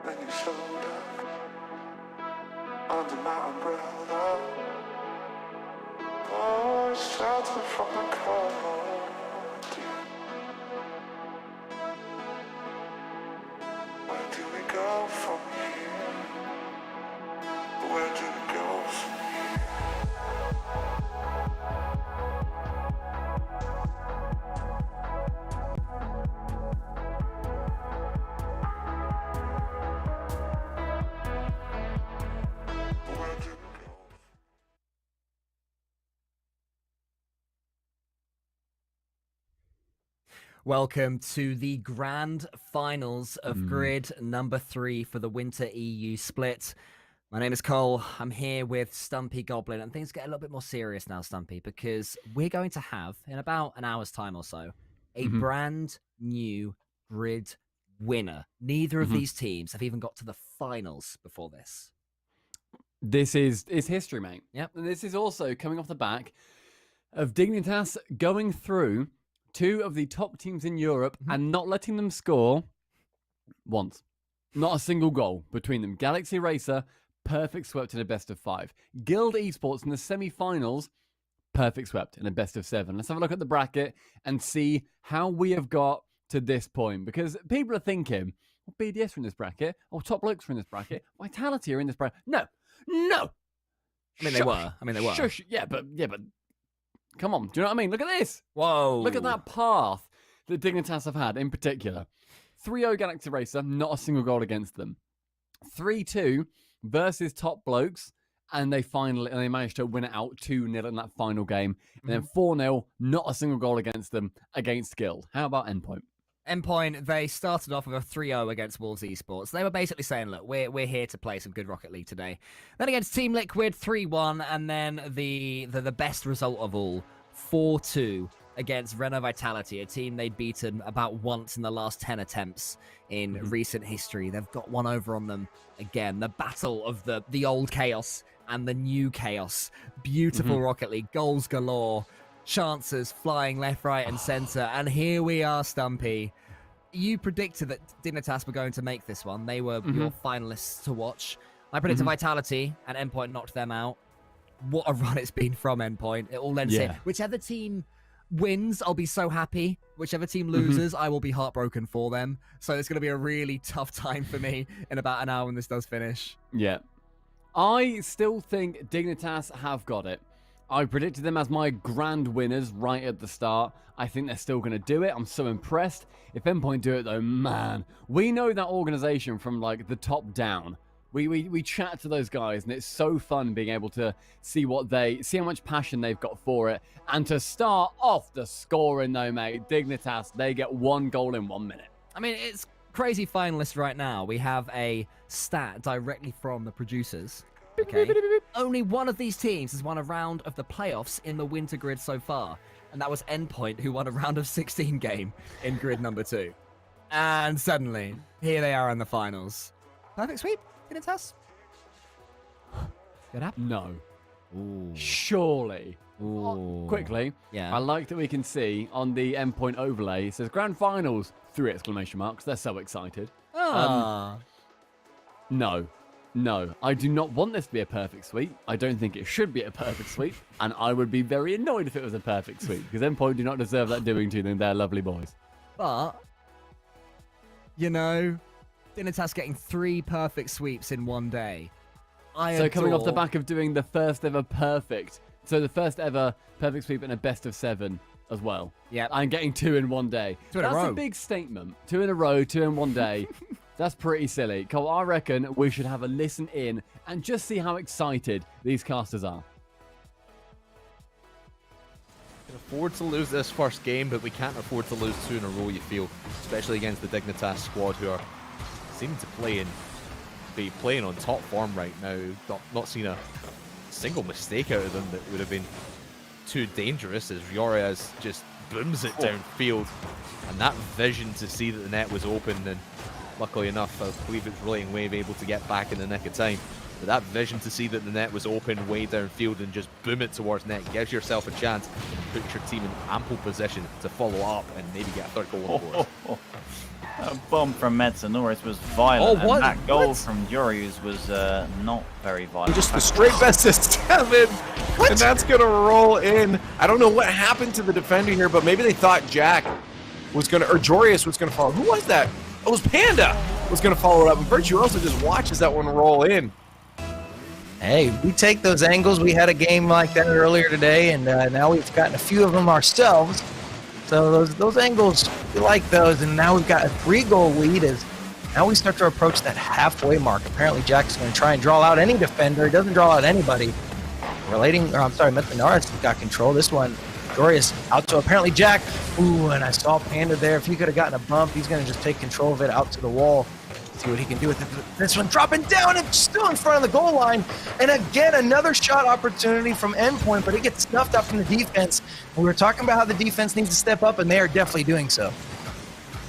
Then you showed up under my umbrella. Oh, shelter from the cold. Where do we go from here? Where do we go from here? Welcome to the grand finals of grid number 3 for the Winter EU split. My name is Cole. I'm here with Stumpy Goblin, and things get a little bit more serious now, Stumpy, because we're going to have, in about an hour's time or so, a brand new grid winner. Neither of these teams have even got to the finals before this. This is history, mate. Yep. And this is also coming off the back of Dignitas going through 2 of the top teams in Europe and not letting them score once. Not a single goal between them. Galaxy Racer, perfect swept in a best of 5. Guild Esports in the semi-finals, perfect swept in a best of 7. Let's have a look at the bracket and see how we have got to this point. Because people are thinking, well, BDS are in this bracket, or Top Blokes are in this bracket, Vitality are in this bracket. No. I mean, they were. Shush. Yeah, but come on, do you know what I mean? Look at this. Whoa. Look at that path that Dignitas have had in particular. 3-0 Galaxy Racer, not a single goal against them. 3-2 versus Top Blokes, and they managed to win it out 2-0 in that final game. And then 4-0, not a single goal against them against Guild. How about Endpoint? Endpoint, they started off with a 3-0 against Wolves Esports. They were basically saying, look, we're here to play some good Rocket League today. Then against Team Liquid, 3-1, and then the best result of all, 4-2 against Renault Vitality, a team they'd beaten about once in the last 10 attempts in recent history. They've got one over on them again. The battle of the old chaos and the new chaos. Beautiful Rocket League, goals galore. Chances flying left, right, and center. And here we are, Stumpy. You predicted that Dignitas were going to make this one. They were your finalists to watch. I predicted Vitality, and Endpoint knocked them out. What a run it's been from Endpoint. It all lends in. Whichever team wins, I'll be so happy. Whichever team loses, I will be heartbroken for them. So it's going to be a really tough time for me in about an hour when this does finish. Yeah. I still think Dignitas have got it. I predicted them as my grand winners right at the start. I think they're still going to do it. I'm so impressed. If Endpoint do it, though, man, we know that organization from, like, the top down. We chat to those guys, and it's so fun being able to see how much passion they've got for it. And to start off the scoring, though, mate, Dignitas, they get 1 goal in 1 minute. I mean, it's crazy finalists right now. We have a stat directly from the producers. Okay. Only one of these teams has won a round of the playoffs in the winter grid so far, and that was Endpoint, who won a round of 16 game in grid number 2. And suddenly, here they are in the finals. Perfect sweep, Dignitas. Good app? No. Ooh. Surely. Ooh. Quickly, I like that we can see on the Endpoint overlay, it says Grand Finals, 3 exclamation marks. They're so excited. No, I do not want this to be a perfect sweep. I don't think it should be a perfect sweep, and I would be very annoyed if it was a perfect sweep, because Endpoint do not deserve that doing to them. They're lovely boys. But, you know, Dignitas getting 3 perfect sweeps in 1 day. Coming off the back of doing the first ever perfect sweep in a best of 7 as well. Yeah, and getting 2 in 1 day. That's a big statement. 2 in a row, 2 in 1 day. That's pretty silly. Cole, I reckon we should have a listen in and just see how excited these casters are. We can afford to lose this first game, but we can't afford to lose 2 in a row, you feel, especially against the Dignitas squad, who seem to be playing on top form right now. Not seen a single mistake out of them that would have been too dangerous, as Riorias just booms it downfield. And that vision to see that the net was open, and luckily enough, I believe it's Rolling Wave able to get back in the nick of time. But that vision to see that the net was open way downfield and just boom it towards net gives yourself a chance to put your team in ample position to follow up and maybe get a third goal on the board. A bomb from Metanoris was violent, Oh, what? and that goal What? from Jorius was not very violent. Just the straight best of 7, and that's going to roll in. I don't know what happened to the defender here, but maybe they thought Jack was going to, or Jorius was going to follow. Who was that? It was Panda was going to follow it up, and Virtuoso just watches that one roll in. Hey, we take those angles. We had a game like that earlier today, and now we've gotten a few of them ourselves. So those angles, we like those, and now we've got a 3-goal lead. As now we start to approach that halfway mark. Apparently, Jack's going to try and draw out any defender. He doesn't draw out anybody. Metanoris got control. This one, Jorius out to apparently Jack. Ooh, and I saw Panda there. If he could have gotten a bump, he's going to just take control of it out to the wall. See what he can do with it. This one dropping down and still in front of the goal line. And again, another shot opportunity from Endpoint, but it gets snuffed up from the defense. We were talking about how the defense needs to step up, and they are definitely doing so.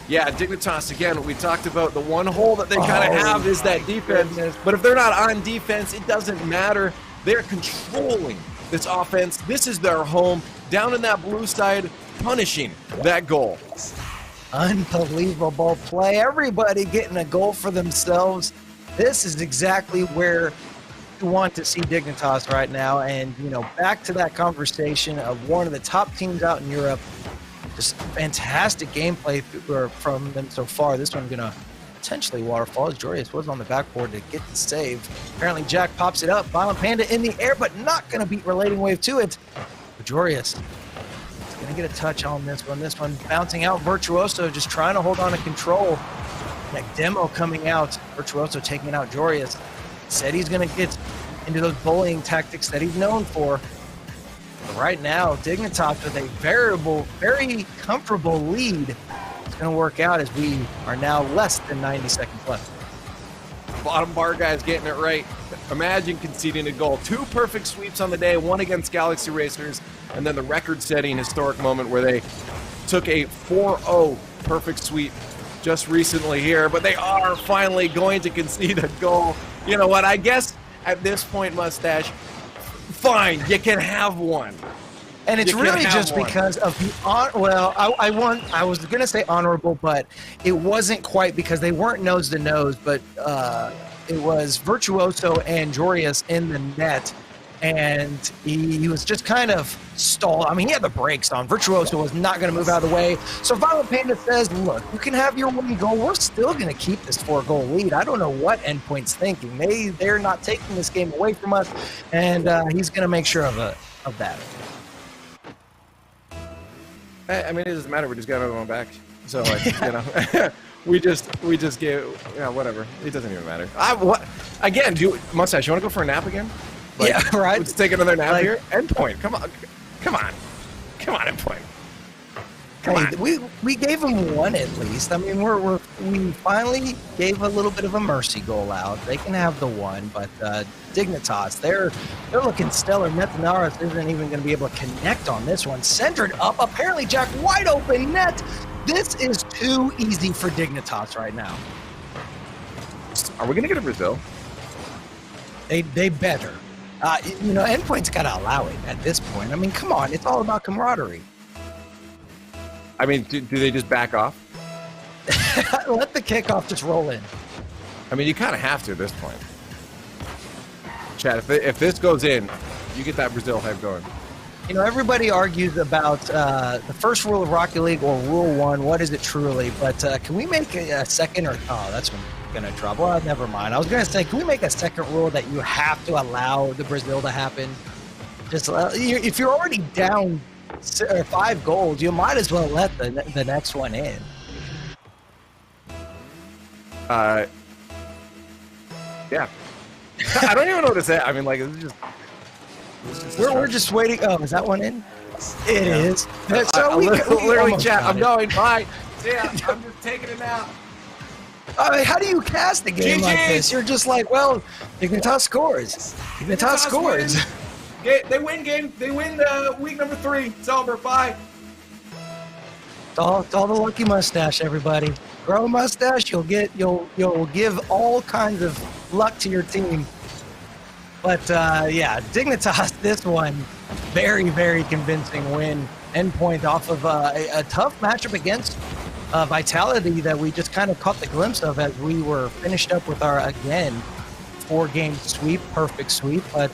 Yeah, Dignitas, again, we talked about the one hole that they kind of have is that defense. But if they're not on defense, it doesn't matter. They're controlling this offense. This is their home. Down in that blue side, punishing that goal. Unbelievable play. Everybody getting a goal for themselves. This is exactly where you want to see Dignitas right now. And, back to that conversation of one of the top teams out in Europe. Just fantastic gameplay from them so far. This one going to potentially waterfall as Jorius was on the backboard to get the save. Apparently Jack pops it up. Violent Panda in the air, but not going to beat Relating Wave to it. But Jorius going to get a touch on this one. This one bouncing out. Virtuoso just trying to hold on to control. That demo coming out. Virtuoso taking out Jorius. Said he's going to get into those bullying tactics that he's known for. But right now, Dignitas with a very comfortable lead. It's going to work out as we are now less than 90 seconds left. Bottom bar guys getting it right. Imagine conceding a goal. 2 perfect sweeps on the day, one against Galaxy Racers, and then the record-setting historic moment where they took a 4-0 perfect sweep just recently here, but they are finally going to concede a goal. You know what? I guess at this point, Mustache, fine, you can have one. And it's really just because of the I was going to say honorable, but it wasn't quite because they weren't nose to nose, but it was Virtuoso and Jorius in the net, and he was just kind of stalled. I mean, he had the brakes on. Virtuoso was not going to move out of the way. So Violent Panda says, look, you can have your 1 goal. We're still going to keep this 4-goal lead. I don't know what Endpoint's thinking. They're not taking this game away from us, and he's going to make sure of that. I mean, it doesn't matter. We just got everyone back. So, we just gave, whatever. It doesn't even matter. Again, Mustache, you want to go for a nap again? Yeah, right. Let's take another nap here. Endpoint, come on, Endpoint. We gave him one at least. I mean, we finally gave a little bit of a mercy goal out. They can have the one, but Dignitas, they're looking stellar. Metanoris isn't even going to be able to connect on this one. Centered up, apparently Jack wide open net. This is too easy for Dignitas right now. Are we going to get a Brazil? They better. Endpoint's got to allow it at this point. I mean, come on, it's all about camaraderie. I mean, do they just back off? Let the kickoff just roll in. I mean, you kind of have to at this point. Chad, if this goes in, you get that Brazil hype going. Everybody argues about the first rule of Rocket League or Rule 1. What is it truly? But can we make a second or... Oh, that's going to drop. Well, never mind. I was going to say, can we make a second rule that you have to allow the Brazil to happen? Just if you're already down 5 goals, you might as well let the next one in. Yeah. I don't even know what to say. I mean, like, it's just... We're just waiting. Oh, is that one in? It is. So we literally chat. I'm going. Bye. See ya. I'm just taking it out. How do you cast a game like this? You're just like, well, Dignitas scores. Dignitas scores. They win game. They win week number 3. It's over. Bye. It's all the lucky mustache, everybody. Grow a mustache, you'll give all kinds of luck to your team. But yeah, Dignitas, this one, very, very convincing win. Endpoint off of a tough matchup against Vitality that we just kind of caught the glimpse of as we were finished up with our, again, 4-game sweep, perfect sweep. But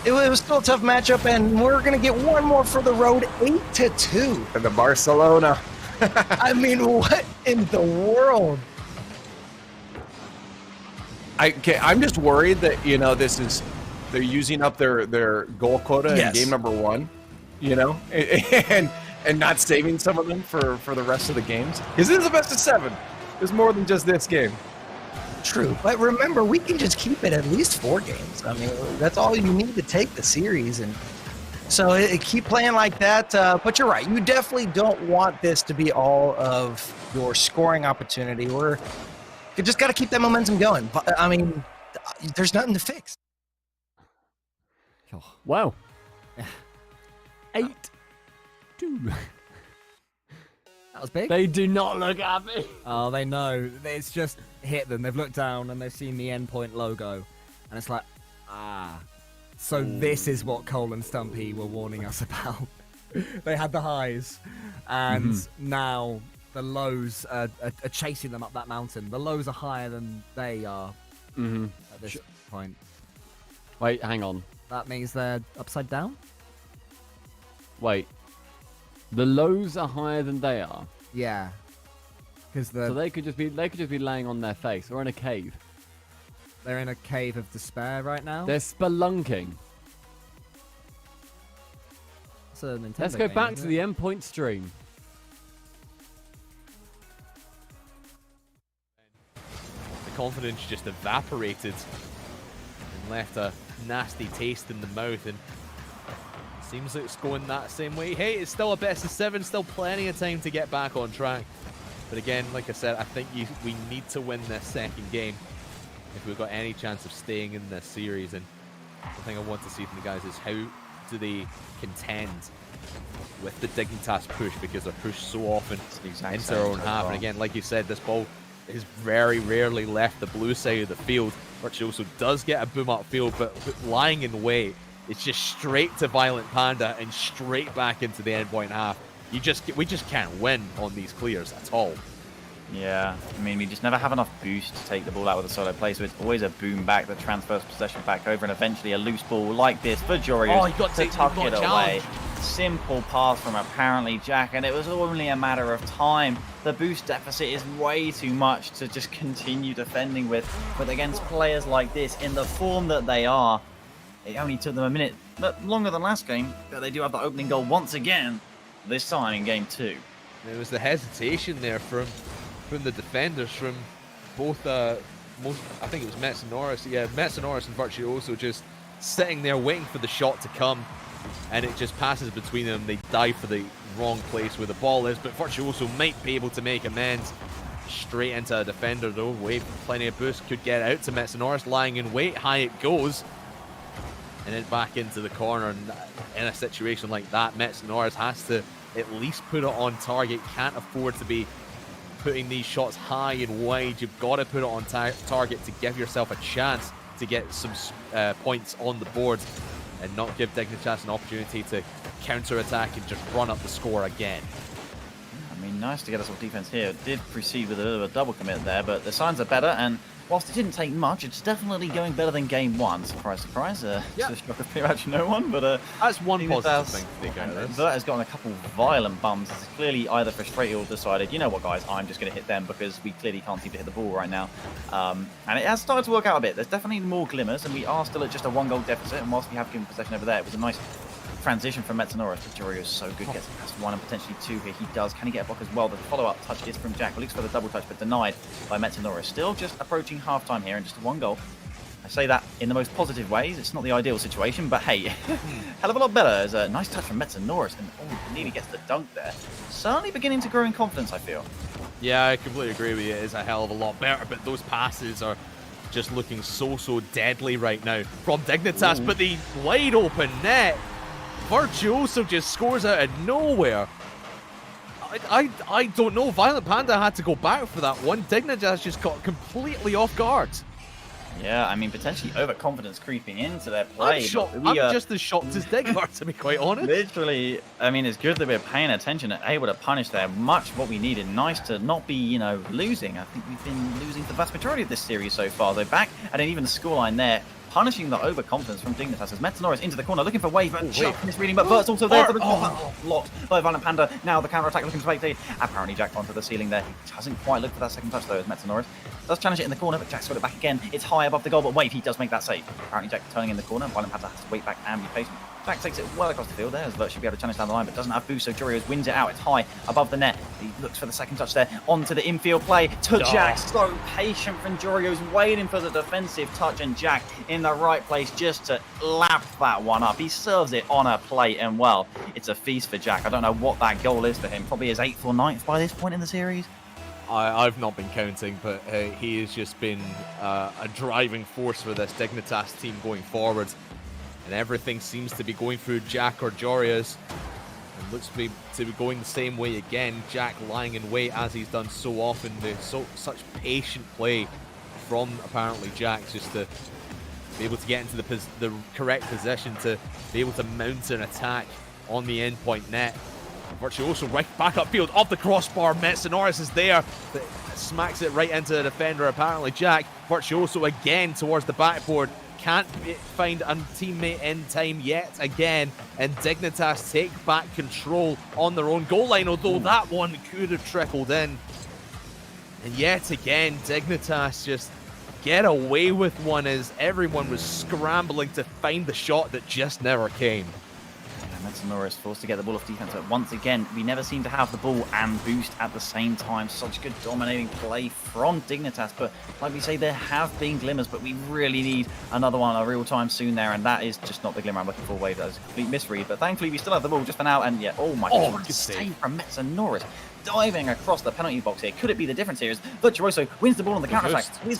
it was still a tough matchup, and we're going to get one more for the road, 8-2. And the Barcelona. I mean, what in the world? I'm just worried that, you know, they're using up their goal quota in game number 1, you know, and not saving some of them for the rest of the games. Because this is the best of 7. There's more than just this game. True, but remember, we can just keep it at least 4 games. I mean, that's all you need to take the series, and so keep playing like that. But you're right, you definitely don't want this to be all of your scoring opportunity. You just got to keep that momentum going. I mean, there's nothing to fix. Wow. 8-2. That was big. They do not look happy. Oh, they know. It's just hit them. They've looked down and they've seen the endpoint logo. And it's like, so this is what Cole and Stumpy were warning us about. They had the highs. And now the lows are chasing them up that mountain. The lows are higher than they are at this point. Wait, hang on. That means they're upside down? Wait. The lows are higher than they are. Yeah. So they could just be laying on their face or in a cave. They're in a cave of despair right now. They're spelunking. It's a Nintendo Let's go game, back isn't to it? the endpoint stream. The confidence just evaporated and left a nasty taste in the mouth, and seems like it's going that same way. Hey, it's still a best of 7, still plenty of time to get back on track. But again, like I said, I think we need to win this second game if we've got any chance of staying in this series. And the thing I want to see from the guys is how do they contend with the Dignitas push, because they're pushed so often into their own half. And again, like you said, this ball has very rarely left the blue side of the field. Virtuoso does get a boom upfield, but lying in wait, it's just straight to Violent Panda and straight back into the endpoint half. We just can't win on these clears at all. Yeah, I mean, we just never have enough boost to take the ball out with a solo play, so it's always a boom back that transfers possession back over, and eventually a loose ball like this for Jorio to tuck it away. Simple pass from apparently Jack, and it was only a matter of time. The boost deficit is way too much to just continue defending with, but against players like this, in the form that they are, it only took them a minute, but longer than last game, but they do have the opening goal once again, this time in game 2. There was the hesitation there from the defenders, from both, I think it was Metsonoris, yeah, Metsonoris and Virtuoso just sitting there waiting for the shot to come, and it just passes between them. They dive for the wrong place where the ball is, but Virtuoso might be able to make amends. Straight into a defender though, wait, plenty of boost, could get out to Metsonoris, lying in wait, high it goes. And then back into the corner, and in a situation like that, Metsonoris has to at least put it on target. Can't afford to be putting these shots high and wide. You've got to put it on target to give yourself a chance to get some points on the board and not give Dignitas an opportunity to counter-attack and just run up the score again. I mean, nice to get us off defense here. It did proceed with a bit of a double commit there, but the signs are better, and whilst it didn't take much, it's definitely going better than game 1. Surprise, surprise. To the shock of pretty much no one, but that's one positive thing to take out of this. Vert has gotten a couple violent bumps. It's clearly either frustrated or decided, you know what, guys, I'm just going to hit them because we clearly can't seem to hit the ball right now. And it has started to work out a bit. There's definitely more glimmers, and we are still at just a 1-goal deficit. And whilst we have given possession over there, it was a nice transition from Metsonoris, but Jorio is so good, gets past 1 and potentially 2 here. He does. Can he get a block as well? The follow-up touch is from Jack. Looks for the double touch, but denied by Metsonoris. Still just approaching half-time here and just 1 goal. I say that in the most positive ways. It's not the ideal situation, but hey, hell of a lot better. There's a nice touch from Metsonoris, and nearly gets the dunk there. Certainly beginning to grow in confidence, I feel. Yeah, I completely agree with you. It is a hell of a lot better, but those passes are just looking so deadly right now from Dignitas. Ooh. But the wide open net, Virtuoso just scores out of nowhere. I don't know. Violent Panda had to go back for that one. Dignitas just got completely off guard. Yeah, I mean, potentially overconfidence creeping into their play. I'm shocked. I'm just as shocked as Dignitas, to be quite honest. Literally, I mean, it's good that we're paying attention and able to punish there. Much what we needed. Nice to not be, you know, losing. I think we've been losing the vast majority of this series so far. Though back at an even scoreline there. Punishing the overconfidence from Dignitas as Metanoris into the corner, looking for Wave, and just misreading, but Vert's also there for the blocked by Violent Panda. Now the counter-attack looking to spectate. Apparently Jack onto the ceiling there. He doesn't quite look for that second touch though as Metanoris does challenge it in the corner, but Jack's got it back again. It's high above the goal, but Wave, he does make that save. Apparently Jack turning in the corner, Violent Panda has to wait back and be patient. Jack takes it well across the field there as Vert should be able to challenge down the line, but doesn't have boost, so Jurios wins it out. It's high above the net. He looks for the second touch there, onto the infield play to Jack. So patient from Jurios, waiting for the defensive touch, and Jack in the right place just to lap that one up. He serves it on a plate, and well, it's a feast for Jack. I don't know what that goal is for him, probably his 8th or 9th by this point in the series. I've not been counting, but he has just been a driving force for this Dignitas team going forward. And everything seems to be going through Jack or Jorias. And looks to be going the same way again. Jack lying in wait as he's done so often. Such patient play from apparently Jack, just to be able to get into the correct position to be able to mount an attack on the endpoint net. Virtuoso right back upfield off the crossbar. Metanoris is there, but smacks it right into the defender. Apparently Jack. Virtuoso again towards the backboard. Can't find a teammate in time yet again, and Dignitas take back control on their own goal line, although that one could have trickled in. And yet again, Dignitas just get away with one as everyone was scrambling to find the shot that just never came. Metanoris forced to get the ball off defense, but once again, we never seem to have the ball and boost at the same time. Such good dominating play from Dignitas, but like we say, there have been glimmers, but we really need another one a real time soon there, and that is just not the glimmer I'm looking for. Wave, that was a complete misread, but thankfully we still have the ball just for now, and yeah, oh my god, what a save from Metanoris. Diving across the penalty box here. Could it be the difference here? Is Virtuoso wins the ball on the counter-attack. The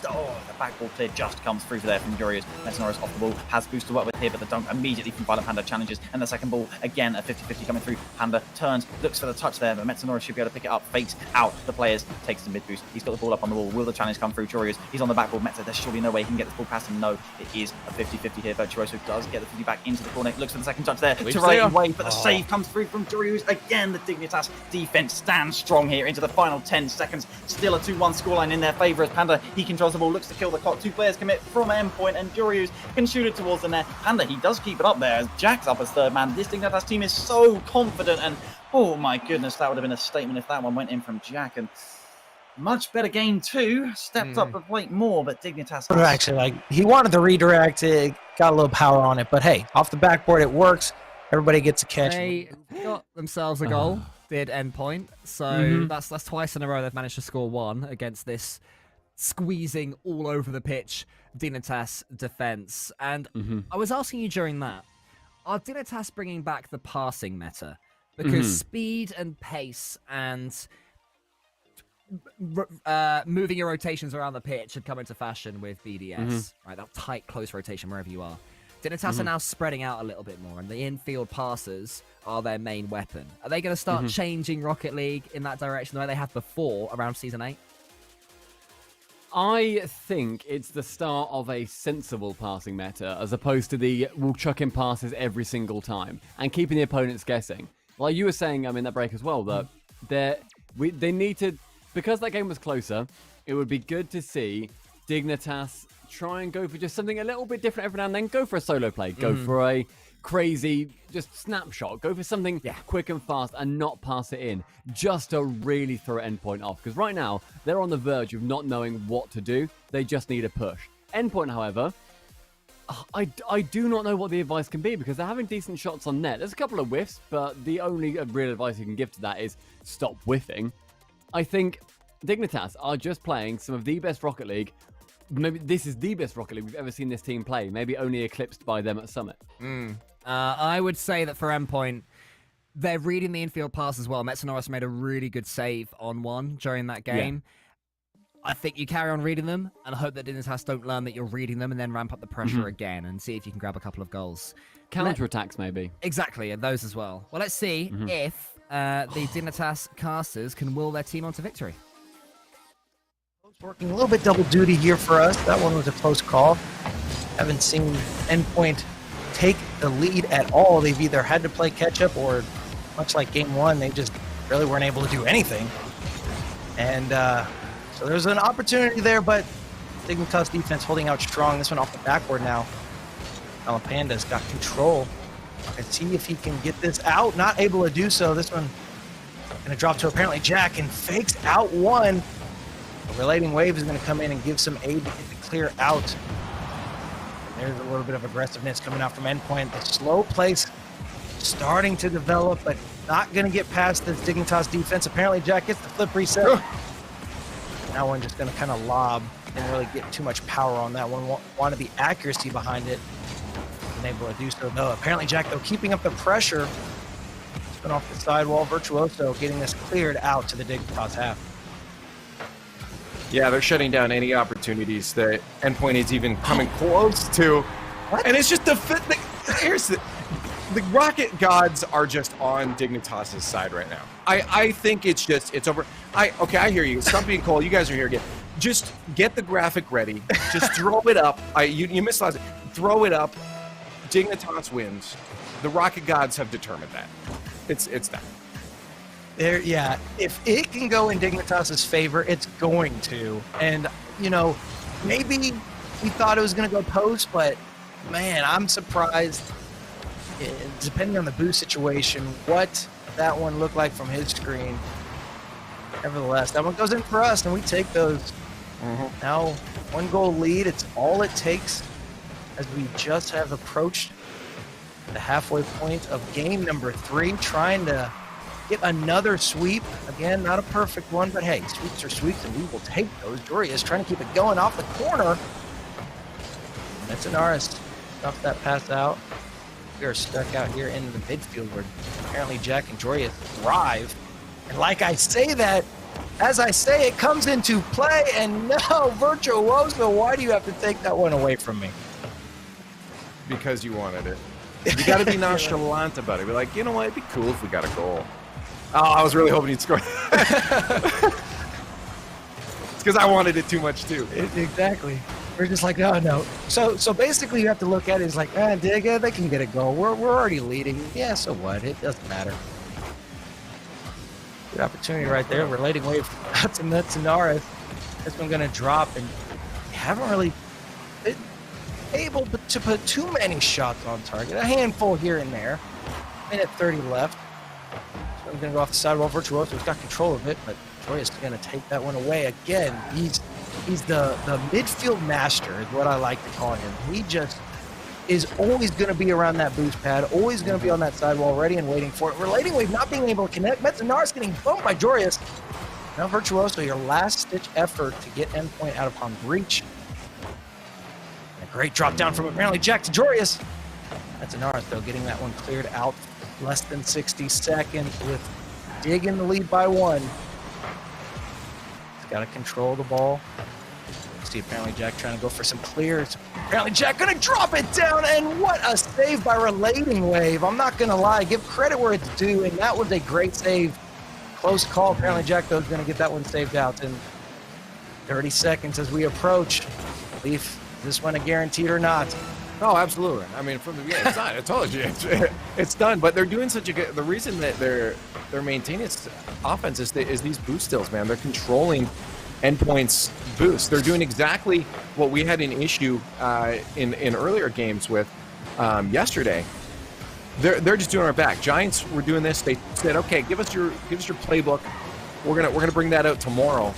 backball clear just comes through there from Jurios. Metanoris off the ball, has boost to work with here, but the dunk immediately from Violent Panda challenges. And the second ball, again, a 50-50 coming through. Panda turns, looks for the touch there, but Metanoris should be able to pick it up, fakes out the players, takes the mid-boost. He's got the ball up on the wall. Will the challenge come through? Jurios, he's on the backboard. Meta, there's surely no way he can get this ball past him. No, it is a 50-50 here. Virtuoso does get the 50 back into the corner, looks for the second touch there to right away, but the save comes through from Jurios. Again, the Dignitas defense stands strong here into the final 10 seconds. Still a 2-1 scoreline in their favour as Panda, he controls the ball, looks to kill the clock. Two players commit from endpoint, and Jurios can shoot it towards the net. Panda, he does keep it up there as Jack's up as third man. This Dignitas team is so confident, and oh my goodness, that would have been a statement if that one went in from Jack. And much better game too. Stepped up the plate more, but Dignitas... Actually, like, he wanted to redirect it, got a little power on it, but hey, off the backboard it works. Everybody gets a catch. They got themselves a goal. Did endpoint, so that's twice in a row they've managed to score one against this squeezing all over the pitch Dignitas defense. And I was asking you during that, are Dignitas bringing back the passing meta? Because speed and pace and moving your rotations around the pitch had come into fashion with BDS, right? That tight, close rotation wherever you are. Dignitas are now spreading out a little bit more, and the infield passes are their main weapon. Are they going to start changing Rocket League in that direction the way they have before around Season 8? I think it's the start of a sensible passing meta, as opposed to the we'll chuck in passes every single time, and keeping the opponents guessing. Like you were saying, in that break as well, that they need to, because that game was closer, it would be good to see Dignitas try and go for just something a little bit different every now and then. Go for a solo play. Go for a crazy just snapshot. Go for something quick and fast and not pass it in, just to really throw endpoint off. Because right now, they're on the verge of not knowing what to do. They just need a push. Endpoint, however, I do not know what the advice can be, because they're having decent shots on net. There's a couple of whiffs, but the only real advice you can give to that is stop whiffing. I think Dignitas are just playing some of the best Rocket League. Maybe this is the best Rocket League we've ever seen this team play, maybe only eclipsed by them at Summit. I would say that for endpoint, they're reading the infield pass as well. Metanoris made a really good save on one during that game. I think you carry on reading them and hope that Dignitas don't learn that you're reading them, and then ramp up the pressure again and see if you can grab a couple of goals. Counter-attacks, maybe. Exactly, and those as well. Well, let's see if the Dignitas casters can will their team onto victory. Working a little bit double duty here for us. That one was a close call. Haven't seen Endpoint take the lead at all. They've either had to play catch up or, much like game one, they just really weren't able to do anything. And so there's an opportunity there, but Dignitas defense holding out strong. This one off the backboard now. Panda's got control. And see if he can get this out. Not able to do so. This one going to drop to apparently Jack and fakes out one. A relating wave is going to come in and give some aid to get the clear out. And there's a little bit of aggressiveness coming out from Endpoint. The slow place starting to develop, but not going to get past this Dignitas defense. Apparently Jack gets the flip reset. That one just going to kind of lob. Didn't really get too much power on that one. Wanted the accuracy behind it. Been able to do so though. Apparently Jack though keeping up the pressure. Spin off the sidewall. Virtuoso getting this cleared out to the Dignitas half. Yeah, they're shutting down any opportunities that Endpoint is even coming close to. What? And it's just here's the Rocket Gods are just on Dignitas' side right now. I think it's over. Okay, I hear you. Stop being cold. You guys are here again. Just get the graphic ready. Just throw it up. You missed last. Throw it up. Dignitas wins. The Rocket Gods have determined that. It's that. There, yeah. If it can go in Dignitas' favor, it's going to. And maybe we thought it was going to go post, but man, I'm surprised. Depending on the boost situation, what that one looked like from his screen. Nevertheless, that one goes in for us, and we take those. Now, 1-goal lead. It's all it takes, as we just have approached the halfway point of game number 3, trying to get another sweep. Again, not a perfect one, but hey, sweeps are sweeps, and we will take those. Jory is trying to keep it going off the corner. That's an Aris. Stuff that pass out. We are stuck out here in the midfield where apparently Jack and Jory thrive. And like I say that, as I say it comes into play, and no, Virtuoso, why do you have to take that one away from me? Because you wanted it. You got to be nonchalant about it. Be like, you know what? It'd be cool if we got a goal. Oh, I was really hoping you'd score. It's because I wanted it too much too. Exactly. We're just like, oh no. So basically, you have to look at it as like, Digga, they can get a goal. We're already leading. Yeah, so what? It doesn't matter. Good opportunity right there. Relating wave out to Metsunaris. This one going to drop, and we haven't really been able to put too many shots on target. A handful here and there. Minute 30 left. So I'm going to go off the sidewall. Virtuoso's got control of it, but Troy is going to take that one away. Again, he's the midfield master is what I like to call him. He just is always going to be around that boost pad, always going to be on that sidewall, ready and waiting for it. Relating wave not being able to connect. Metsunaris getting bumped by Jorius. Now Virtuoso, your last-ditch effort to get Endpoint out upon breach. And a great drop down from apparently Jack to Jorius. Metsunaris, though, getting that one cleared out less than 60 seconds with Dig in the lead by 1. He's got to control the ball. See, apparently Jack trying to go for some clears. Apparently Jack gonna drop it down, and what a save by Relating Wave. I'm not gonna lie, give credit where it's due, and that was a great save. Close call. Apparently Jack though is gonna get that one saved out in 30 seconds as we approach. Leaf, is this one a guaranteed or not? Oh, absolutely. I mean, from the beginning, it's not. I told you, it's done. But they're doing such a good. The reason that they're maintaining its offense is these boost stills, man. They're controlling Endpoint's boost. They're doing exactly what we had an issue in earlier games with yesterday. They're just doing our back. Giants were doing this. They said, okay, give us your playbook. We're gonna bring that out tomorrow,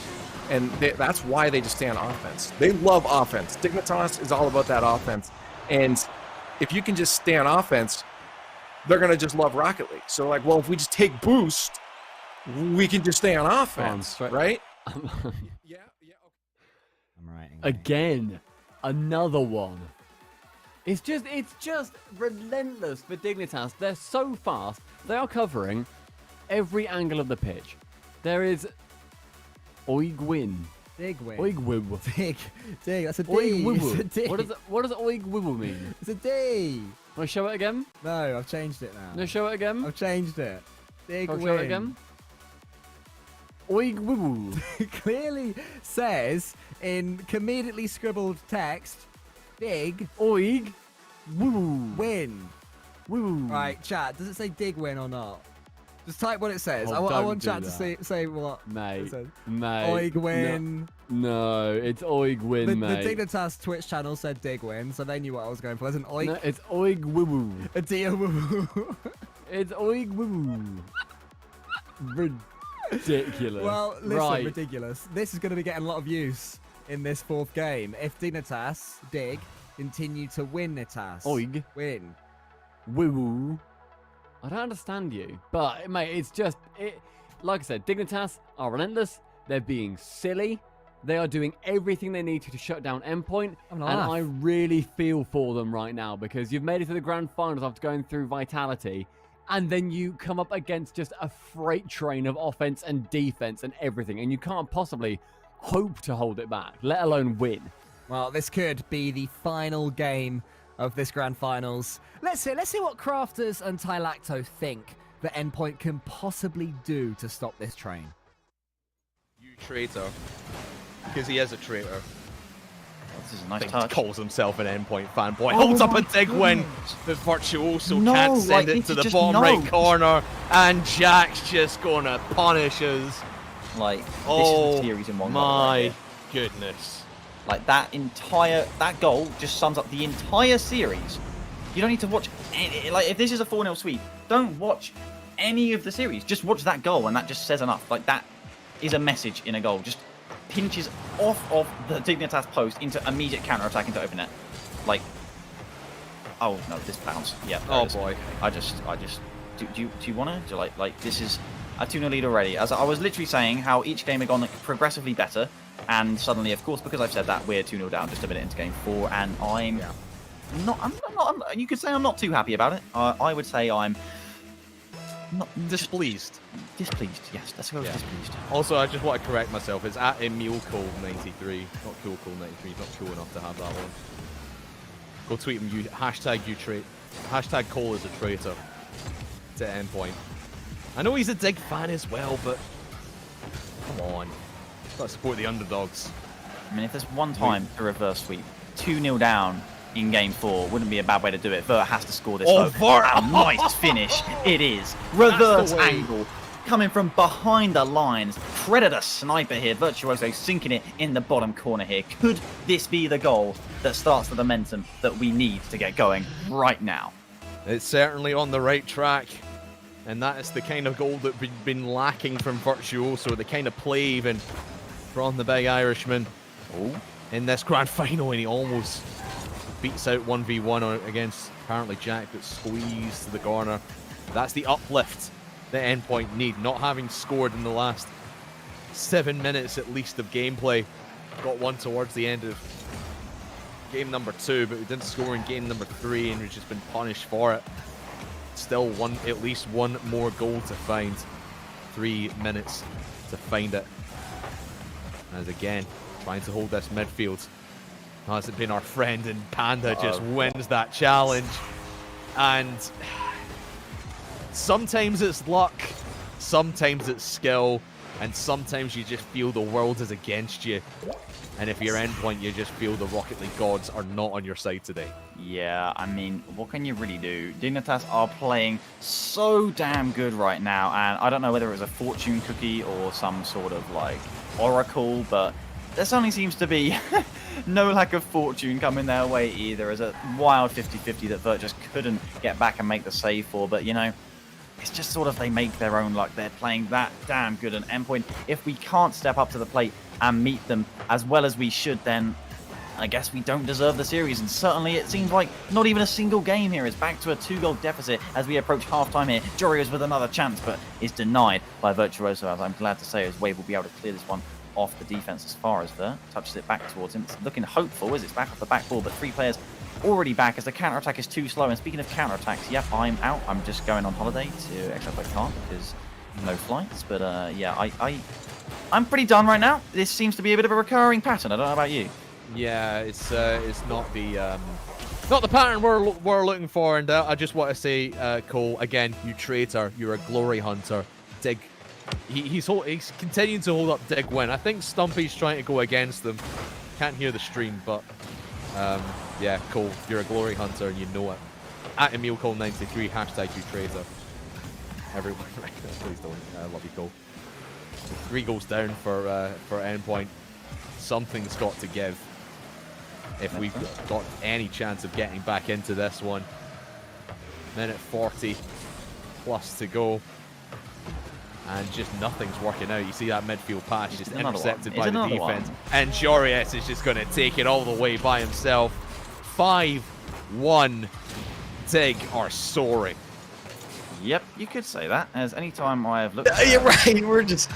and that's why they just stay on offense. They love offense. Dignitas is all about that offense, and if you can just stay on offense, they're gonna just love Rocket League. So like, well, if we just take boost, we can just stay on offense, right? Yeah. I'm writing. Again, another one. It's just relentless for Dignitas. They're so fast. They are covering every angle of the pitch. There is Oigwin. Digwin. Oigwib. Dig. That's a D. Oigwibble. It's a D. What does Oigwibble mean? It's a D. Want to show it again? No, I've changed it now. No, show it again. I've changed it. Dig Show win. it again. Oig woo. clearly says in comedically scribbled text, Dig Oig woo. Win. Woo. Right, chat, does it say Dig Win or not? Just type what it says. Oh, I want don't chat do to say what it Mate, says. mate. Oig Win. No, it's Oig Win, The mate. Dignitas Twitch channel said Dig Win, so they knew what I was going for. There's an Oig. No, it's Oig woo woo. A dear woo. It's Oig woo woo. Ridiculous. Well, listen, right. ridiculous. This is going to be getting a lot of use in this fourth game. If Dignitas, Dig, continue to win Nitas. Oig. Win. Woo woo. I don't understand you, but mate, it's just like I said, Dignitas are relentless. They're being silly. They are doing everything they need to shut down Endpoint, and I really feel for them right now because you've made it to the grand finals after going through Vitality, and then you come up against just a freight train of offense and defense and everything, and you can't possibly hope to hold it back, let alone win. Well, this could be the final game of this grand finals. Let's see what Crafters and Tylacto think that Endpoint can possibly do to stop this train. You traitor. Because he is a traitor. This is a nice He touch. calls himself an Endpoint fanboy. Holds up a Dig win, but Virtuoso can't send it to the bottom right corner, and Jack's just gonna punish us. Like, this is a series in one goal. My goodness. Like, that goal just sums up the entire series. You don't need to watch like, if this is a 4-0 sweep, don't watch any of the series. Just watch that goal, and that just says enough. Like, that is a message in a goal. Just pinches off of the Dignitas post into immediate counter-attack into open net. Like, oh no, this bounce. Yeah. Oh boy. Do you want to? Like, this is a 2-0 lead already. As I was literally saying, how each game had gone progressively better, and suddenly, of course, because I've said that, we're 2-0 down just a minute into game 4, and I'm not. You could say I'm not too happy about it. I would say I'm not displeased. Displeased, yes. Let's go with displeased. Also, I just want to correct myself. It's at EmilCole93, not CoolCole93. He's not cool enough to have that one. Go tweet him. Hashtag you trait. Hashtag Cole is a traitor to Endpoint. I know he's a Dig fan as well, but come on. Got to support the underdogs. I mean, if there's one time to reverse sweep, 2-0 down in game 4 wouldn't be a bad way to do it. Vert has to score this. Oh, Vert! A nice finish. It is. Reverse angle. Coming from behind the lines. Predator sniper here. Virtuoso sinking it in the bottom corner here. Could this be the goal that starts the momentum that we need to get going right now? It's certainly on the right track. And that is the kind of goal that we've been lacking from Virtuoso. The kind of play even from the big Irishman in this grand final. And he almost beats out 1v1 against apparently Jack, but squeezed to the corner. That's the uplift that Endpoint need. Not having scored in the last 7 minutes at least of gameplay. Got one towards the end of game number 2, but we didn't score in game number 3, and we've just been punished for it. Still at least one more goal to find. 3 minutes to find it. As again, trying to hold this midfield. Hasn't been our friend, and Panda just wins that challenge. And sometimes it's luck, sometimes it's skill, and sometimes you just feel the world is against you. And if you're Endpoint, you just feel the Rocket League gods are not on your side today. Yeah, I mean, what can you really do? Dignitas are playing so damn good right now, and I don't know whether it was a fortune cookie or some sort of, like, oracle, but there certainly seems to be no lack of fortune coming their way either. As a wild 50-50 that Vert just couldn't get back and make the save for, but, you know, it's just sort of they make their own luck. They're playing that damn good at Endpoint. If we can't step up to the plate and meet them as well as we should, then I guess we don't deserve the series. And certainly it seems like not even a single game here is back to a 2-goal deficit as we approach half-time here. Jorio's with another chance, but is denied by Virtuoso, as I'm glad to say, as Wave will be able to clear this one off the defense as far as Vert touches it back towards him. It's looking hopeful as it's back off the back ball, but 3 players already back as the counter-attack is too slow. And speaking of counter-attacks, yep, I'm out. I'm just going on holiday to, except I can't because no flights. But yeah, I'm pretty done right now. This seems to be a bit of a recurring pattern. I don't know about you. Yeah, it's not the pattern we're looking for. And I just want to say, Cole, again, you traitor, you're a glory hunter. Dig he's continuing to hold up Dig Win. I think Stumpy's trying to go against them. Can't hear the stream, but yeah, Cole, you're a glory hunter and you know it. At EmilCole93, hashtag you traitor. Everyone, please don't. I love you, Cole. So 3 goals down for Endpoint. Something's got to give if we've got any chance of getting back into this one. Minute 40 plus to go. And just nothing's working out. You see that midfield pass just intercepted by the defense. And Jorius is just going to take it all the way by himself. 5-1. Dig are soaring. Yep, you could say that. As any time I have looked You're right. We're just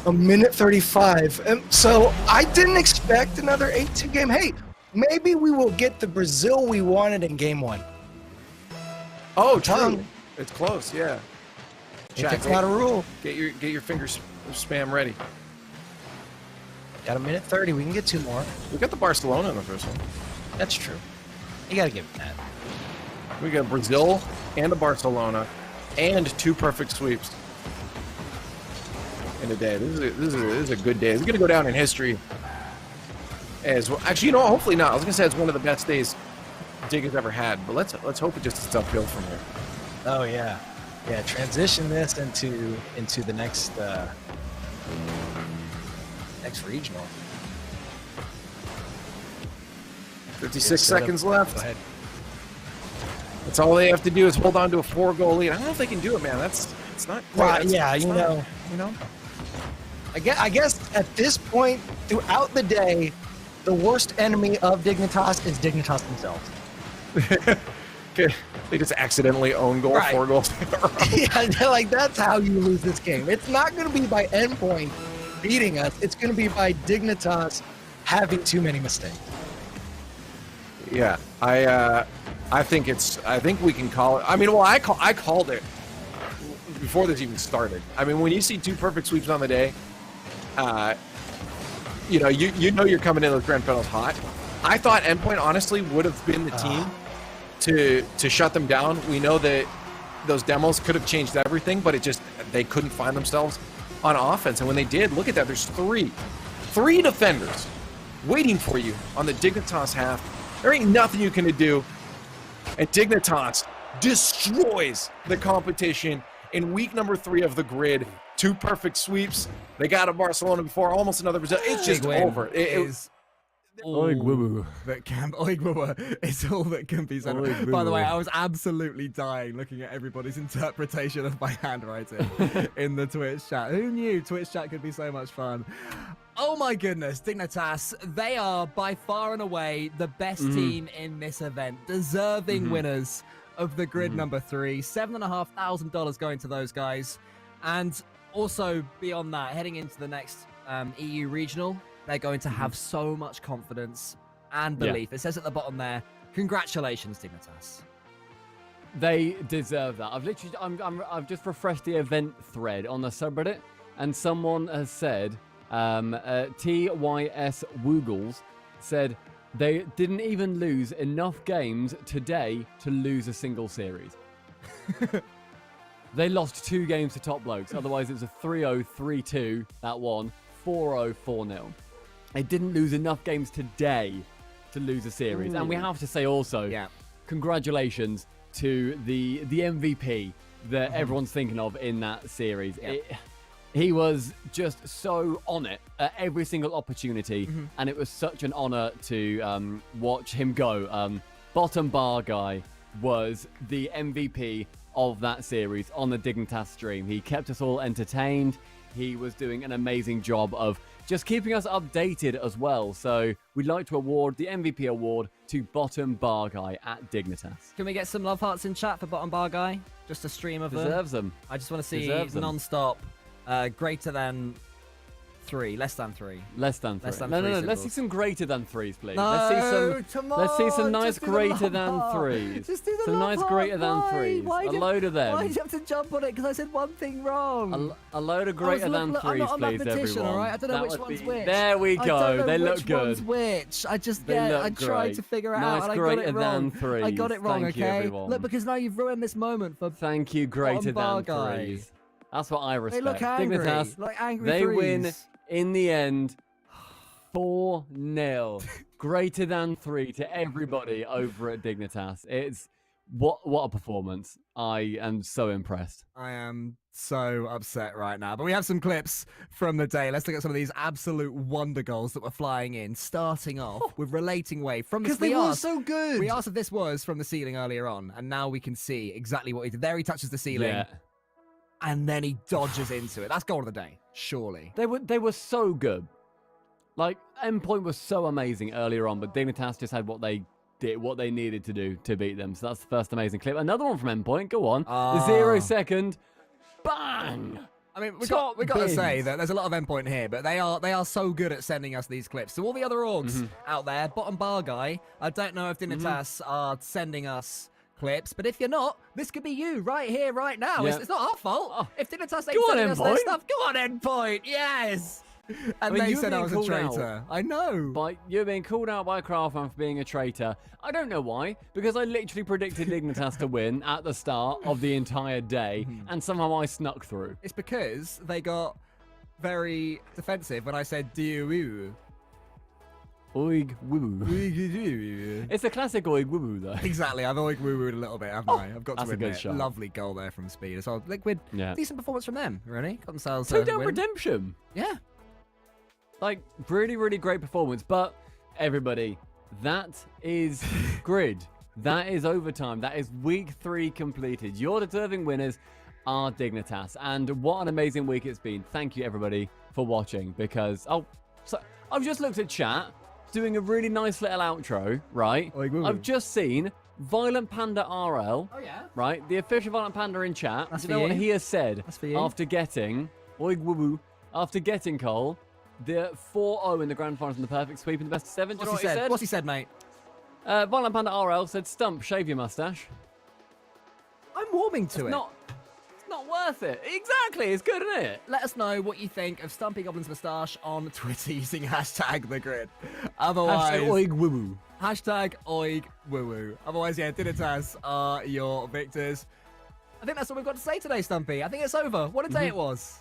a minute 35. And so I didn't expect another 8-2 game. Hey, maybe we will get the Brazil we wanted in game 1. Oh, true. It's close, yeah. If it's not a rule. Get your fingers spam ready. Got a minute 30. We can get 2 more. We got the Barcelona in the first one. That's true. You gotta give it that. We got Brazil and a Barcelona and 2 perfect sweeps in a day. This is a good day. It's gonna go down in history as well. Actually, you know, hopefully not. I was gonna say it's one of the best days Dig has ever had, but let's hope it just is uphill from here. Oh yeah. Yeah, transition this into the next regional. 56 seconds left. Go ahead. That's all they have to do is hold on to a 4-goal lead. I don't know if they can do it, man. It's not quite. Right, yeah, you know. I guess at this point throughout the day, the worst enemy of Dignitas is Dignitas themselves. They just accidentally own goal, Right. 4 goals. Yeah, like that's how you lose this game. It's not going to be by Endpoint beating us. It's going to be by Dignitas having too many mistakes. Yeah, I think we can call it. I mean, well, I called it before this even started. I mean, when you see 2 perfect sweeps on the day, you know you're coming in with grand finals hot. I thought Endpoint honestly would have been the team to shut them down. We know that those demos could have changed everything, but they couldn't find themselves on offense. And when they did, look at that. There's three defenders waiting for you on the Dignitas half. There ain't nothing you can do. And Dignitas destroys the competition in week number 3 of the grid. 2 perfect sweeps. They got a Barcelona before, almost another Brazil. It's just over. It's all that can be said. By the way, I was absolutely dying looking at everybody's interpretation of my handwriting in the Twitch chat. Who knew Twitch chat could be so much fun? Oh my goodness, Dignitas, they are by far and away the best team in this event, deserving winners of the grid number 3. $7,500 going to those guys. And also beyond that, heading into the next EU regional, they're going to have so much confidence and belief. It says at the bottom there, congratulations, Dignitas. They deserve that. I've just refreshed the event thread on the subreddit, and someone has said, TYS Woogles said they didn't even lose enough games today to lose a single series. They lost 2 games to Top Blokes. Otherwise, it was a 3-0, 3-2, that one, 4-0, 4-0. They didn't lose enough games today to lose a series. And we have to say also, congratulations to the MVP that everyone's thinking of in that series. He was just so on it at every single opportunity, and it was such an honor to watch him go. Bottom Bar Guy was the MVP of that series on the Dignitas stream. He kept us all entertained. He was doing an amazing job of just keeping us updated as well. So we'd like to award the MVP award to Bottom Bar Guy at Dignitas. Can we get some love hearts in chat for Bottom Bar Guy? Just a stream of them. Deserves them. I just want to see non-stop. Greater than 3, less than 3. Less than 3. No, let's see some greater than 3s, please. No, let's see some nice greater than 3s. Just do the some nice greater than 3s. A load of them. Why did you have to jump on it? Because I said one thing wrong. A load of greater than 3s, I'm not on please, mathematician, everyone. all right? I don't know which one's which. There we go. They look good. Which one's which? I just I tried to figure it out, and I got it wrong. Than 3s. I got it wrong. Thank you, okay. everyone. Look, because now you've ruined this moment for. Thank you, greater than 3s. That's what I respect. They look angry. Dignitas, Like angry they threes. win in the end 4-0. Greater than 3 to everybody over at Dignitas. It's what a performance. I am so impressed. I am so upset right now. But we have some clips from the day. Let's look at some of these absolute wonder goals that were flying in, starting off with Relating Wave. Because they were so good. We asked if this was from the ceiling earlier on, and now we can see exactly what he did. There he touches the ceiling. Yeah. And then he dodges into it. That's goal of the day, surely. They were so good. Like, Endpoint was so amazing earlier on, but Dignitas just had what they did, what they needed to do to beat them. So that's the first amazing clip. Another one from Endpoint. Go on. 0 second. Bang! I mean, we got to say that there's a lot of Endpoint here, but they are so good at sending us these clips. So all the other orgs out there, bottom bar guy, I don't know if Dignitas are sending us clips, but if you're not, this could be you right here, right now. Yeah. It's not our fault. If Dignitas ain't Go on, sending us their Endpoint. stuff, go on, Endpoint. Yes. And I mean, they you're said I being was a called traitor. out. I know. But you're being called out by Craftman for being a traitor. I don't know why, because I literally predicted Dignitas to win at the start of the entire day, and somehow I snuck through. It's because they got very defensive when I said "do." Oig woo. It's a classic oig woo though. Exactly, I've oig woo a little bit, haven't I? I've got that's to a good admit. shot. Lovely goal there from Speed as well. Liquid, Yeah. decent performance from them, really. Got themselves 2-down win. redemption. Yeah. Like, really, really great performance. But, everybody, that is grid. That is overtime. That is week 3 completed. Your deserving winners are Dignitas. And what an amazing week it's been. Thank you, everybody, for watching. Because, I've just looked at chat, doing a really nice little outro, right? I've just seen Violent Panda RL, right? The official Violent Panda in chat. That's Do for you know what you. he has said That's for you. after getting, after getting Cole, the 4-0 in the grand finals and the perfect sweep in the best of 7. Do you know what he said? What's he said, mate? Violent Panda RL said, Stump, shave your mustache. I'm warming to It's it. not worth it. Exactly, it's good, isn't it? Let us know what you think of Stumpy Goblin's moustache on Twitter using hashtag the grid. Otherwise, Hashtag oigwoo. Hashtag oigwoo. Otherwise, yeah, Dignitas are your victors. I think that's all we've got to say today, Stumpy. I think it's over. What a day it was.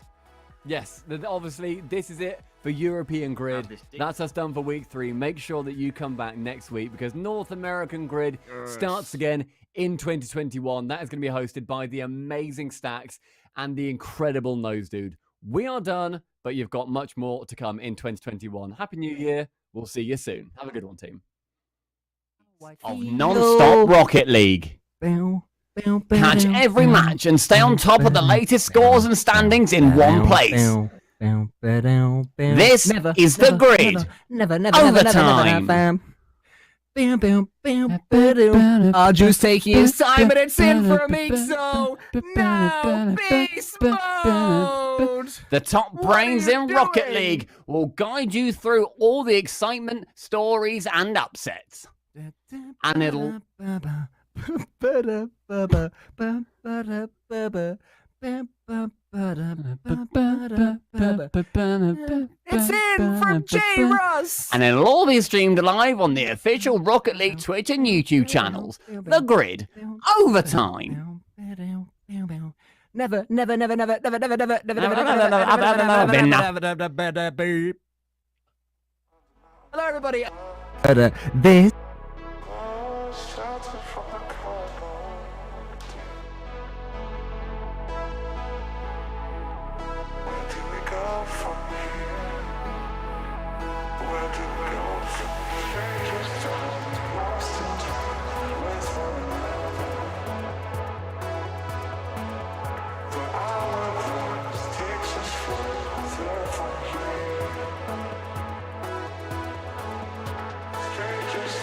Yes, obviously, this is it for European Grid. That's us done for week 3. Make sure that you come back next week because North American Grid starts again in 2021. That is going to be hosted by the amazing Stacks and the incredible Nose Dude. We are done, but you've got much more to come in 2021. Happy New Year. We'll see you soon. Have a good one, team. Of non-stop Rocket League. Catch every match and stay on top of the latest scores and standings in one place. This is the Grid. Overtime. Arju's taking his time, but it's in for a Mixo. Now, beast mode. The top brains in Rocket League will guide you through all the excitement, stories, and upsets. And it'll... It's in from J. Russ. And it'll all be streamed live on the official Rocket League Twitch and YouTube channels. The Grid. Overtime. Never. Hello, everybody. This. Shelter from the cold. Where do we go from here? Where do we go from here? Just lost in time with one another. The hourglass takes us further from here. Strangers